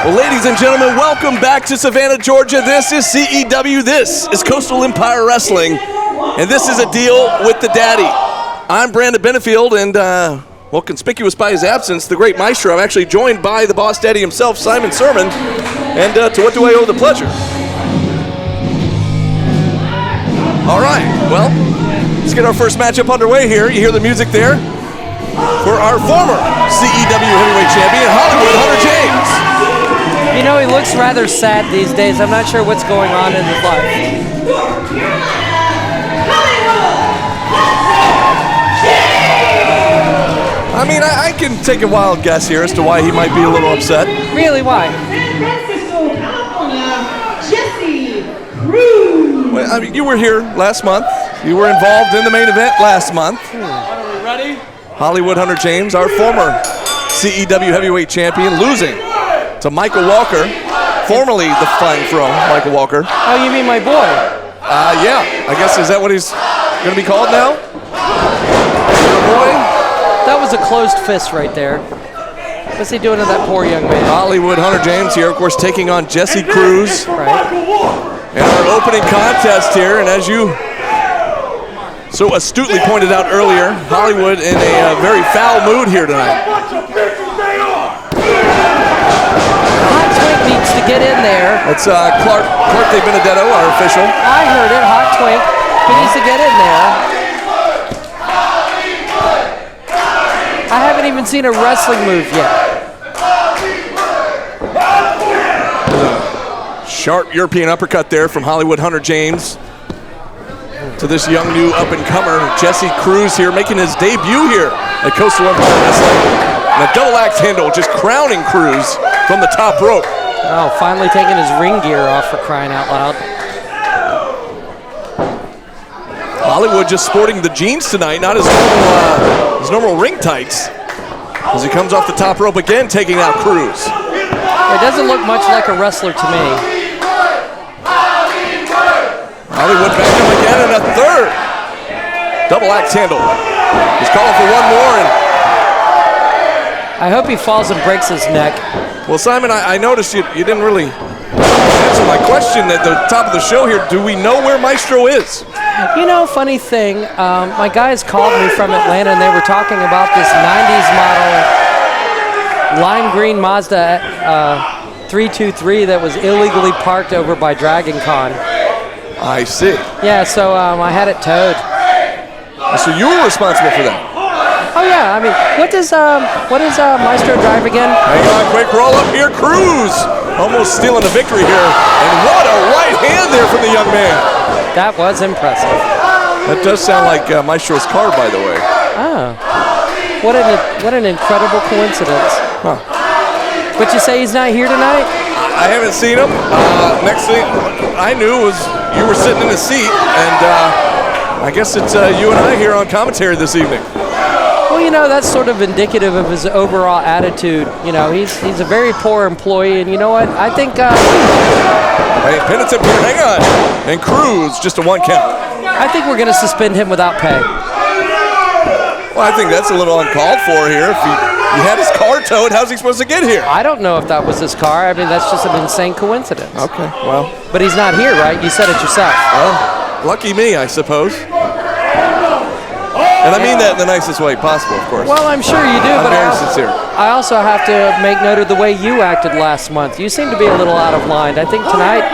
Well, ladies and gentlemen, welcome back to Savannah, Georgia. This is CEW. This is Coastal Empire Wrestling. And this is a deal with the daddy. I'm Brandon Benefield, and, well, conspicuous by his absence, the great maestro. I'm actually joined by the boss daddy himself, Simon Sermon. And to what do I owe the pleasure? All right, well, let's get our first matchup underway here. You hear the music there for our former CEW heavyweight champion, Hollywood Hunter James. You know, he looks rather sad these days. I'm not sure what's going on in his life. I mean, I can take a wild guess here as to why he might be a little upset. Really, why? Well, I mean, you were here last month. You were involved in the main event last month. Are we ready? Hollywood Hunter James, our former CEW heavyweight champion, losing to Michael Walker, formerly the Flying Throne, Michael Walker. Oh, you mean my boy? Yeah, I guess, is that what he's going to be called now? Your boy? That was a closed fist right there. What's he doing to that poor young man? Hollywood Hunter James here, of course, taking on Jesse Cruz. Right. And our opening contest here, and as you so astutely pointed out earlier, Hollywood in a very foul mood here tonight. Hot Twink needs to get in there. That's Clark De Benedetto, our official. I heard it, Hot Twink. He needs to get in there. I haven't even seen a wrestling move yet. Sharp European uppercut there from Hollywood Hunter James to this young new up-and-comer, Jesse Cruz here, making his debut here at Coastal Empire Wrestling. And a double axe handle just crowning Cruz from the top rope. Oh, finally taking his ring gear off, for crying out loud. Hollywood just sporting the jeans tonight, not his normal ring tights. As he comes off the top rope again, taking out Cruz. It doesn't look much like a wrestler to me. Hollywood back up again in a third. Double axe handle. He's calling for one more. And I hope he falls and breaks his neck. well, Simon, I noticed you didn't really answer my question at the top of the show here. Do we know where Maestro is? You know, funny thing, my guys called me from Atlanta and they were talking about this 90s model lime green Mazda 323 that was illegally parked over by Dragon Con. I see. Yeah, so I had it towed. So you were responsible for that? Oh yeah, I mean, what does Maestro drive again? Hang on, quick roll up here, Cruz. Almost stealing a victory here. And what a right hand there from the young man. That was impressive. That does sound like Maestro's car, by the way. Oh, what an incredible coincidence. Huh. But you say he's not here tonight? I haven't seen him. Next thing I knew was you were sitting in a seat, and I guess it's you and I here on commentary this evening. Well, you know, that's sort of indicative of his overall attitude. You know, he's a very poor employee, and you know what? I think... Hey, penitent here, hang on. And Cruz, just a one count. I think we're going to suspend him without pay. Well, I think that's a little uncalled for here. If he had his car towed, how's he supposed to get here? I don't know if that was his car. I mean, that's just an insane coincidence. Okay, well. But he's not here, right? You said it yourself. Well, lucky me, I suppose. And I mean that in the nicest way possible, of course. Well, I'm sure you do, I'm but very sincere. I also have to make note of the way you acted last month. You seem to be a little out of line. I think tonight...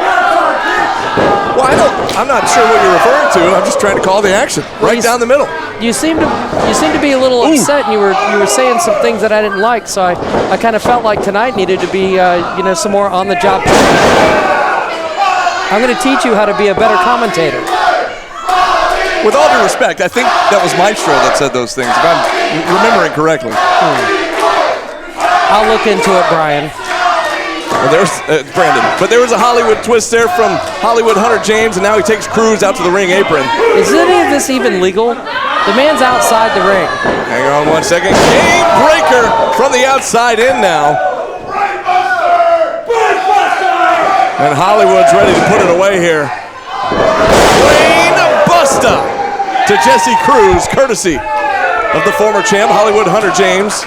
Well, I'm not sure what you're referring to. I'm just trying to call the action right down the middle. You seem to be a little upset, and you were saying some things that I didn't like. So I kind of felt like tonight needed to be some more on the job training. I'm going to teach you how to be a better commentator. With all due respect, I think that was Maestro that said those things, if I'm remembering correctly. I'll look into it, Brian. Well, there's Brandon. But there was a Hollywood twist there from Hollywood Hunter James, and now he takes Cruz out to the ring apron. Is any of this even legal? The man's outside the ring. Hang on 1 second. Game breaker from the outside in now. And Hollywood's ready to put it away here. Brain Buster to Jesse Cruz, courtesy of the former champ, Hollywood Hunter James.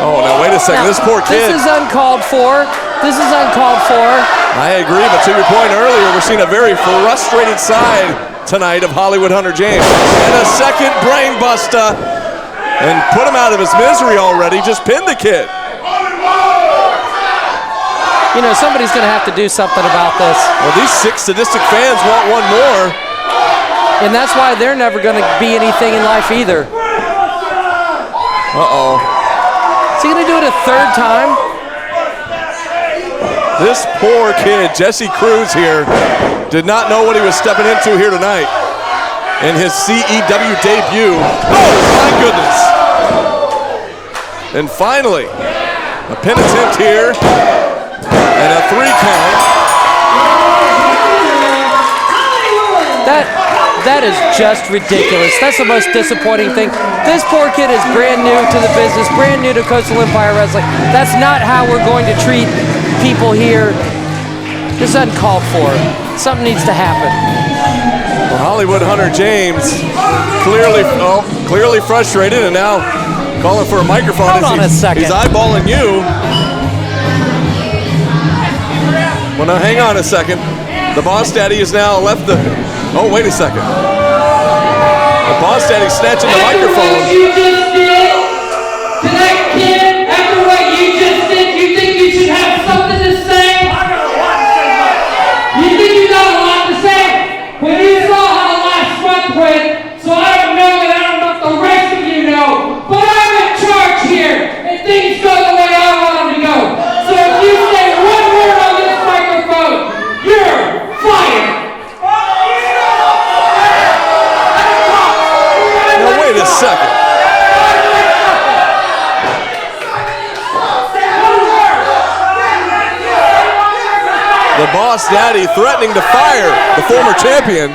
Oh, now wait a second, this poor kid. This is uncalled for. This is uncalled for. I agree, but to your point earlier, we're seeing a very frustrated side tonight of Hollywood Hunter James. And a second brain buster. And put him out of his misery already. Just pinned the kid. You know, somebody's going to have to do something about this. Well, these 6 sadistic fans want one more. And that's why they're never going to be anything in life either. Uh-oh. Is he going to do it a third time? This poor kid, Jesse Cruz here, did not know what he was stepping into here tonight in his CEW debut. Oh, my goodness. And finally, a pin attempt here and a 3 count. That is just ridiculous. That's the most disappointing thing. This poor kid is brand new to the business, brand new to Coastal Empire Wrestling. That's not how we're going to treat people here. This is uncalled for. Something needs to happen. Well, Hollywood Hunter James clearly frustrated and now calling for a microphone. Hold on a second. He's eyeballing you. Well, now hang on a second. The Boss Daddy has now left the... Oh, wait a second. The Boss Daddy snatching the microphone. After what you just did to that kid, after what you just did, you think you should have something to say? You think you got a lot to say? When you saw how the last month went, so I don't know and I don't know if the rest of you know, but I'm in charge here, and things go the way I want them to go. So if you say one word on this microphone, you're fired. Now, wait a second. The Boss Daddy threatening to fire the former champion.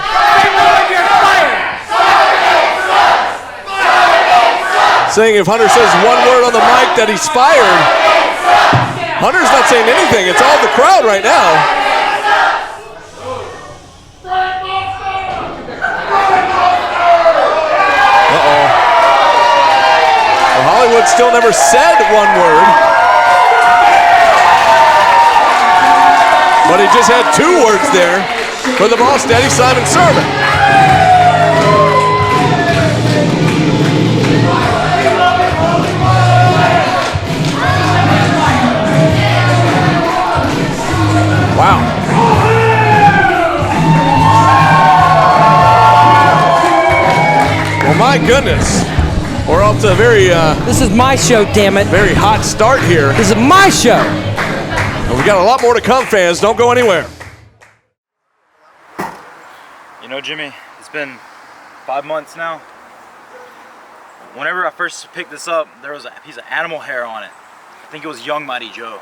Saying if Hunter says one word on the mic that he's fired. Hunter's not saying anything. It's all the crowd right now. Hollywood still never said one word, but he just had 2 words there for the Boss Daddy, Simon Sermon. Wow. Well, my goodness. We're off to a very This is my show, damn it. very hot start here. This is my show. And we got a lot more to come, fans. Don't go anywhere. You know, Jimmy, it's been 5 months now. Whenever I first picked this up, there was a piece of animal hair on it. I think it was Young Mighty Joe.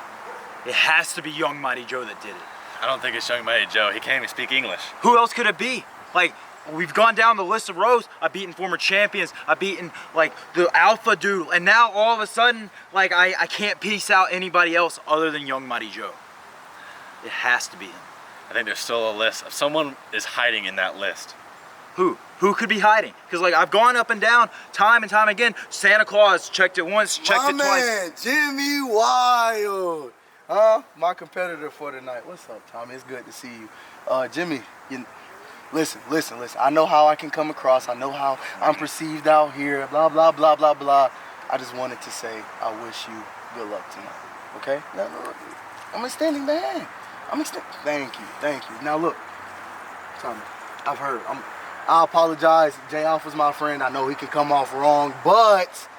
It has to be Young Mighty Joe that did it. I don't think it's Young Mighty Joe. He can't even speak English. Who else could it be? Like, we've gone down the list of rows. I've beaten former champions. I've beaten, like, the alpha dude. And now, all of a sudden, like, I can't piece out anybody else other than Young Mighty Joe. It has to be him. I think there's still a list. Someone is hiding in that list. Who? Who could be hiding? Because, like, I've gone up and down time and time again. Santa Claus checked it once, checked it twice. Man, Jimmy Wild. My competitor for tonight. What's up, Tommy? It's good to see you. Jimmy, listen. I know how I can come across. I know how I'm perceived out here, blah, blah, blah, blah, blah. I just wanted to say I wish you good luck tonight, okay? Now, look, I'm extending the hand. Thank you. Now, look, Tommy, I've heard. I apologize. Jay Alpha's my friend. I know he can come off wrong, but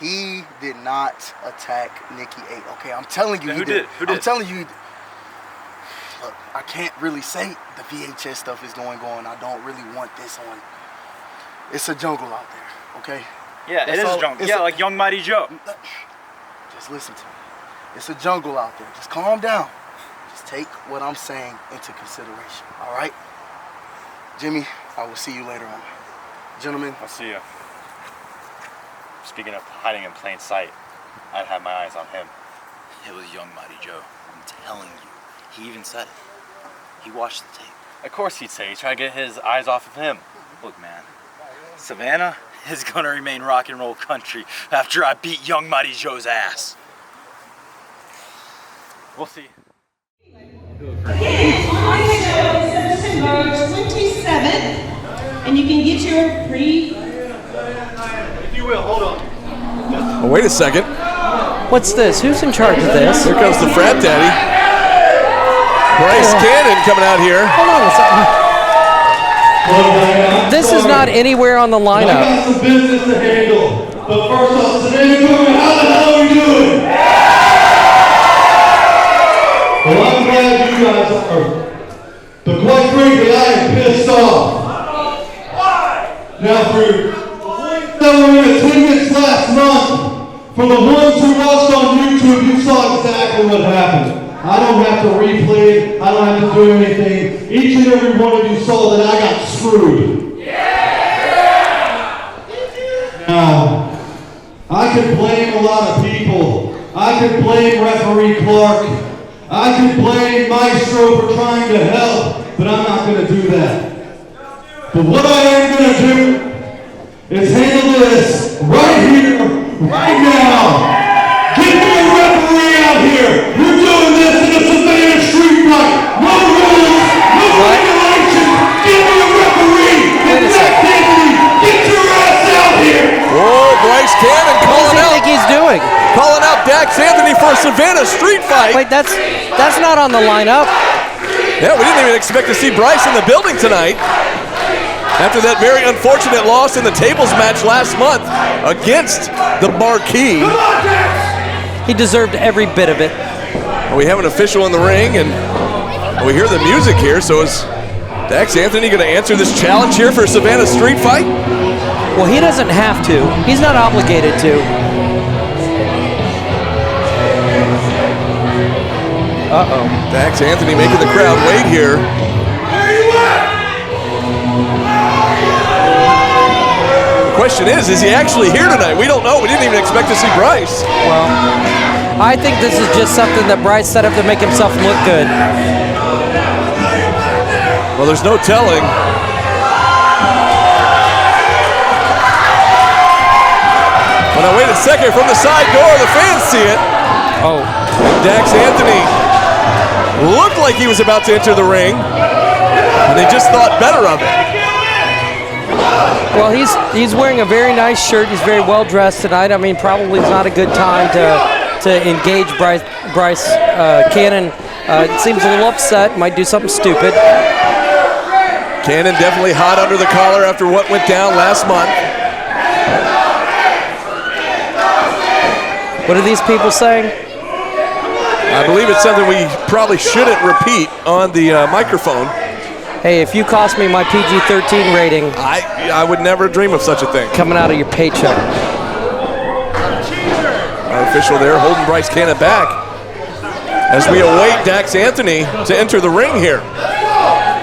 he did not attack Nikki 8, okay? I'm telling you he did. Who did? I'm telling you he did. Look, I can't really say the VHS stuff is going on. I don't really want this on. It's a jungle out there, okay? Yeah, it is a jungle. Yeah, like Young Mighty Joe. Just listen to me. It's a jungle out there. Just calm down. Just take what I'm saying into consideration, all right? Jimmy, I will see you later on. Gentlemen. I'll see you. Speaking of hiding in plain sight, I'd have my eyes on him. It was Young Mighty Joe. I'm telling you. He even said it. He watched the tape. Of course he'd say. He's trying to get his eyes off of him. Look, man. Savannah is gonna remain rock and roll country after I beat Young Mighty Joe's ass. We'll see. Again, on my show is September 27th, and you can get your If you will, hold on. Oh, wait a second. What's this? Who's in charge of this? Here comes the frat daddy. Bryce Cannon coming out here. Hold on a second. This is not anywhere on the I lineup. got some business to handle. But first off, Savannah, how the hell are we doing? Well, I'm glad you guys are. But quite frankly, I am pissed off. Now, for that were in attendance last month, for the ones who watched on YouTube, you saw exactly what happened. I don't have to replay it. I don't have to do anything. Each and every one of you saw that I got screwed. Now, I could blame a lot of people. I could blame referee Clark. I could blame Maestro for trying to help, but I'm not going to do that. But what I am going to do is handle this right here, right now. Get me a referee out here. We're doing this in a Savannah street fight. No rules, no regulations. Get me a referee. And Jack Anthony, get your ass out here. Whoa, Bryce Cannon What calling does he out. think he's doing? Calling out Dax Anthony for a Savannah street fight. Wait, that's not on the lineup. Yeah, we didn't even expect to see Bryce in the building tonight. After that very unfortunate loss in the tables match last month against the Marquee. He deserved every bit of it. We have an official in the ring, and we hear the music here, so is Dax Anthony going to answer this challenge here for a Savannah street fight? Well, he doesn't have to. He's not obligated to. Uh-oh. Dax Anthony making the crowd wait here. The question is he actually here tonight? We don't know. We didn't even expect to see Bryce. Well, I think this is just something that Bryce set up to make himself look good. Well, there's no telling. Well, now wait a second. From the side door, the fans see it. Oh. Dax Anthony looked like he was about to enter the ring, and they just thought better of it. Well, he's wearing a very nice shirt. He's very well dressed tonight. I mean, probably it's not a good time to engage Bryce Cannon. It seems a little upset. Might do something stupid. Cannon definitely hot under the collar after what went down last month. What are these people saying? I believe it's something we probably shouldn't repeat on the microphone. Hey, if you cost me my PG-13 rating, I would never dream of such a thing. Coming out of your paycheck. Our official there holding Bryce Cannon back as we await Dax Anthony to enter the ring here.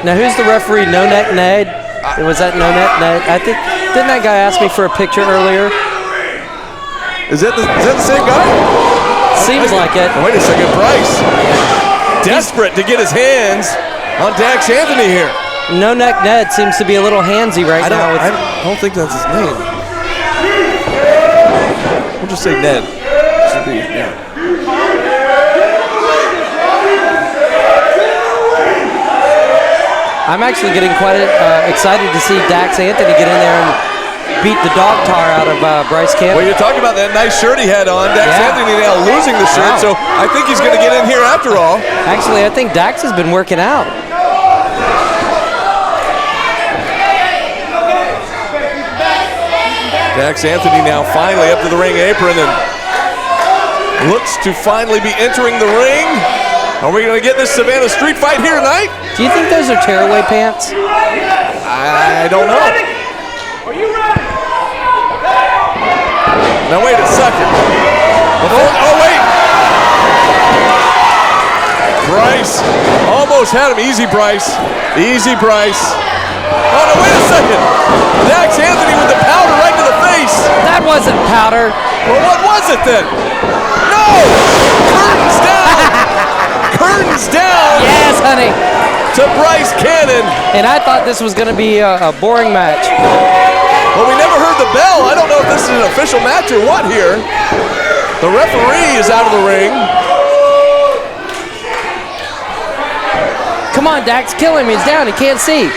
Now, who's the referee? No Net Ned? Was that No Net Ned? I think, didn't that guy ask me for a picture earlier? Is that the same guy? Seems like it. Wait a second, Bryce. Desperate to get his hands on Dax Anthony here. No Neck Ned seems to be a little handsy right now. I don't think that's his name. We'll just say Ned. Should be, yeah. I'm actually getting quite excited to see Dax Anthony get in there and beat the dog tar out of Bryce Cannon. Well, you're talking about that nice shirt he had on. Dax Anthony now losing the shirt, so I think he's going to get in here after all. Actually, I think Dax has been working out. Dax Anthony now finally up to the ring apron and looks to finally be entering the ring. Are we going to get this Savannah street fight here tonight? Do you think those are tearaway pants? I don't know. Are you ready? Now wait a second. Oh, wait. Bryce almost had him. Easy, Bryce. Easy, Bryce. Oh, no, wait a second. Dax Anthony with the powder right to the face. That wasn't powder. Well, what was it then? No! Curtains down! Curtains down! Yes, honey. To Bryce Cannon. And I thought this was going to be a boring match. Well, we never heard the bell. I don't know if this is an official match or what here. The referee is out of the ring. Come on, Dax, kill him. He's down. He can't see.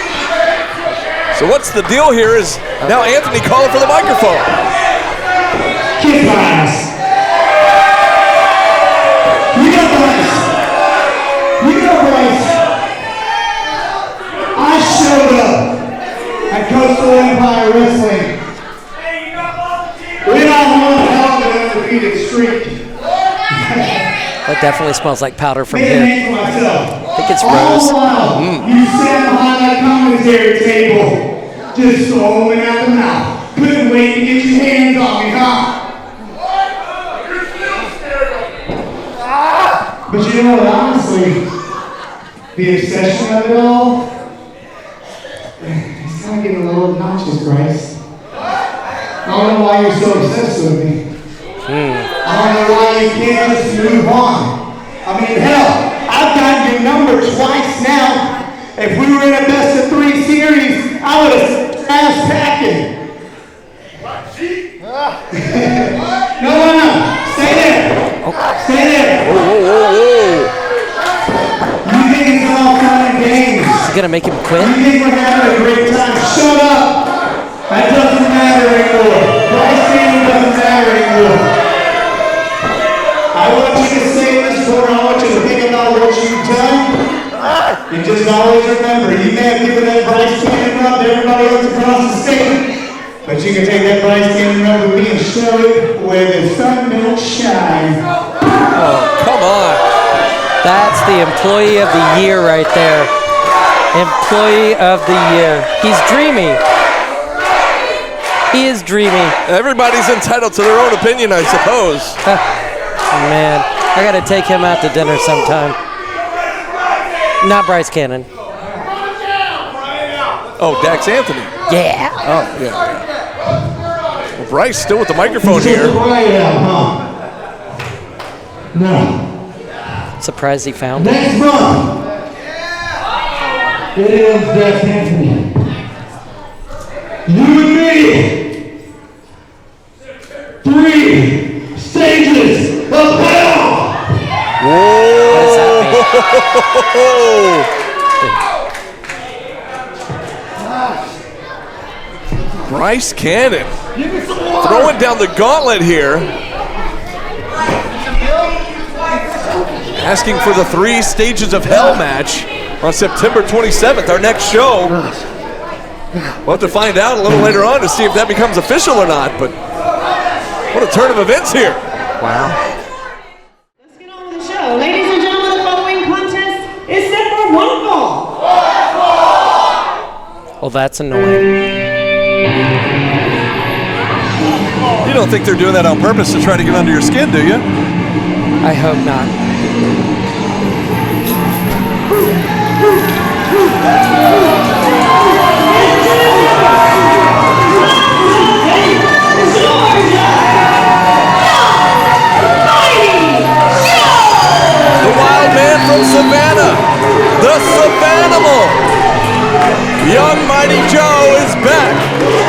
So what's the deal here is now Anthony calling for the microphone. Kick my ass. You got Bryce. You got Bryce. I showed up at Coastal Empire Wrestling. We all know how to undefeated streak. That definitely smells like powder from Made a here. name for myself. I think it's All Rose. the while, you sat behind that commentary table, just foaming out the mouth. Couldn't wait to get your hands on me, huh? But you know what, honestly, the obsession of it all, it's kind of getting a little obnoxious, Bryce. I don't know why you're so obsessed with me. I don't know why you can't just move on. I mean, hell, I've got your number twice now. If we were in a best of 3 series, I would have ass packing. No. Stay there. Stay there. You think it's all fun and games? Is he gonna make him quit? You think we're having a great time? Shut up. That doesn't matter anymore. Bryce Cannon doesn't matter anymore. I want you to say this for, I want you to think about what you've done. And just always remember, you may have given that Bryce Cannon rub to everybody else across the state, but you can take that Bryce Cannon rub with me and show it where the sun don't shine. Oh, come on. That's the employee of the year right there. Employee of the year. He's dreamy. He is dreamy. Everybody's entitled to their own opinion, I suppose. Man, I gotta take him out to dinner sometime. Not Bryce Cannon. Oh, Dax Anthony. Yeah. Oh, yeah. Well, Bryce still with the microphone here. No. Surprised he found it. Next month, it is Dax Anthony. You and me. 3 stages of hell. What does that mean? Bryce Cannon throwing down the gauntlet here. Asking for the 3 stages of hell match on September 27th, our next show. We'll have to find out a little later on to see if that becomes official or not, but what a turn of events here. Wow. Let's get on with the show. Ladies and gentlemen, the following contest is set for 1 fall. Well, that's annoying. You don't think they're doing that on purpose to try to get under your skin, do you? I hope not. The wild man from Savannah, the Savannimal. Young Mighty Joe is back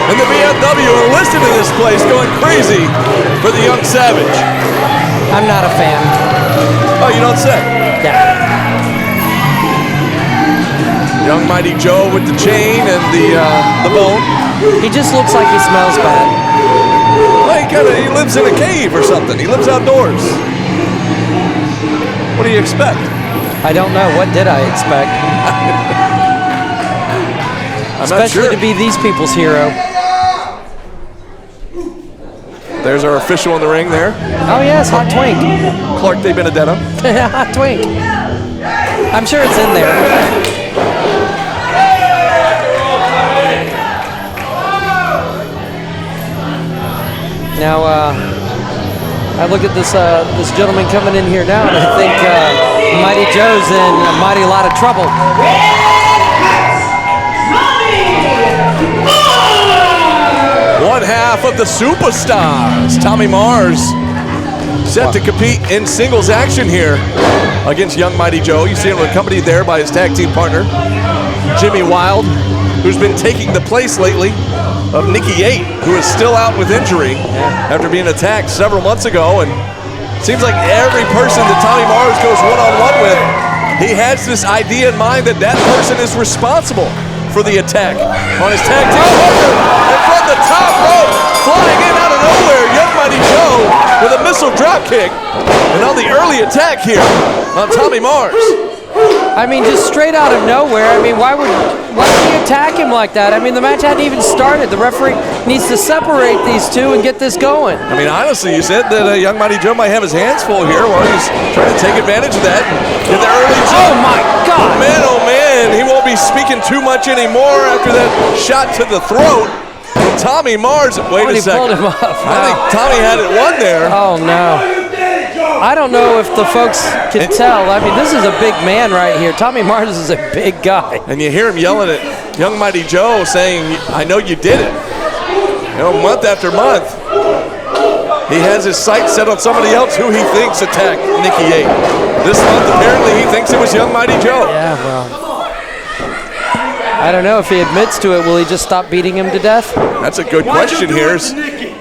in the BMW, and listen to this place going crazy for the young Savage. I'm not a fan. Oh, you don't say? Yeah. Young Mighty Joe with the chain and the bone. He just looks like he smells bad. Well, he lives in a cave or something. He lives outdoors. What do you expect? I don't know. What did I expect? I'm not Especially sure. to be these people's hero. There's our official in the ring there. Oh yes, Hot Twink. Clark De Benedetto. Hot Twink. I'm sure it's in there. Now, I look at this this gentleman coming in here now, and I think Mighty Joe's in a mighty lot of trouble. One half of the Supastarz, Tommy Mars, set to compete in singles action here against Young Mighty Joe. You see him accompanied there by his tag team partner, Jimmy Wild, who's been taking the place lately of Nikki Yate, who is still out with injury after being attacked several months ago. And seems like every person that Tommy Mars goes one-on-one with he has this idea in mind that that person is responsible for the attack on his tag team partner. And from the top rope, flying in out of nowhere, Young Mighty Joe with a missile drop kick. And on the early attack here on Tommy Mars. I mean, just straight out of nowhere. I mean, why would he attack him like that? I mean, the match hadn't even started. The referee needs to separate these two and get this going. I mean, honestly, you said that Young Mighty Joe might have his hands full here. Well, he's trying to take advantage of that and get the early jump. Oh, my God. Man, oh, man. He won't be speaking too much anymore after that shot to the throat from Tommy Mars. Wait a second. He pulled him up. I think Tommy had it won there. Oh, no. I don't know if the folks can tell. I mean, this is a big man right here. Tommy Mars is a big guy. And you hear him yelling at Young Mighty Joe saying, I know you did it. You know, month after month, he has his sights set on somebody else who he thinks attacked Nikki A. This month, apparently, he thinks it was Young Mighty Joe. Yeah, well, I don't know if he admits to it. Will he just stop beating him to death? That's a good question here.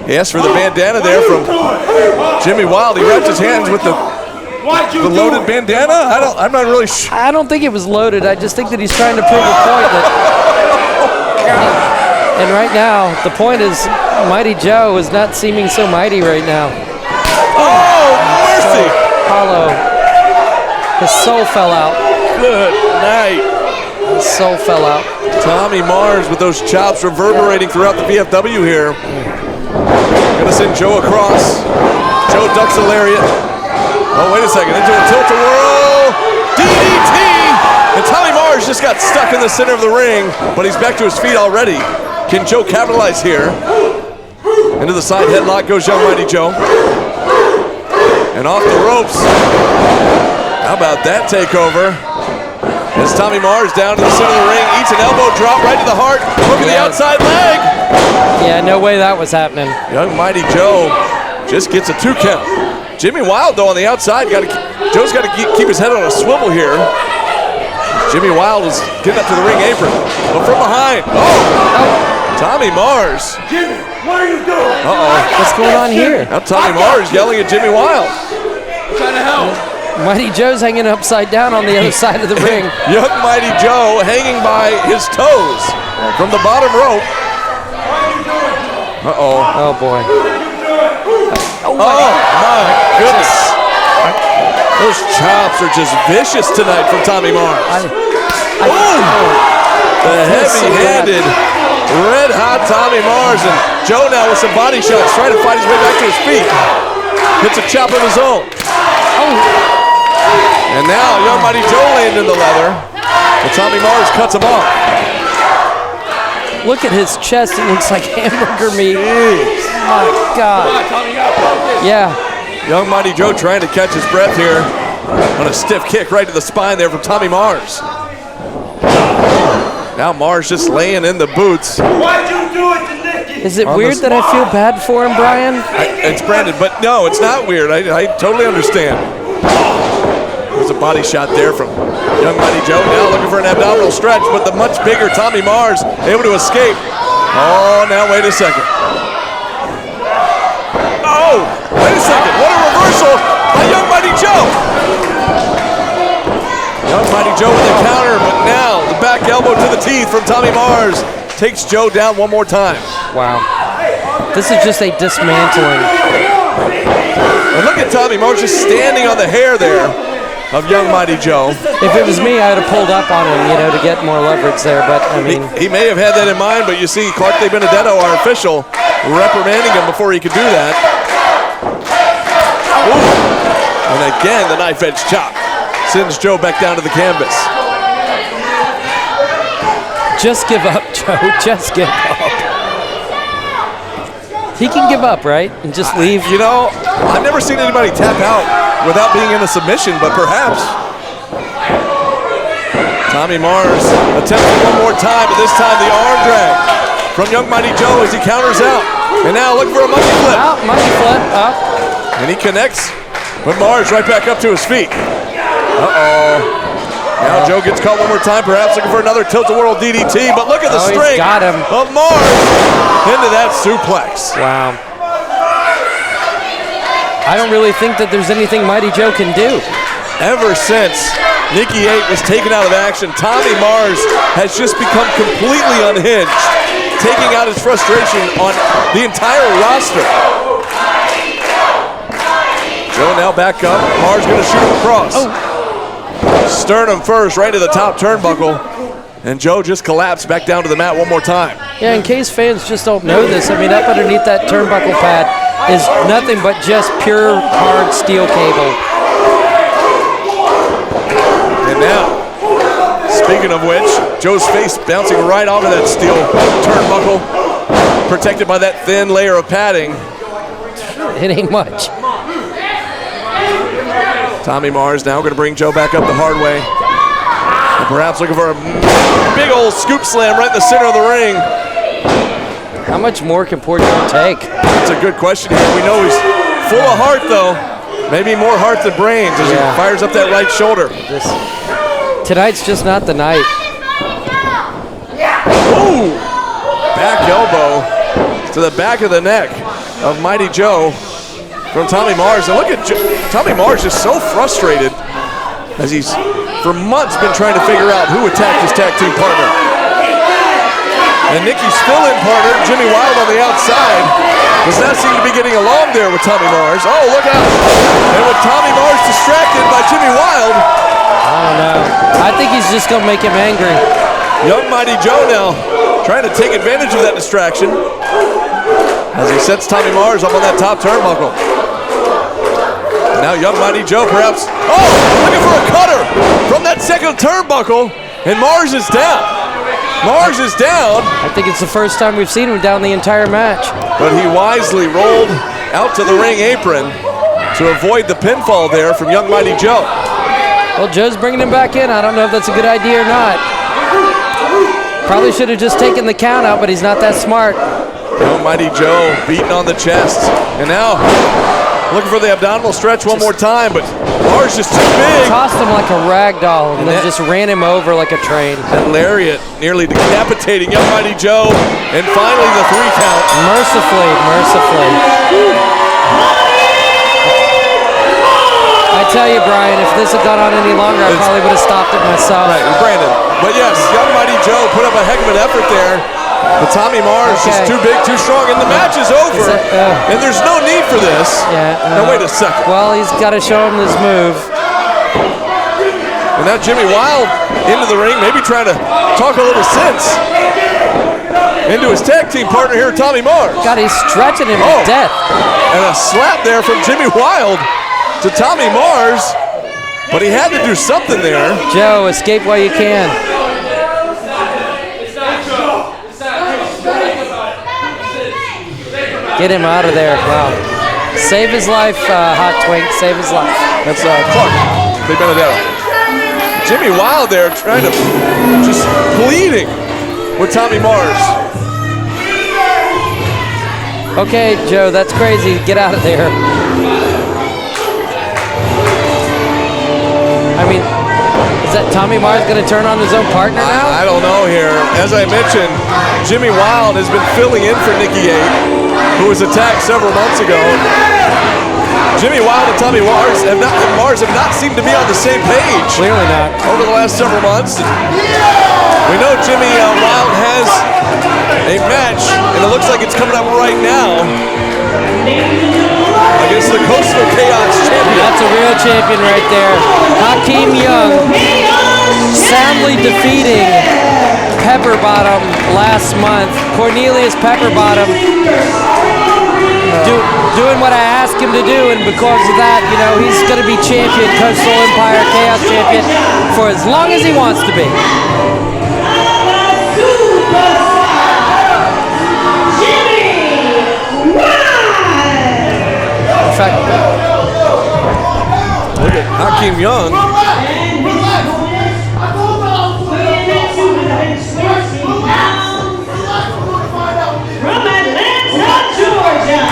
He asked for the bandana there from Jimmy Wild. He wrapped his hands with the loaded bandana. I'm not really sure. I don't think it was loaded. I just think that he's trying to prove a point that. And right now, the point is, Mighty Joe is not seeming so mighty right now. Oh, mercy! Hollow. His soul fell out. Good night. His soul fell out. Tommy Mars with those chops reverberating throughout the VFW here. Gonna send Joe across. Joe ducks the lariat. Oh, wait a second. Into a tilt-a-whirl. DDT! And Tommy Mars just got stuck in the center of the ring, but he's back to his feet already. Can Joe capitalize here? Into the side headlock goes Young Mighty Joe. And off the ropes. How about that takeover? As Tommy Mars down to the center of the ring, eats an elbow drop right to the heart. Look at the outside leg. Yeah, no way that was happening. Young Mighty Joe just gets a 2 count. Jimmy Wild, though, on the outside. Joe's got to keep his head on a swivel here. Jimmy Wild is getting up to the ring apron. But from behind, Tommy Mars. Jimmy, what are you doing? What's going on here? Now Tommy Mars yelling at Jimmy Wild. I'm trying to help. Mighty Joe's hanging upside down on the other side of the ring. Young Mighty Joe hanging by his toes from the bottom rope. Oh, boy. Oh, my goodness. Those chops are just vicious tonight from Tommy Mars. The heavy-handed, red-hot Tommy Mars. And Joe now with some body shots, trying to fight his way back to his feet. Hits a chop of his own. And now Young Mighty Joe landed in the leather, but Tommy Mars cuts him off. Look at his chest. It looks like hamburger meat. My God. Yeah. Young Mighty Joe trying to catch his breath here on a stiff kick right to the spine there from Tommy Mars. Now Mars just laying in the boots. Why'd you do it to Nikki? Is it weird that I feel bad for him, Brian? It's Brandon, but no, it's not weird. I totally understand. There's a body shot there from Young Mighty Joe. Now looking for an abdominal stretch, but the much bigger Tommy Mars able to escape. Oh, now wait a second. Oh, wait a second. What a reversal by Young Mighty Joe. Young Mighty Joe with the counter, but now the back elbow to the teeth from Tommy Mars takes Joe down one more time. Wow. This is just a dismantling. And look at Tommy Mars just standing on the hair there of Young Mighty Joe. If it was me, I would have pulled up on him, to get more leverage there. But, I mean... He may have had that in mind, but you see Clark De Benedetto, our official, reprimanding him before he could do that. Ooh. And again, the knife edge chop sends Joe back down to the canvas. Just give up, Joe. Just give up. He can give up, right? And just leave? I've never seen anybody tap out without being in a submission, but perhaps. Tommy Mars attempting one more time, but this time the arm drag from Young Mighty Joe as he counters out. And now looking for a monkey flip. Monkey flip, up. And he connects with Mars right back up to his feet. Now Joe gets caught one more time, perhaps looking for another tilt-a-whirl DDT, but look at the strength got him. of Mars into that suplex. Wow. I don't really think that there's anything Mighty Joe can do. Ever since Nikki 8 was taken out of action, Tommy Mars has just become completely unhinged, taking out his frustration on the entire roster. Joe now back up. Mars gonna shoot him across. Sternum first, right to the top turnbuckle. And Joe just collapsed back down to the mat one more time. Yeah, in case fans just don't know this, I mean, up underneath that turnbuckle pad is nothing but just pure hard steel cable. And now, speaking of which, Joe's face bouncing right off of that steel turnbuckle, protected by that thin layer of padding. It ain't much. Tommy Mars now going to bring Joe back up the hard way. And perhaps looking for a big old scoop slam right in the center of the ring. How much more can poor Joe take? That's a good question here. We know he's full of heart, though. Maybe more heart than brains as he fires up that right shoulder. Tonight's just not the night. Ooh! Back elbow to the back of the neck of Mighty Joe from Tommy Mars. And look at Tommy Mars just so frustrated as he's for months been trying to figure out who attacked his tag team partner. And Nikki's fill-in partner, Jimmy Wild on the outside, does not seem to be getting along there with Tommy Mars. Oh, look out. And with Tommy Mars distracted by Jimmy Wild. I don't know. I think he's just going to make him angry. Young Mighty Joe now trying to take advantage of that distraction as he sets Tommy Mars up on that top turnbuckle. And now Young Mighty Joe perhaps, looking for a cutter from that second turnbuckle, and Mars is down. Mars is down. I think it's the first time we've seen him down the entire match. But he wisely rolled out to the ring apron to avoid the pinfall there from Young Mighty Joe. Well, Joe's bringing him back in. I don't know if that's a good idea or not. Probably should have just taken the count out, but he's not that smart. Young Mighty Joe beating on the chest. And now looking for the abdominal stretch one more time, but Mars just too big. Tossed him like a rag doll and then just ran him over like a train. That lariat nearly decapitating Young Mighty Joe. And finally the 3 count. Mercifully. I tell you, Brian, if this had gone on any longer, I probably would have stopped it myself. Right, Brandon. But yes, Young Mighty Joe put up a heck of an effort there. But Tommy Mars is too big, too strong, and the match is over. And there's no need for this. Now wait a second. Well, he's got to show him this move. And now Jimmy Wild into the ring, maybe trying to talk a little sense into his tag team partner here, Tommy Mars. God, he's stretching him to death. And a slap there from Jimmy Wild to Tommy Mars. But he had to do something there. Joe, escape while you can. Get him out of there. Wow. Save his life, Hot Twink. Save his life. That's Clark De Benedetto. Jimmy Wild there trying to just pleading with Tommy Mars. Okay, Joe, that's crazy. Get out of there. I mean, is that Tommy Mars going to turn on his own partner now? I don't know here. As I mentioned, Jimmy Wild has been filling in for Nikki 8, who was attacked several months ago. Jimmy Wild and Tommy Mars have not seemed to be on the same page. Clearly not. Over the last several months. We know Jimmy Wild has a match, and it looks like it's coming up right now against the Coastal Chaos champion. That's a real champion right there. Hakeem Young soundly defeating Pepperbottom last month. Cornelius Pepperbottom doing what I asked him to do, and because of that, you know, he's going to be champion, Coastal Empire Chaos champion, for as long as he wants to be. In fact, look at Hakeem Young. From Atlanta, Georgia.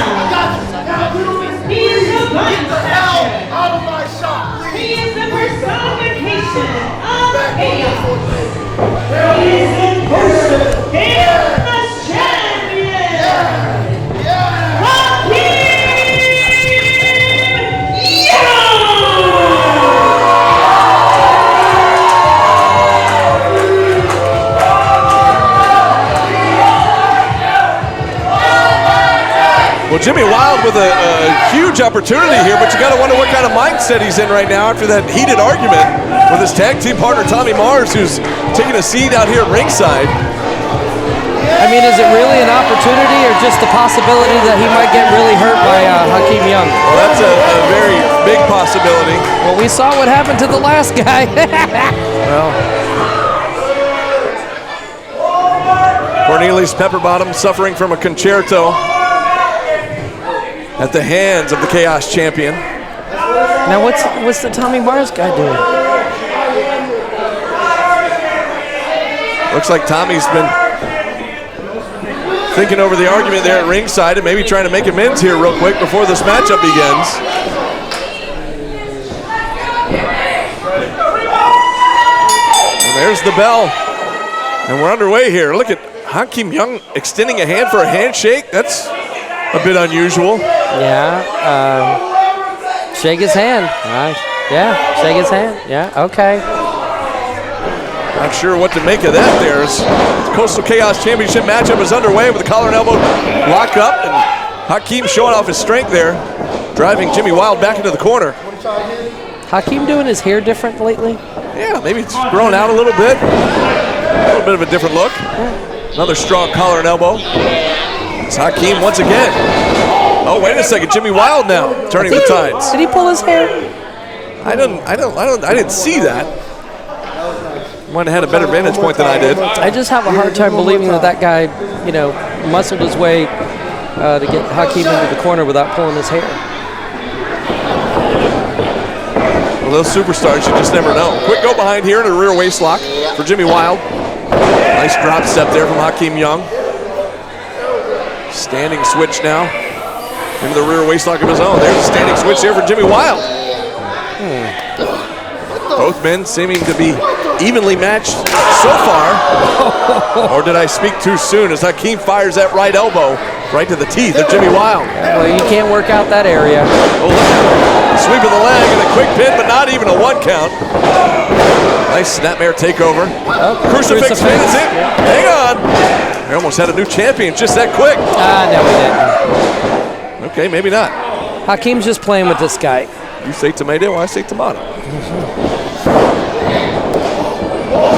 He is the He is the personification of chaos. He is the Coastal Chaos champion. Jimmy Wild with a huge opportunity here, but you got to wonder what kind of mindset he's in right now after that heated argument with his tag team partner, Tommy Mars, who's taking a seat out here at ringside. I mean, is it really an opportunity or just the possibility that he might get really hurt by Hakeem Young? Well, that's a very big possibility. Well, we saw what happened to the last guy. Well, Cornelius Pepperbottom suffering from a concerto at the hands of the Chaos Champion. Now, what's the Tommy Mars guy doing? Looks like Tommy's been thinking over the argument there at ringside and maybe trying to make amends here real quick before this matchup begins. And there's the bell. And we're underway here. Look at Hakeem Young extending a hand for a handshake. That's a bit unusual. Yeah. Shake his hand. Yeah, shake his hand. Yeah, okay. Not sure what to make of that there. The Coastal Chaos Championship matchup is underway with the collar and elbow lock up, and Hakeem showing off his strength there, driving Jimmy Wild back into the corner. Hakeem doing his hair different lately? Yeah, maybe it's grown out a little bit. A little bit of a different look. Another strong collar and elbow. It's Hakeem once again. Oh, wait a second, Jimmy Wild now turning the tides. Did he pull his hair? I didn't see that. Might have had a better vantage point than I did. I just have a hard time believing that guy, muscled his way to get Hakeem into the corner without pulling his hair. Well, those superstars, you just never know. Quick go behind here in a rear waist lock for Jimmy Wild. Nice drop step there from Hakeem Young. Standing switch now into the rear waist lock of his own. There's a standing switch there for Jimmy Wild. Both men seeming to be evenly matched so far. Or did I speak too soon as Hakeem fires that right elbow right to the teeth of Jimmy Wild. Well, you can't work out that area. Oh, look at it. Sweep of the leg and a quick pin, but not even a one count. Nice snapmare takeover. Crucifix fans it. Hang on. They almost had a new champion just that quick. No, we didn't. Okay, maybe not. Hakeem's just playing with this guy. You say tomato, I say tomato.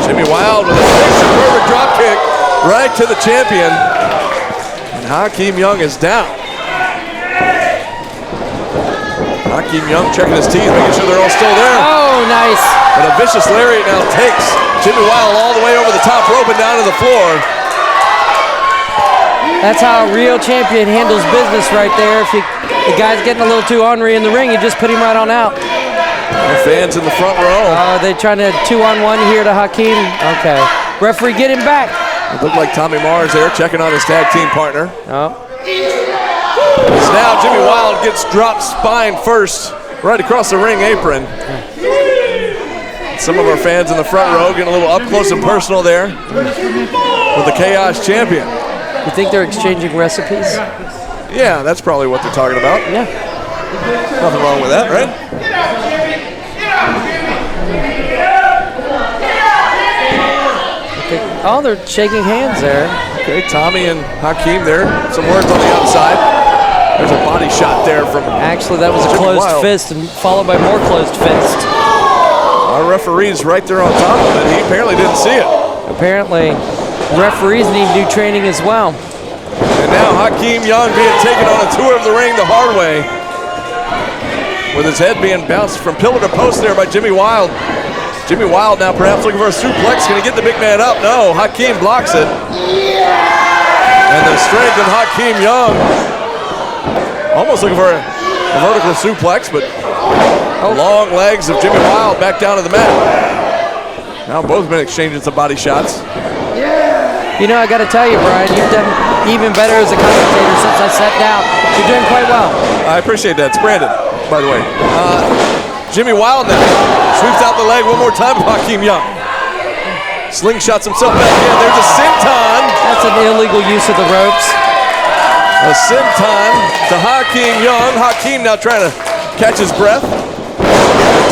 Jimmy Wild with a superb drop kick right to the champion. And Hakeem Young is down. Hakeem Young checking his teeth, making sure they're all still there. Oh, nice. And a vicious lariat now takes Jimmy Wild all the way over the top rope and down to the floor. That's how a real champion handles business right there. If the guy's getting a little too ornery in the ring, you just put him right on out. The fans in the front row. Are they trying to 2-on-1 here to Hakeem? Okay. Referee, get him back. It looked like Tommy Mars there checking on his tag team partner. Oh. So now Jimmy Wild gets dropped spine first right across the ring apron. Some of our fans in the front row getting a little up close and personal there with the Chaos Champion. You think they're exchanging recipes? Yeah, that's probably what they're talking about. Yeah. Nothing wrong with that, right? Oh, they're shaking hands there. Okay, Tommy and Hakeem there. Some words on the outside. There's a body shot there from... Actually, that was a closed fist and followed by more closed fist. Our referee's right there on top of it. He apparently didn't see it. Apparently, referees need new training as well. And now Hakeem Young being taken on a tour of the ring the hard way, with his head being bounced from pillar to post there by Jimmy Wild. Jimmy Wild now perhaps looking for a suplex. Can he get the big man up? No, Hakeem blocks it. And the strength of Hakeem Young. Almost looking for a vertical suplex, but long legs of Jimmy Wild back down to the mat. Now both men exchanging some body shots. You know, I got to tell you, Brian, you've done even better as a commentator since I sat down. You're doing quite well. I appreciate that. It's Brandon, by the way. Jimmy Wild now sweeps out the leg one more time of Hakeem Young. Slingshots himself back in. There's a senton. That's an illegal use of the ropes. A senton to Hakeem Young. Hakeem now trying to catch his breath.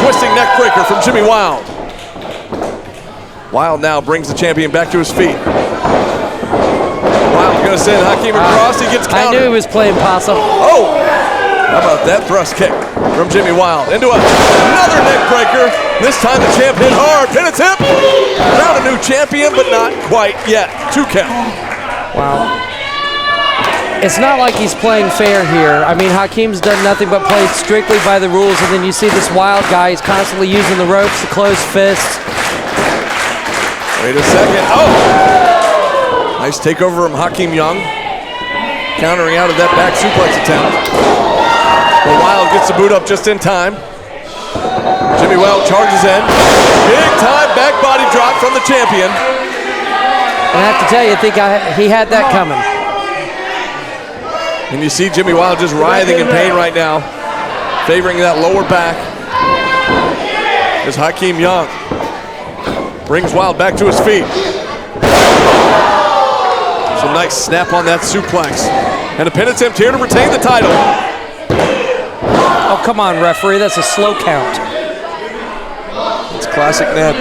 Twisting neck breaker from Jimmy Wild. Wild now brings the champion back to his feet. Wild going going to send Hakeem across. He gets countered. I knew he was playing possum. Oh! How about that thrust kick from Jimmy Wild into another neck breaker. This time the champ hit hard. Pin attempt. Found a new champion, but not quite yet. 2 count. Wow. It's not like he's playing fair here. I mean, Hakeem's done nothing but play strictly by the rules, and then you see this Wild guy. He's constantly using the ropes to close fists. Wait a second. Oh! Nice takeover from Hakeem Young. Countering out of that back suplex attempt. But Wild gets the boot up just in time. Jimmy Wild charges in. Big time back body drop from the champion. And I have to tell you, I think he had that coming. And you see Jimmy Wild just writhing in pain right now, favoring that lower back. As Hakeem Young brings Wild back to his feet. Some nice snap on that suplex. And a pin attempt here to retain the title. Oh, come on, referee. That's a slow count. It's classic Ned.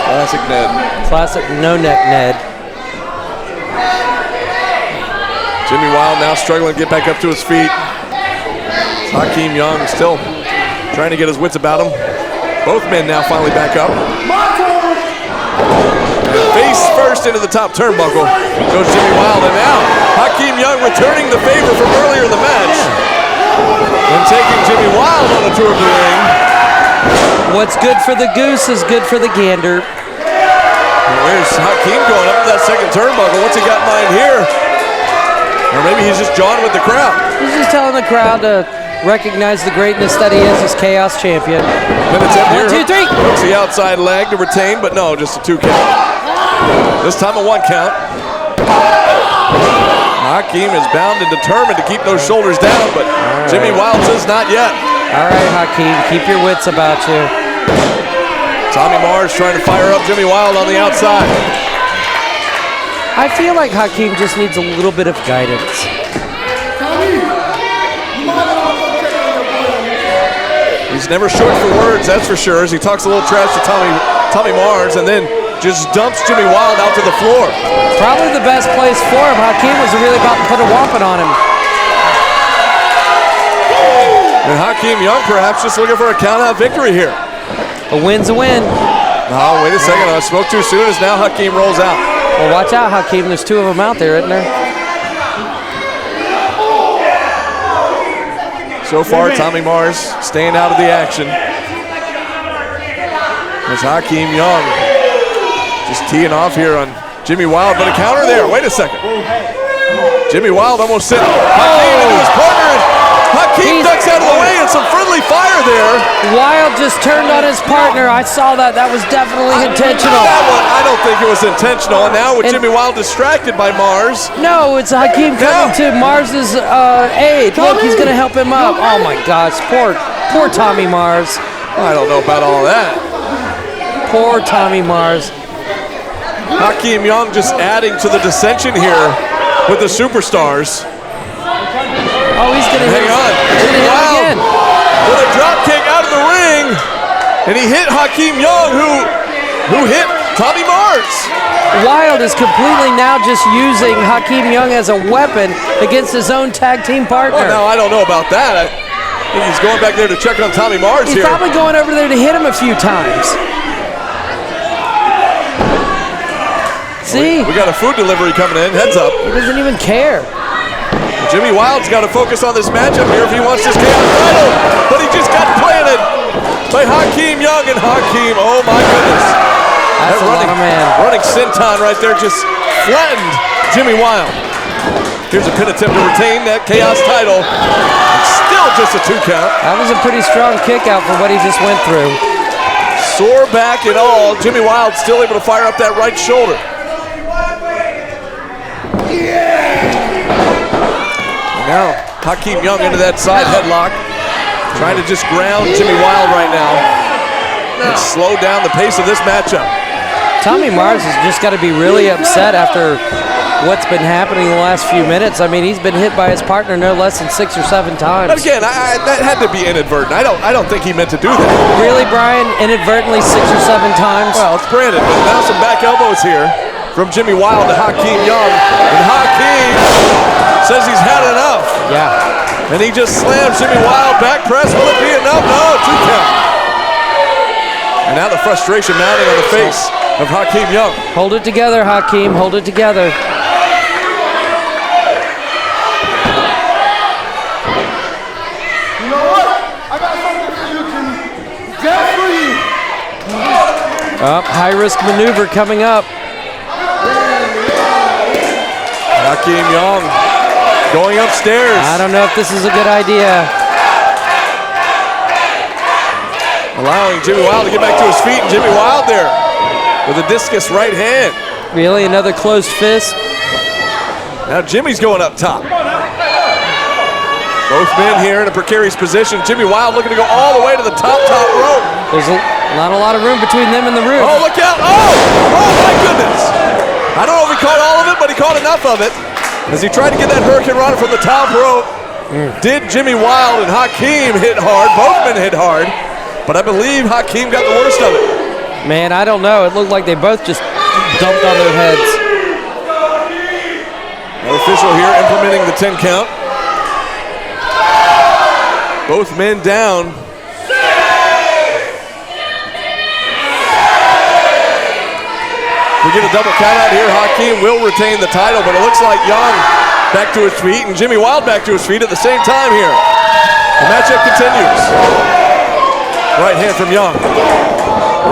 Classic Ned. Classic no-neck Ned. Jimmy Wild now struggling to get back up to his feet. Hakeem Young still trying to get his wits about him. Both men now finally back up. Face first into the top turnbuckle goes Jimmy Wild, and now Hakeem Young returning the favor from earlier in the match and taking Jimmy Wild on a tour of the ring. What's good for the goose is good for the gander. Where's Hakeem going up to that second turnbuckle? What's he got in mind here? Or maybe he's just jawing with the crowd. He's just telling the crowd to recognize the greatness that he is as Chaos Champion. 1, 2, 3. Hooks the outside leg to retain, but no, just a 2 count. This time a 1 count. Hakeem is bound and determined to keep those shoulders down, but Jimmy Wild says not yet. All right, Hakeem, keep your wits about you. Tommy Mars trying to fire up Jimmy Wild on the outside. I feel like Hakeem just needs a little bit of guidance. He's never short for words, that's for sure, as he talks a little trash to Tommy Mars and then just dumps Jimmy Wild out to the floor. Probably the best place for him. Hakeem was really about to put a whopping on him. And Hakeem Young perhaps just looking for a count-out victory here. A win's a win. Oh, wait a second. I spoke too soon as now Hakeem rolls out. Well, watch out, Hakeem. There's 2 of them out there, isn't there? So far, Tommy Mars staying out of the action. As Hakeem Young just teeing off here on Jimmy Wild, but a counter there. Wait a second. Jimmy Wild almost sent Hakeem into his partner. Hakeem ducks out of the way and some friendly fire there. Wild just turned on his partner. I saw that. That was definitely intentional. I don't think it was intentional. And now with Jimmy Wild distracted by Mars. No, it's Hakeem coming to Mars's aid. Look, he's going to help him up. Oh, my gosh. Poor Tommy Mars. I don't know about all that. Poor Tommy Mars. Hakeem Young just adding to the dissension here with the Supastarz. Oh, he's going to hit him again. With a drop kick out of the ring. And he hit Hakeem Young, who hit Tommy Mars. Wild is completely now just using Hakeem Young as a weapon against his own tag team partner. Well, now, I don't know about that. I think he's going back there to check on Tommy Mars He's here. probably going over there to hit him a few times. See? We got a food delivery coming in. Heads up. He doesn't even care. Jimmy Wild's got to focus on this matchup here if he wants this chaos title. But he just got planted by Hakeem Young, and Hakeem, oh my goodness. That's a lot of man. Running senton right there just flattened Jimmy Wild. Here's a pin attempt to retain that chaos title. And still just a 2 count. That was a pretty strong kick out for what he just went through. Sore back and all. Jimmy Wild still able to fire up that right shoulder. Now, Hakeem Young into that side headlock. Trying to just ground Jimmy Wild right now. And slow down the pace of this matchup. Tommy Mars has just got to be really upset after what's been happening in the last few minutes. I mean, he's been hit by his partner no less than 6 or 7 times. But again, that had to be inadvertent. I don't think he meant to do that. Really, Brian? Inadvertently 6 or 7 times? Well, it's Brandon, but now some back elbows here. from Jimmy Wild to Hakeem Young. And Hakeem says he's had enough. Yeah. And he just slams Jimmy Wild. Back press. Will it be enough? No, 2 count. And now the frustration mounting on the face of Hakeem Young. Hold it together, Hakeem. Hold it together. You know what? I got something for you, Jimmy. Just for you. High-risk maneuver coming up. Hakeem Young going upstairs. I don't know if this is a good idea. Allowing Jimmy Wild to get back to his feet, and Jimmy Wild there with a discus right hand. Really, another closed fist? Now Jimmy's going up top. Both men here in a precarious position. Jimmy Wild looking to go all the way to the top rope. There's not a lot of room between them and the roof. Oh, look out. Oh my goodness. I don't know if he caught all of it, but he caught enough of it as he tried to get that Hurricane Rana from the top rope. Did Jimmy Wild and Hakeem hit hard? Both men hit hard, but I believe Hakeem got the worst of it. Man, I don't know. It looked like they both just dumped on their heads. The official here implementing the 10 count. Both men down. We get a double count out here. Hakeem will retain the title, but it looks like Young back to his feet and Jimmy Wild back to his feet at the same time here. The matchup continues. Right hand from Young.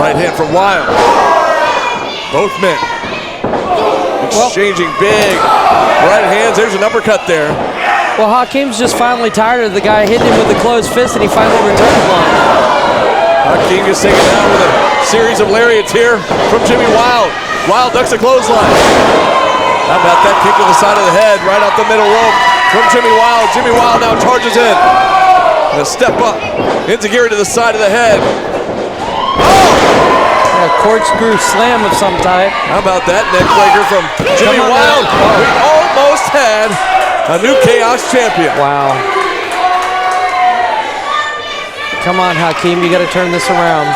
Right hand from Wild. Both men exchanging big right hands. There's an uppercut there. Well, Hakeem's just finally tired of the guy hitting him with the closed fist, and he finally returned one. Hakeem just taken down with a series of lariats here from Jimmy Wild. Wild ducks a clothesline. How about that kick to the side of the head, right off the middle rope from Jimmy Wild. Jimmy Wild now charges in. And a step up. Enziguri to the side of the head. A corkscrew slam of some type. How about that neck breaker from Jimmy Wild? We almost had a new Chaos champion. Wow. Come on, Hakeem, you got to turn this around.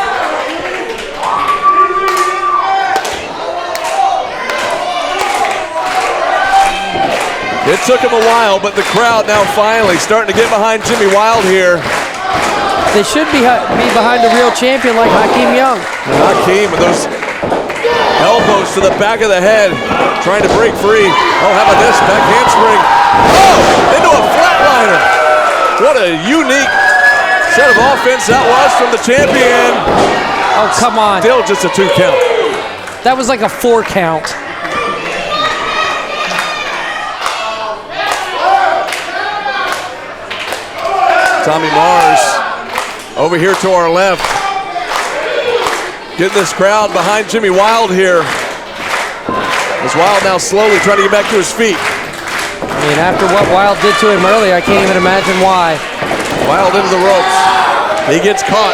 It took him a while, but the crowd now finally starting to get behind Jimmy Wild here. They should be behind a real champion like Hakeem Young. And Hakeem with those elbows to the back of the head, trying to break free. Oh, how about this? Back handspring. Oh, into a flatliner. What a unique set of offense that was from the champion. Oh, come on. Still just a 2 count. That was like a 4 count. Tommy Mars over here to our left. Getting this crowd behind Jimmy Wild here. As Wild now slowly trying to get back to his feet. I mean, after what Wild did to him earlier, I can't even imagine why. Wild into the ropes. He gets caught.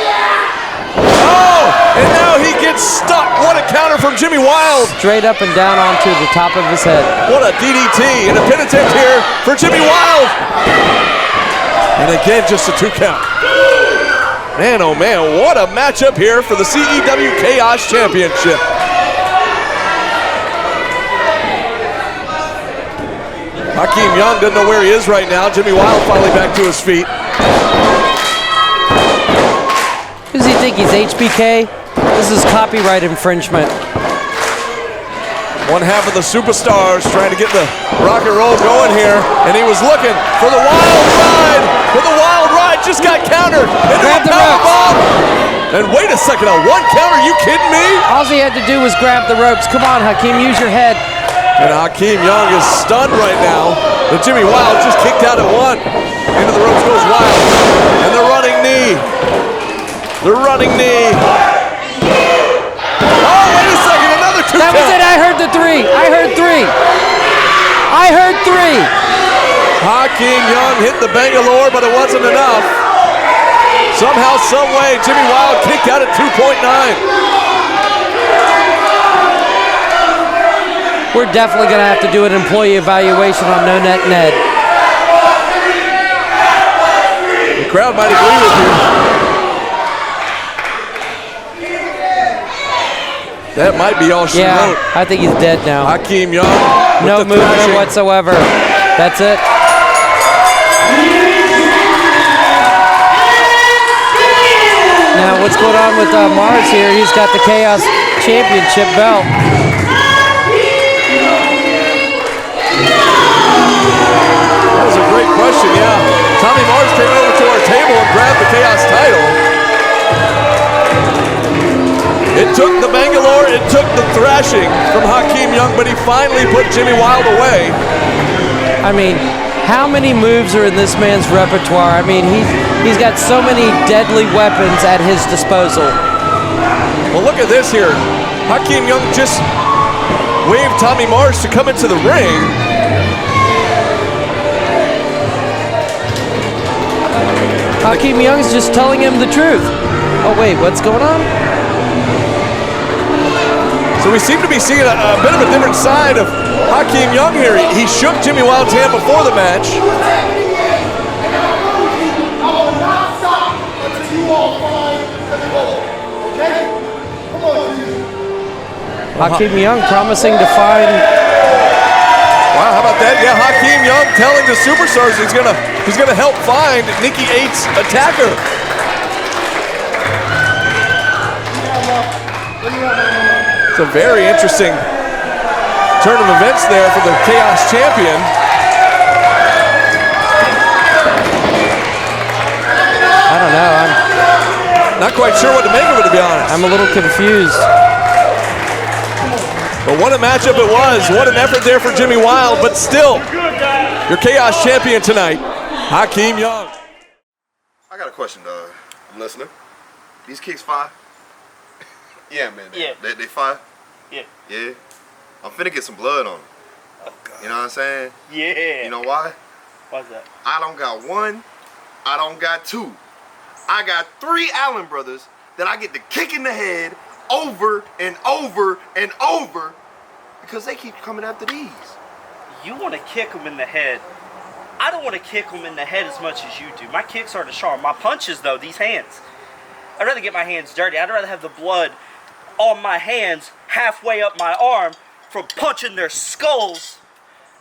Oh, and now he gets stuck. What a counter from Jimmy Wild. Straight up and down onto the top of his head. What a DDT and a pin attempt here for Jimmy Wild. And again, just a 2 count. Man, oh man, what a matchup here for the CEW Chaos Championship. Hakeem Young doesn't know where he is right now. Jimmy Wild finally back to his feet. Who does he think he's HBK? This is copyright infringement. One half of the Supastarz trying to get the rock and roll going here, and he was looking for the wild ride, but the wild ride just got countered into a powerbomb. And wait a second, a 1 count? Are you kidding me? All he had to do was grab the ropes. Come on, Hakeem, use your head. And Hakeem Young is stunned right now. But Jimmy Wild just kicked out at 1. Into the ropes goes Wild, and the running knee. The running knee. Oh, wait a second, another 2 That was count. it, I heard the 3. I heard 3. I heard 3. Hakeem Young hit the Bangalore, but it wasn't enough. Somehow, some way, Jimmy Wild kicked out at 2.9. We're definitely going to have to do an employee evaluation on No Net Ned. The crowd might agree with you. That might be all she wrote. I think he's dead now. Hakeem Young. No movement whatsoever. That's it. Now, what's going on with Mars here? He's got the Chaos Championship belt. That was a great question, yeah. Tommy Mars came over to our table and grabbed the Chaos title. It took the Bangalore, it took the thrashing from Hakeem Young, but he finally put Jimmy Wild away. I mean, how many moves are in this man's repertoire? I mean, he's got so many deadly weapons at his disposal. Well, look at this here. Hakeem Young just waved Tommy Mars to come into the ring. Hakeem Young's just telling him the truth. Oh, wait, what's going on? So we seem to be seeing a bit of a different side of Hakeem Young here. He shook Jimmy Wild's hand before the match. Hakeem Young promising to find. Wow, how about that? Yeah, Hakeem Young telling the Supastarz he's gonna help find Nikki Ate's attacker. It's a very interesting turn of events there for the Chaos Champion. I don't know. I'm not quite sure what to make of it, to be honest. I'm a little confused. But what a matchup it was. What an effort there for Jimmy Wild. But still, your Chaos Champion tonight, Hakeem Young. I got a question, I'm listening. These kicks fire? Yeah, man. They fire? Yeah. Yeah? I'm finna get some blood on them. Oh, God. You know what I'm saying? Yeah. You know why? Why's that? I don't got one. I don't got two. I got 3 Allen brothers that I get to kick in the head over and over and over because they keep coming after these. You want to kick them in the head. I don't want to kick them in the head as much as you do. My kicks are the sharp. My punches, though, these hands. I'd rather get my hands dirty. I'd rather have the blood on my hands halfway up my arm from punching their skulls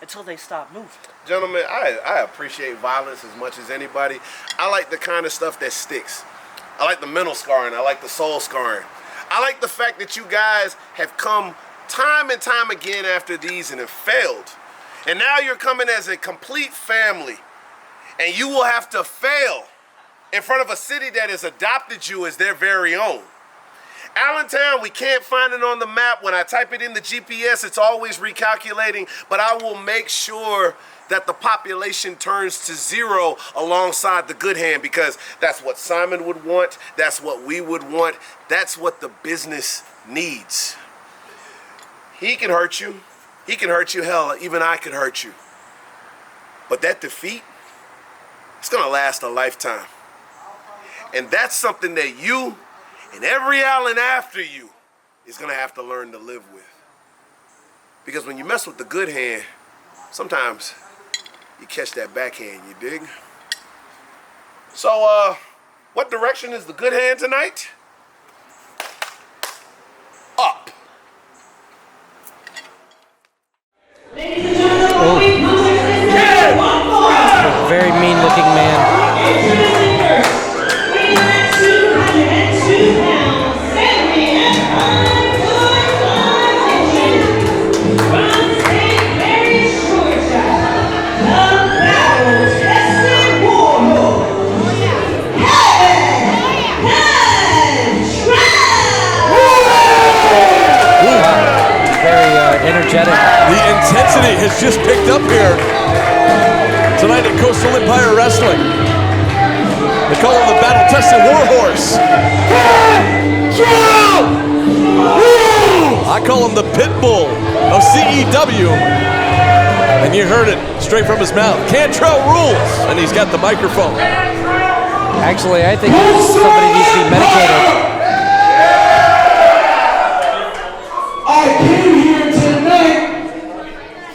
until they stop moving. Gentlemen, I appreciate violence as much as anybody. I like the kind of stuff that sticks. I like the mental scarring. I like the soul scarring. I like the fact that you guys have come time and time again after these and have failed. And now you're coming as a complete family. And you will have to fail in front of a city that has adopted you as their very own. Allentown, we can't find it on the map. When I type it in the GPS, it's always recalculating, but I will make sure that the population turns to 0 alongside the good hand, because that's what Simon would want, that's what we would want, that's what the business needs. He can hurt you. He can hurt you. Hell, even I could hurt you. But that defeat, it's gonna last a lifetime. And that's something that you and every Allen after you is gonna have to learn to live with. Because when you mess with the good hand, sometimes you catch that backhand, you dig? So, what direction is the good hand tonight? Up. Very mean-looking man. Energetic. The intensity has just picked up here tonight at Coastal Empire Wrestling. They call him the battle-tested warhorse. I call him the pit bull of CEW. And you heard it straight from his mouth. Kantrell rules, and he's got the microphone. Actually, I think somebody needs to be medicated. I came here tonight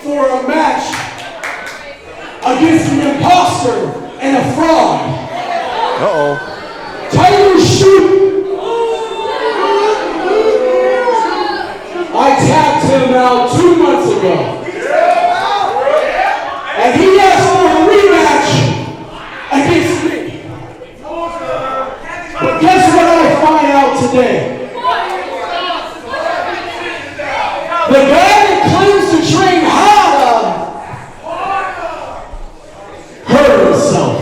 for a match against an imposter and a fraud. Tyler Shoot about 2 months ago. And he asked for a rematch against me. But guess what I find out today? The guy that claims to train harder hurt himself.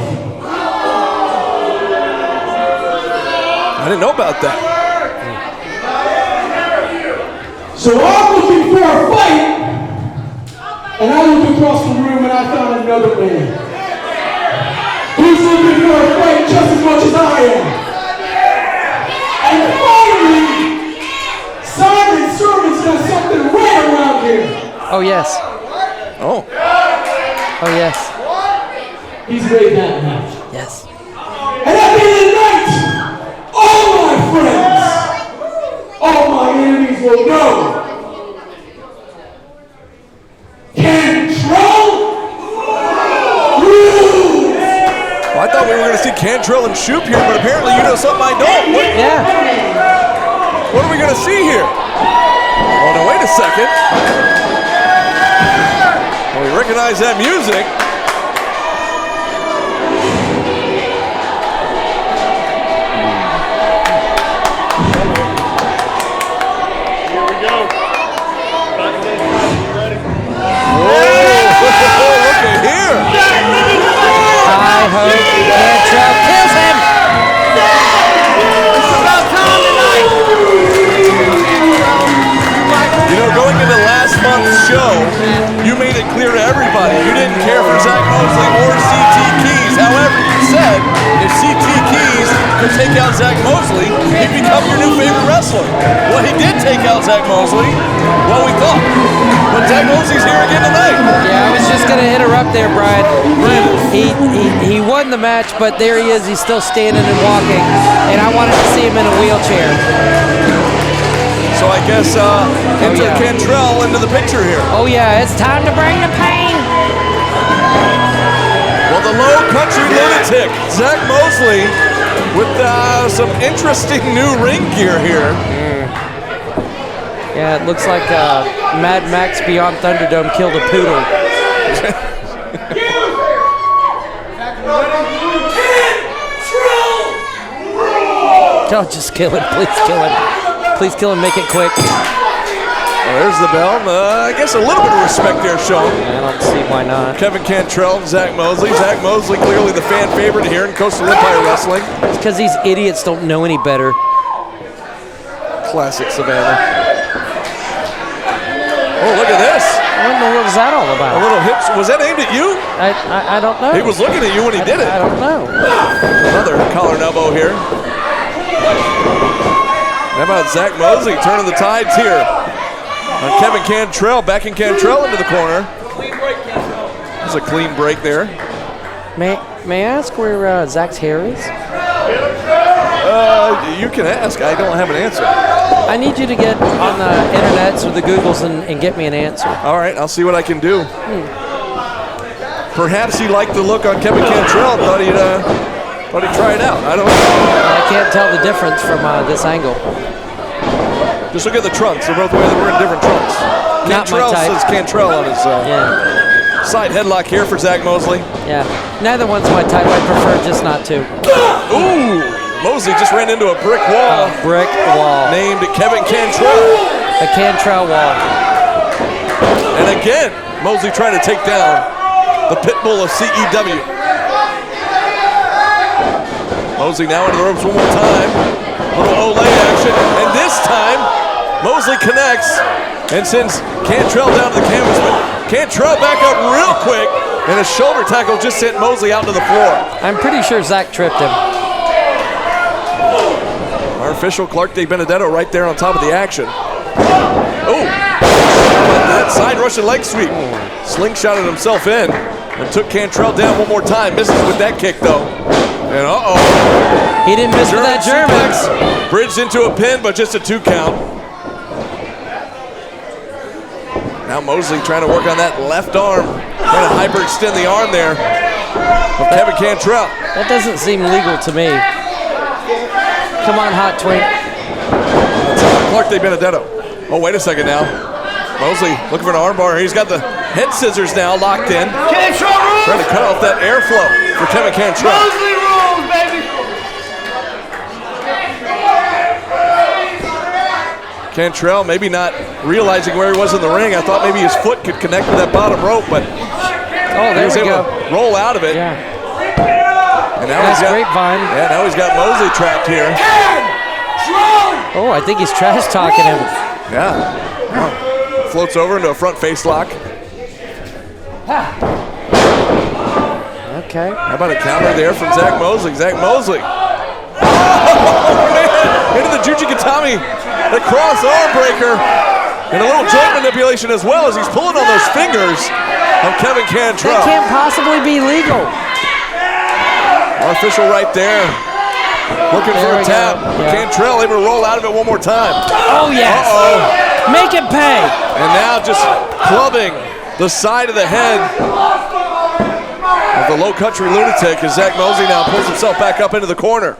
I didn't know about that. So I'm looking for a fight, and I look across the room and I found another man. He's looking for a fight just as much as I am. And finally, Simon Servant's got something right around here. Oh, yes. Oh. Oh, yes. He's made that match. Yes. And at the end of the night, all my friends, all my enemies will know. Kantrell rules! Well, I thought we were going to see Kantrell and Shoop here, but apparently you know something I don't. Yeah. What are we going to see here? Oh, now wait a second. Well, we recognize that music. I hope Kantrell kills him. It's about time tonight. You know, going into last month's show, you made it clear to everybody you didn't care for Zach Mosley or CT Keys. However, you said if CT Keys could take out Zach Mosley, he'd become your new favorite wrestler. Well, he did take out Zach Mosley. Well, we thought. But Zach Mosley's here again tonight. Yeah, I was just going to interrupt there, Brian. He won the match, but there he is. He's still standing and walking, and I wanted to see him in a wheelchair. So I guess enter Kantrell into the picture here. Oh, yeah, it's time to bring the pain. Well, the low country lunatic, Zach Mosley, with some interesting new ring gear here. Yeah, it looks like Mad Max Beyond Thunderdome killed a poodle. Oh, just kill him. Please kill him. Please kill him. Make it quick. Well, there's the bell. I guess a little bit of respect there, Sean. I don't see why not. Kevin Kantrell and Zach Mosley. Zach Mosley clearly the fan favorite here in Coastal Empire Wrestling. It's because these idiots don't know any better. Classic Savannah. Oh, look at this. What was that all about? A little hips. Was that aimed at you? I don't know. He was looking at you when he did it. I don't know. Another collar and elbow here. How about Zach Mosley turning the tides here on Kevin Kantrell, backing Kantrell into the corner. There's a clean break there. May I ask where Zach's hair is? You can ask. I don't have an answer. I need you to get on the internets or the Googles and get me an answer. All right, I'll see what I can do. Perhaps he liked the look on Kevin Kantrell. Thought he'd try it out. I don't know. I can't tell the difference from this angle. Just look at the trunks. They're both wearing different trunks. Not my Kantrell type. says Kantrell on his side headlock here for Zach Mosley. Yeah, neither one's my type. I prefer just not to. Ooh! Mosley just ran into a brick wall. A brick wall. Named Kevin Kantrell. A Kantrell wall. And again, Mosley trying to take down the pit bull of CEW. Mosley now into the ropes one more time. Little Olay action. And this time, Mosley connects and sends Kantrell down to the canvas. But Kantrell back up real quick. And a shoulder tackle just sent Mosley out to the floor. I'm pretty sure Zach tripped him. Our official, Clark De Benedetto, right there on top of the action. Oh! That side Russian leg sweep. Slingshotted himself in and took Kantrell down one more time. Misses with that kick, though. And uh-oh. He didn't miss with that German. Suplex. Bridged into a pin, but just a 2 count. Now Mosley trying to work on that left arm. Trying to hyperextend the arm there of Kevin Kantrell. That doesn't seem legal to me. Come on, Hot Twink. That's Clark De Benedetto. Oh, wait a second now. Mosley looking for an armbar. He's got the head scissors now locked in. Cantrell rules! Trying to cut off that airflow for Kevin Kantrell. Mosley rules, baby! Kantrell maybe not realizing where he was in the ring. I thought maybe his foot could connect with that bottom rope, but he was able to roll out of it. Yeah. And now That's he's got, grapevine. Yeah, now he's got Mosley trapped here. Oh, I think he's trash talking him. Yeah. Floats over into a front face lock. Okay. How about a counter there from Zach Mosley? Zach Mosley. Oh, man. Into the Jujigatami. The cross arm breaker. And a little joint manipulation as well as he's pulling on those fingers of Kevin Kantrell. That can't possibly be legal. Our official right there. Looking for a tap. Yeah. Kantrell able to roll out of it one more time. Oh, yes. Uh-oh. Make it pay. And now just clubbing the side of the head of the Low Country Lunatic as Zach Mosley now pulls himself back up into the corner.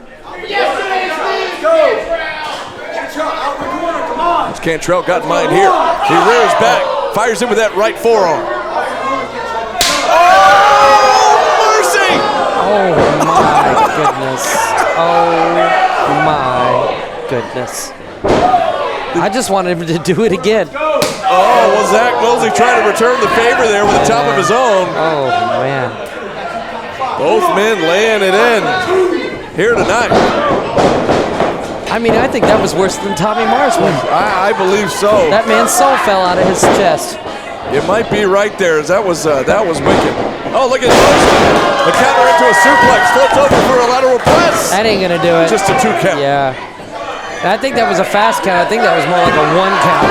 As Kantrell got in mind here. He rears back, fires in with that right forearm. Oh, mercy! Oh, my goodness. Oh, my goodness. I just wanted him to do it again. Oh, well, Zach Mosley trying to return the favor there with the top of his own. Oh, man. Both men laying it in here tonight. I mean, I think that was worse than Tommy Mars one. I believe so. That man's soul fell out of his chest. It might be right there. That was wicked. Oh, look at Mosley. The counter into a suplex. Flips over for a lateral press. That ain't going to do it. Just a 2 count. Yeah. I think that was a fast count. I think that was more like a 1 count.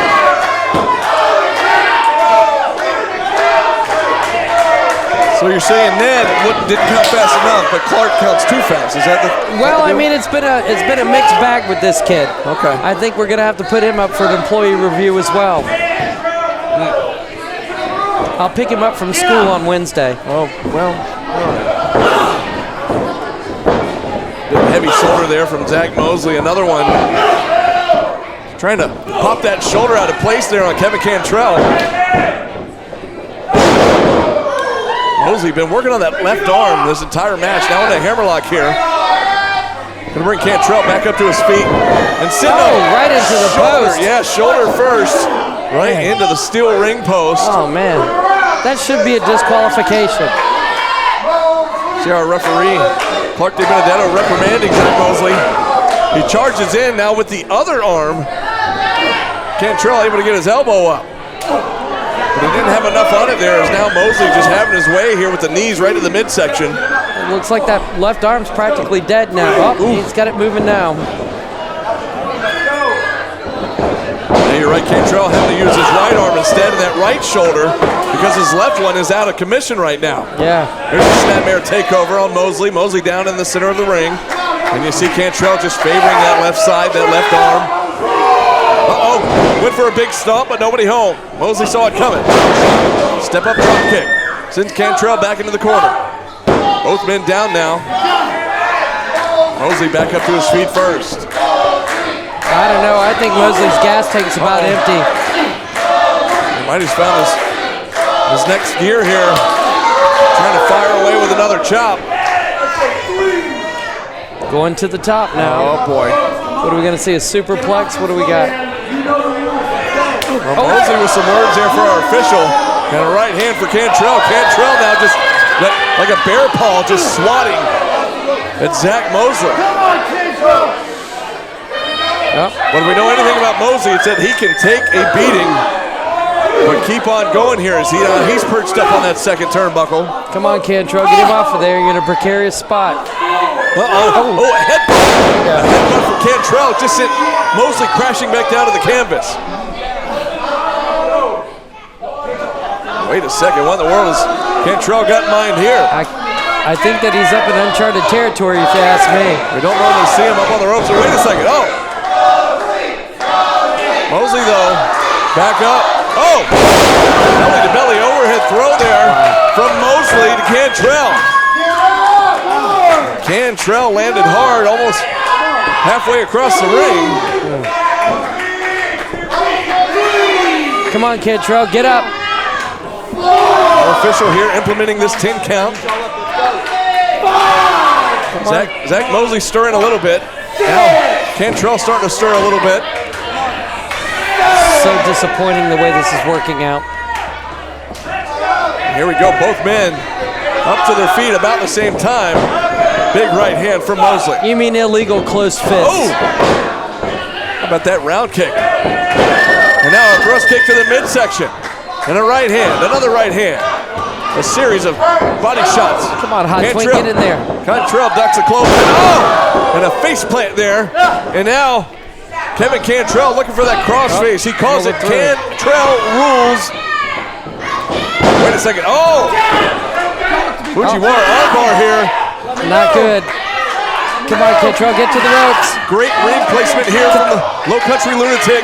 So you're saying Ned didn't count fast enough, but Clark counts too fast. Is that the? Well, I mean, it's been a mixed bag with this kid. Okay. I think we're gonna have to put him up for an employee review as well. I'll pick him up from school on Wednesday. Oh well. All right. Big heavy shoulder there from Zach Mosley. Another one. Trying to pop that shoulder out of place there on Kevin Kantrell. Mosley been working on that left arm this entire match. Now in a hammerlock here. Gonna bring Kantrell back up to his feet and send right into the post. Yeah, shoulder first, right into the steel ring post. Oh man, that should be a disqualification. See our referee Clark De Benedetto reprimanding Zach Mosley. He charges in now with the other arm. Kantrell able to get his elbow up. But he didn't have enough on it there, as now Mosley just having his way here with the knees right to the midsection. It looks like that left arm's practically dead now. Oh, he's got it moving now. Now you're right, Kantrell having to use his right arm instead of that right shoulder because his left one is out of commission right now. Yeah. There's a snapmare takeover on Mosley. Mosley down in the center of the ring. And you see Kantrell just favoring that left side, that left arm. Uh-oh, went for a big stomp, but nobody home. Mosley saw it coming. Step up drop kick. Sends Kantrell back into the corner. Both men down now. Mosley back up to his feet first. I don't know. I think Mosley's gas tank's about empty. He might have found his next gear here. Trying to fire away with another chop. Going to the top now. Oh, boy. What are we going to see? A superplex? What do we got? Well, Mosley with some words there for our official. And a right hand for Kantrell. Kantrell now just like a bear paw just swatting at Zach Mosley. When we know anything about Mosley, it's that he can take a beating, but keep on going here as he's perched up on that second turnbuckle. Come on, Kantrell, get him off of there. You're in a precarious spot. Uh-oh. Oh, a headbutt. Yeah. A headbutt from Kantrell just sent Mosley crashing back down to the canvas. Wait a second, what in the world has Kantrell got in mind here? I think that he's up in uncharted territory, if you ask me. We don't normally see him up on the ropes. So wait a second, oh! Mosley, though, back up. Oh! Belly-to-belly overhead throw there from Mosley to Kantrell. Kantrell landed hard, almost halfway across the ring. Come on, Kantrell, get up. Our official here implementing this 10 count. Zach Mosley stirring a little bit. Now Kantrell starting to stir a little bit. So disappointing the way this is working out. Here we go, both men up to their feet about the same time. Big right hand from Mosley. You mean illegal closed fist. Oh! How about that round kick? And now a thrust kick to the midsection. And a right hand, another right hand. A series of body shots. Come on, Hot Twink, get in there. Kantrell ducks a close. Oh! And a face plant there. And now Kevin Kantrell looking for that crossface. He calls it Kantrell rules. Wait a second. Oh! Fujiwara armbar here. Not good. Come on, Kantrell, get to the ropes. Great ring placement here from the Low Country Lunatic.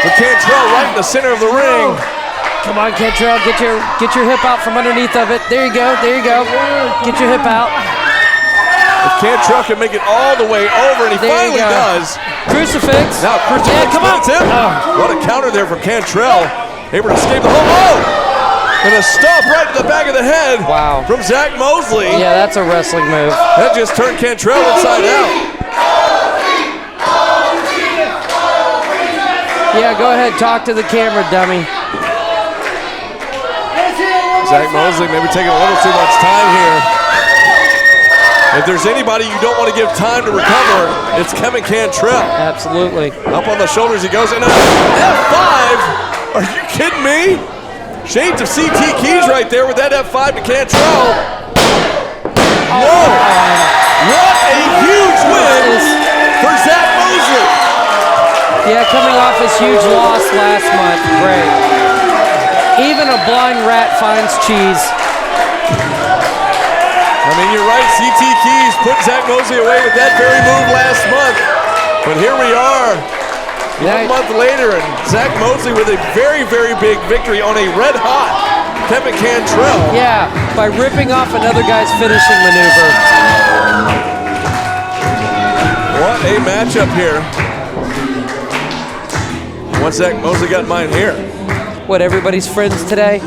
With Kantrell right in the center of the ring. Come on, Kantrell, get your hip out from underneath of it. There you go, there you go. Get your hip out. If Kantrell can make it all the way over, and he finally does. Crucifix. Now crucifix. Yeah, come on. Him. What a counter there from Kantrell. Able to escape the hold. Oh! And a stomp right to the back of the head. Wow. From Zach Mosley. Yeah, that's a wrestling move. That just turned Kantrell inside out. Yeah, go ahead, talk to the camera, dummy. Zach Mosley maybe taking a little too much time here. If there's anybody you don't want to give time to recover, it's Kevin Kantrell. Absolutely. Up on the shoulders he goes, and F5. Are you kidding me? Shades of CT Keys right there with that F5 to Kantrell. Whoa! What a huge win for Zach Mosley. Yeah, coming off his huge loss last month. Great. Even a blind rat finds cheese. I mean, you're right. CT Keys put Zach Mosley away with that very move last month. But here we are. 1 month later, and Zach Mosley with a very, very big victory on a red-hot Kevin Kantrell. Yeah, by ripping off another guy's finishing maneuver. What a matchup here. Once Zach Mosley got mine here. What, everybody's friends today?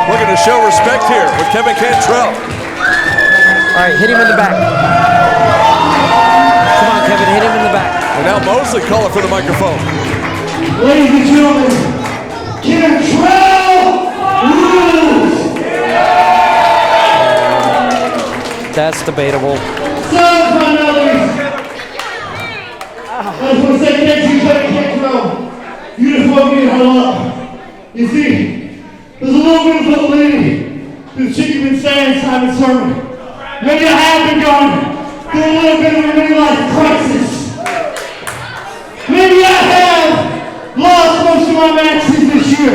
Looking to show respect here with Kevin Kantrell. All right, hit him in the back. Come on, Kevin, hit him in the back. And now Mosley calling for the microphone. Ladies and gentlemen, Kantrell rules! That's debatable. I just want to say thank you, Kantrell. You just woke me the hell up. You see, there's a little bit of validity to the shit you've been saying, Simon Sermon. Maybe I have been going through a little bit of a midlife crisis. Maybe I have lost most of my matches this year.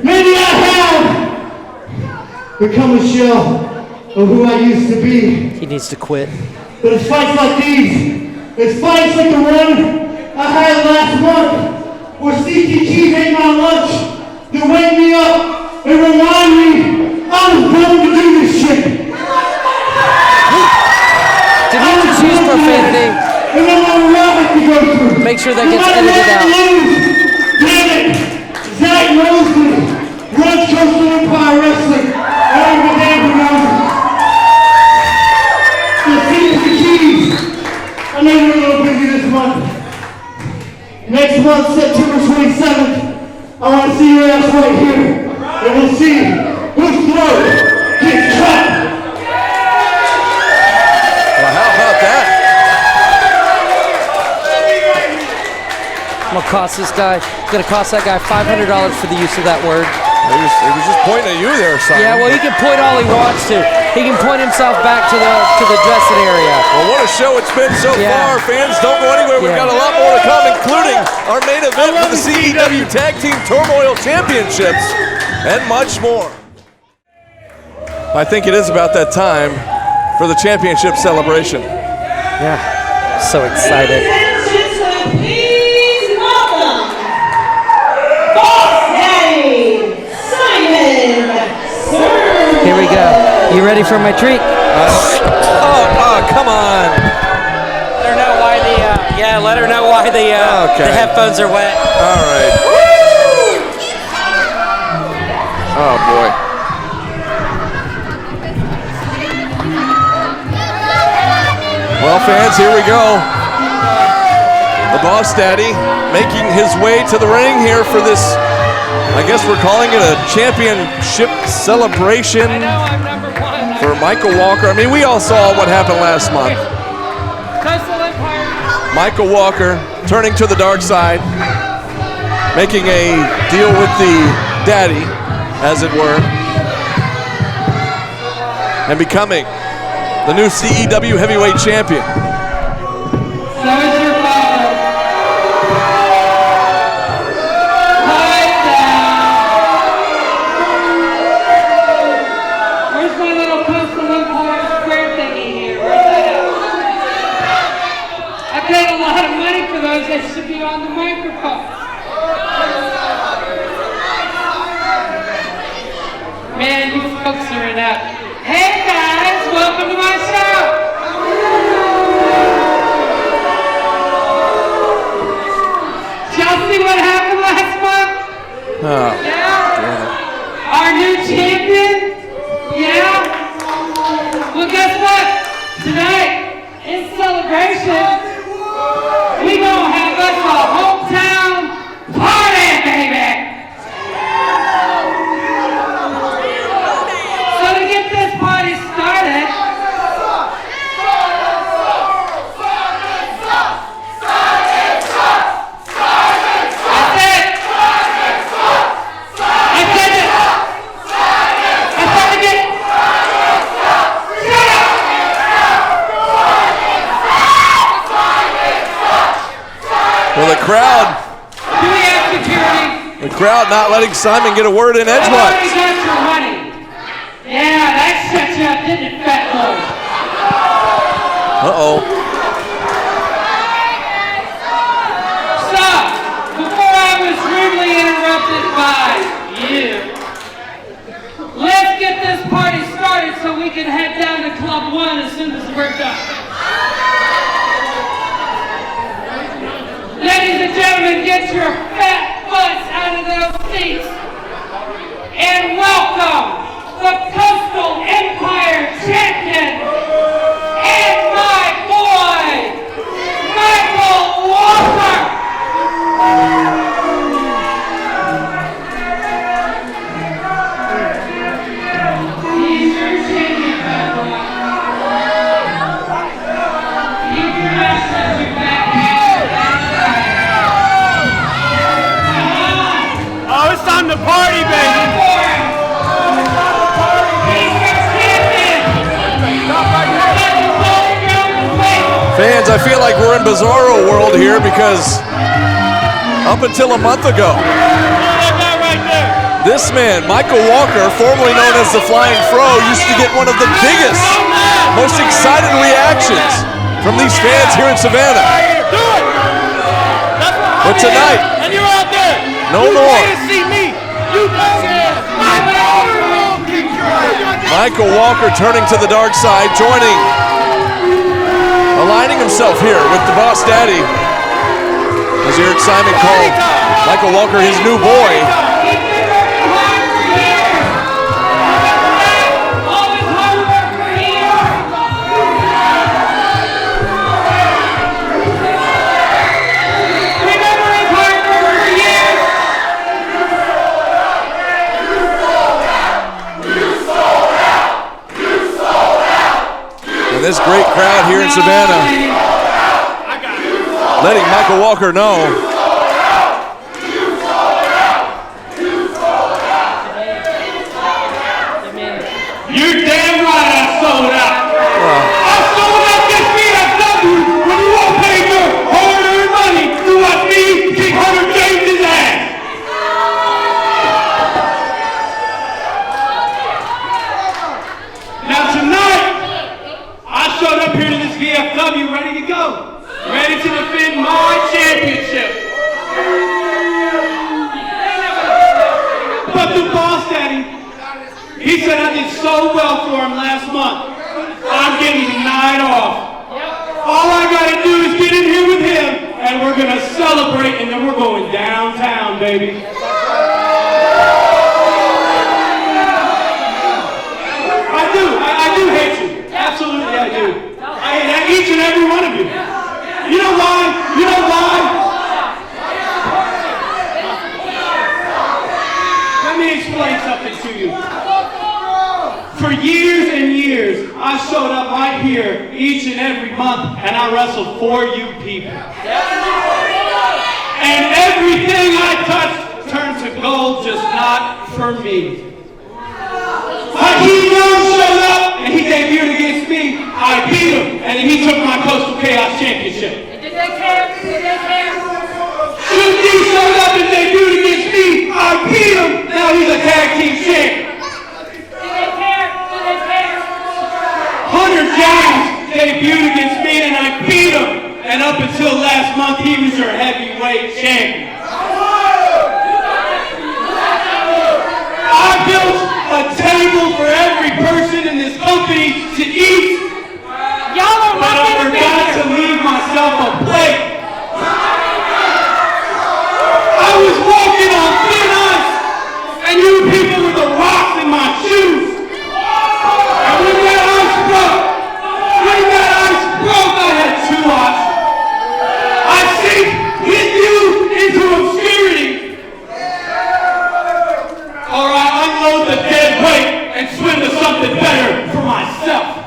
Maybe I have become a shell of who I used to be. He needs to quit. But it's fights like these, it's fights like the one I had last month, where CTG ate my lunch, to wake me up and remind me I was born to do this shit. Did he just use profanity? And I'm gonna have to go through. Make sure that gets edited out. Damn it! Zach Mosley runs Coastal Empire Wrestling. I don't give a damn about it. So CTGs, I know you're a little busy this month. Next month, September 27th, I want to see your ass right here. And we'll see whose throat gets cut. Well, how about that? I'm gonna cost this guy. Gonna cost that guy $500 for the use of that word. He was just pointing at you there, Simon. Yeah, well, he can point all he wants to. He can point himself back to the dressing area. Well, what a show it's been so far. Fans, don't go anywhere. We've got a lot more to come, including our main event for the CEW Tag Team Turmoil Championships and much more. I think it is about that time for the championship celebration. Yeah, so excited. Please welcome Boss Daddy Simon Sermon. Here we go. You ready for my treat? Come on. Let her know why let her know why the headphones are wet. All right. fans, here we go. The Boss Daddy making his way to the ring here for this, I guess we're calling it a championship celebration for Michael Walker. I mean, we all saw what happened last month. Michael Walker turning to the dark side, making a deal with the daddy, as it were, and becoming the new CEW heavyweight champion. So is your father. Quiet down. Where's my little Coastal Empire square thingy here? Where's that at? I paid a lot of money for those. They should be on the microphone. Man, you folks are inept. Hey guys, welcome to my show. Did y'all see what happened last month? Oh, Yeah? Our new champion? Yeah? Well, guess what? Tonight, in celebration, we gonna have us a hometown party, baby! So to get this party started, well, the crowd. do we have security? The crowd not letting Simon get a word in I've edgewise. already got your money. Yeah, that shut you up, didn't it, fat boy? Uh-oh. So, before I was rudely interrupted by you, let's get this party started so we can head down to Club 1 as soon as we're done. Ladies and gentlemen, get your fat butts out of those seats and welcome the Coastal Empire champion and my boy, Michael Walker. He's your champion, bad boy. Keep your ass at your back. Oh, it's time to party, baby. Fans, I feel like we're in Bizarro world here because up until a month ago, this man, Michael Walker, formerly known as the Flying Fro, used to get one of the biggest, most excited reactions from these fans here in Savannah. But tonight, no more. Michael Walker turning to the dark side, aligning himself here with the Boss Daddy. As you heard Simon call Michael Walker his new boy. And this great crowd here in Savannah letting Michael Walker know. You're damn right I sold out. I sold out this VFW when you all paid your hard-earned money to watch me kick Hunter James's ass. Now tonight, I showed up here to this VFW ready to go. Ready to defend my championship. But the Boss Daddy, he said I did so well for him last month. I'm getting the night off. All I gotta do is get in here with him, and we're gonna celebrate, and then we're going downtown, baby. I do hate you. Absolutely I do. I hate each and every one of you. explain something to you. For years and years, I showed up right here each and every month, and I wrestled for you people. And everything I touched turned to gold, just not for me. Hakeem Young showed up, and he debuted against me. I beat him, and he took my Coastal Chaos Championship. Did they care? Did they care? He showed up and debuted against me. I beat him. Now he's a tag team champ. Hunter James debuted against me and I beat him. And up until last month, he was your heavyweight champion. I built a table for every person in this company to eat. But I forgot to leave myself a plate. I was walking on thin ice, and you people were the rocks in my shoes. And when that ice broke, I had 2 options. I sink with you into obscurity, or I unload the dead weight and swim to something better for myself.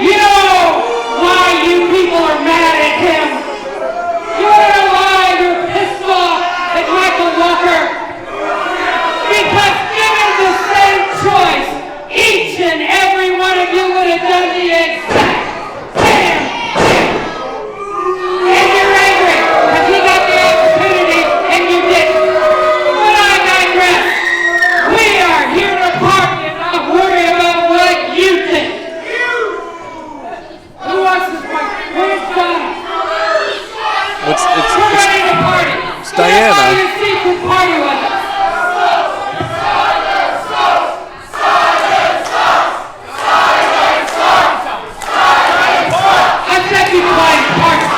You know why you people are mad at him? You know why you're pissed off at Michael Walker? Because given the same choice, each and every one of you would have done the exact same thing. And you're angry because he got the opportunity and you didn't. But I digress. We are here to party and not worry about what you think. Who wants this one? Where's Donna? We're ready to party. It's Diana. Everybody in the seat can party with us. I said be quiet, party.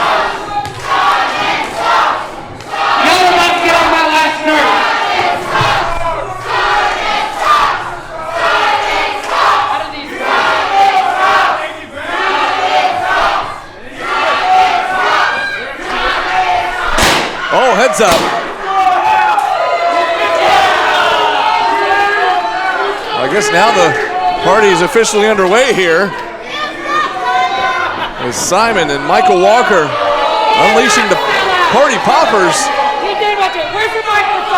Y'all are about to get on my last nerve. Oh, heads up. I guess now the party is officially underway here. With Simon and Michael Walker unleashing the party poppers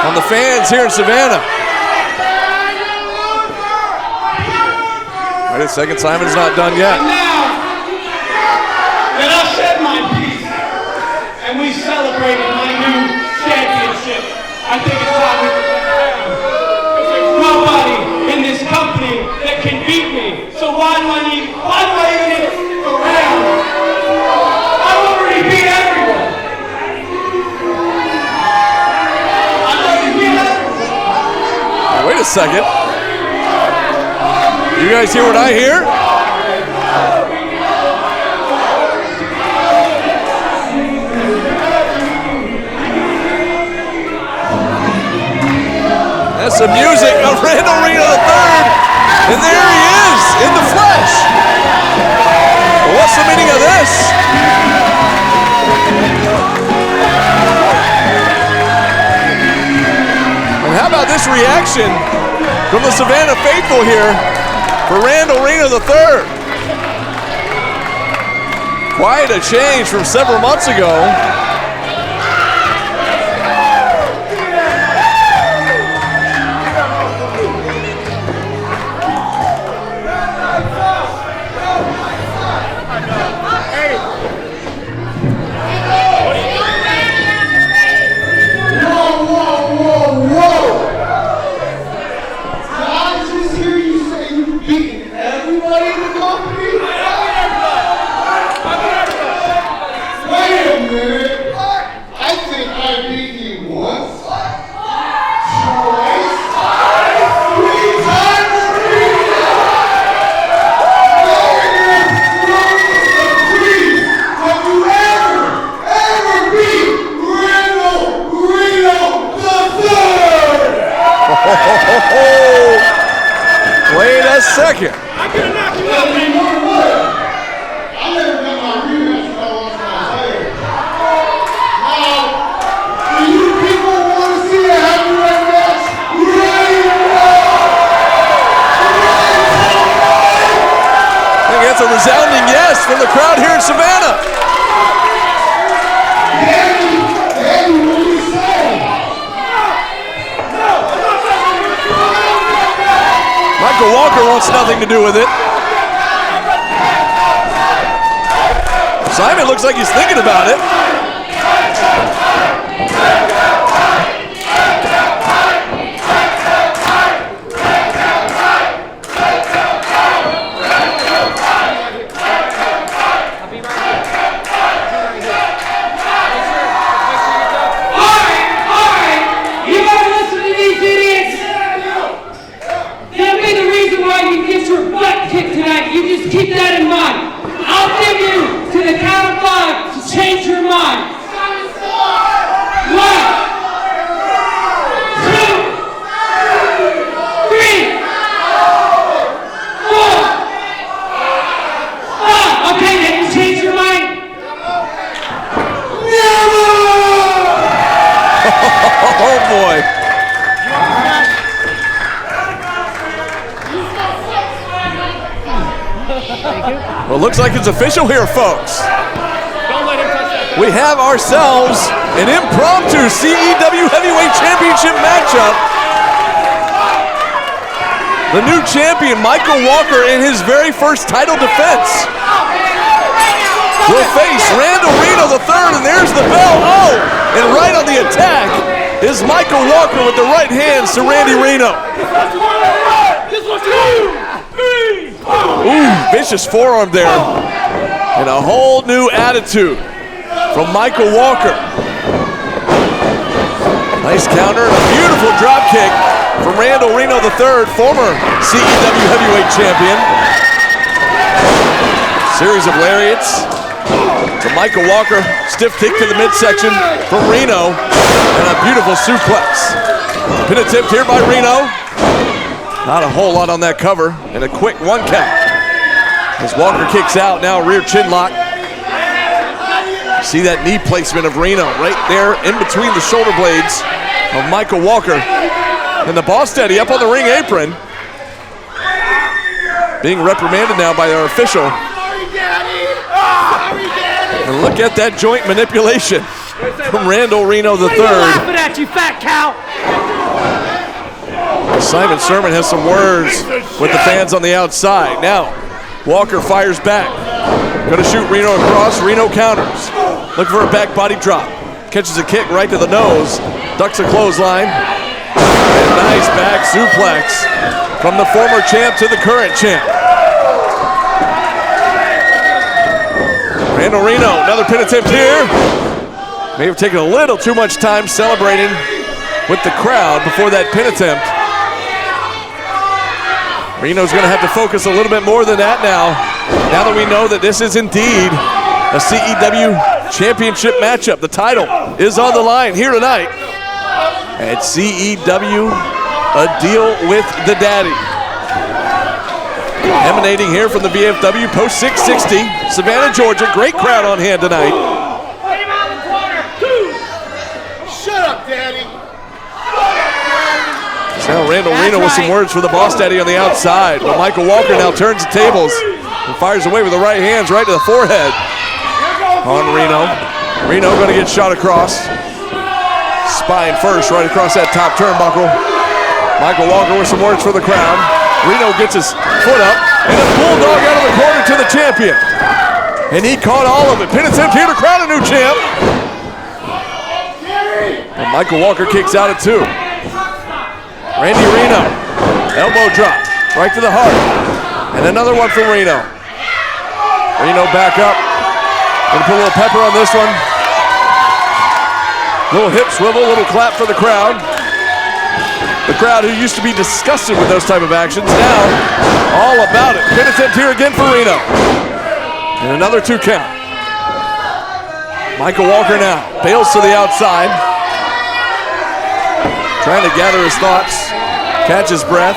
on the fans here in Savannah. Wait a second, Simon's not done yet. And now that I've said my piece and we celebrated my new championship, I think it's time we put that down. Because there's nobody in this company that can beat me. So why do I even need to stick around? I've already beat everyone. Wait a second. You guys hear what I hear? That's the music of Reno III, and there he is in the flesh. Well, what's the meaning of this? And how about this reaction from the Savannah faithful here for Reno III? Quite a change from several months ago. Wait a minute. from the crowd here in Savannah. Michael Walker wants nothing to do with it. Simon looks like he's thinking about it. Keep that in mind. I'll give you to the count of 5 to change your mind. 1, 2, 3, 4, 5. Okay, then you change your mind. Never! Oh boy. Well, looks like it's official here, folks. We have ourselves an impromptu CEW Heavyweight Championship matchup. The new champion, Michael Walker, in his very first title defense, will face Reno III, and there's the bell. Oh, and right on the attack is Michael Walker with the right hands to Randy Reno. Ooh, vicious forearm there. And a whole new attitude from Michael Walker. Nice counter and a beautiful drop kick from Reno III, former CEW Heavyweight Champion. Series of lariats to Michael Walker. Stiff kick to the midsection from Reno. And a beautiful suplex. Pin attempt here by Reno. Not a whole lot on that cover, and a quick 1 count. As Walker kicks out, now rear chin lock. See that knee placement of Reno right there in between the shoulder blades of Michael Walker. And the Boss Daddy up on the ring apron. Being reprimanded now by our official. And look at that joint manipulation from Reno III. Laughing at you, fat cow. Simon Sermon has some words with the fans on the outside. Now, Walker fires back. Gonna shoot Reno across. Reno counters. Looking for a back body drop. Catches a kick right to the nose. Ducks a clothesline. And a nice back suplex from the former champ to the current champ. Reno, another pin attempt here. May have taken a little too much time celebrating with the crowd before that pin attempt. Reno's going to have to focus a little bit more than that now that we know that this is indeed a CEW championship matchup. The title is on the line here tonight at CEW, a deal with the Daddy. Emanating here from the VFW Post 660, Savannah, Georgia. Great crowd on hand tonight. Shut up, Daddy. Now Reno with some words for the Boss Daddy on the outside. But Michael Walker now turns the tables and fires away with the right hands right to the forehead on Reno. Reno going to get shot across. Spine first right across that top turnbuckle. Michael Walker with some words for the crowd. Reno gets his foot up and a bulldog out of the corner to the champion. And he caught all of it. Pin attempt here to crown a new champ. And Michael Walker kicks out at 2. Randy Reno, elbow drop, right to the heart. And another one from Reno. Reno back up. Gonna put a little pepper on this one. Little hip swivel, little clap for the crowd. The crowd who used to be disgusted with those type of actions, now all about it. Pin attempt here again for Reno. And another 2 count. Michael Walker now bails to the outside. Trying to gather his thoughts, catch his breath,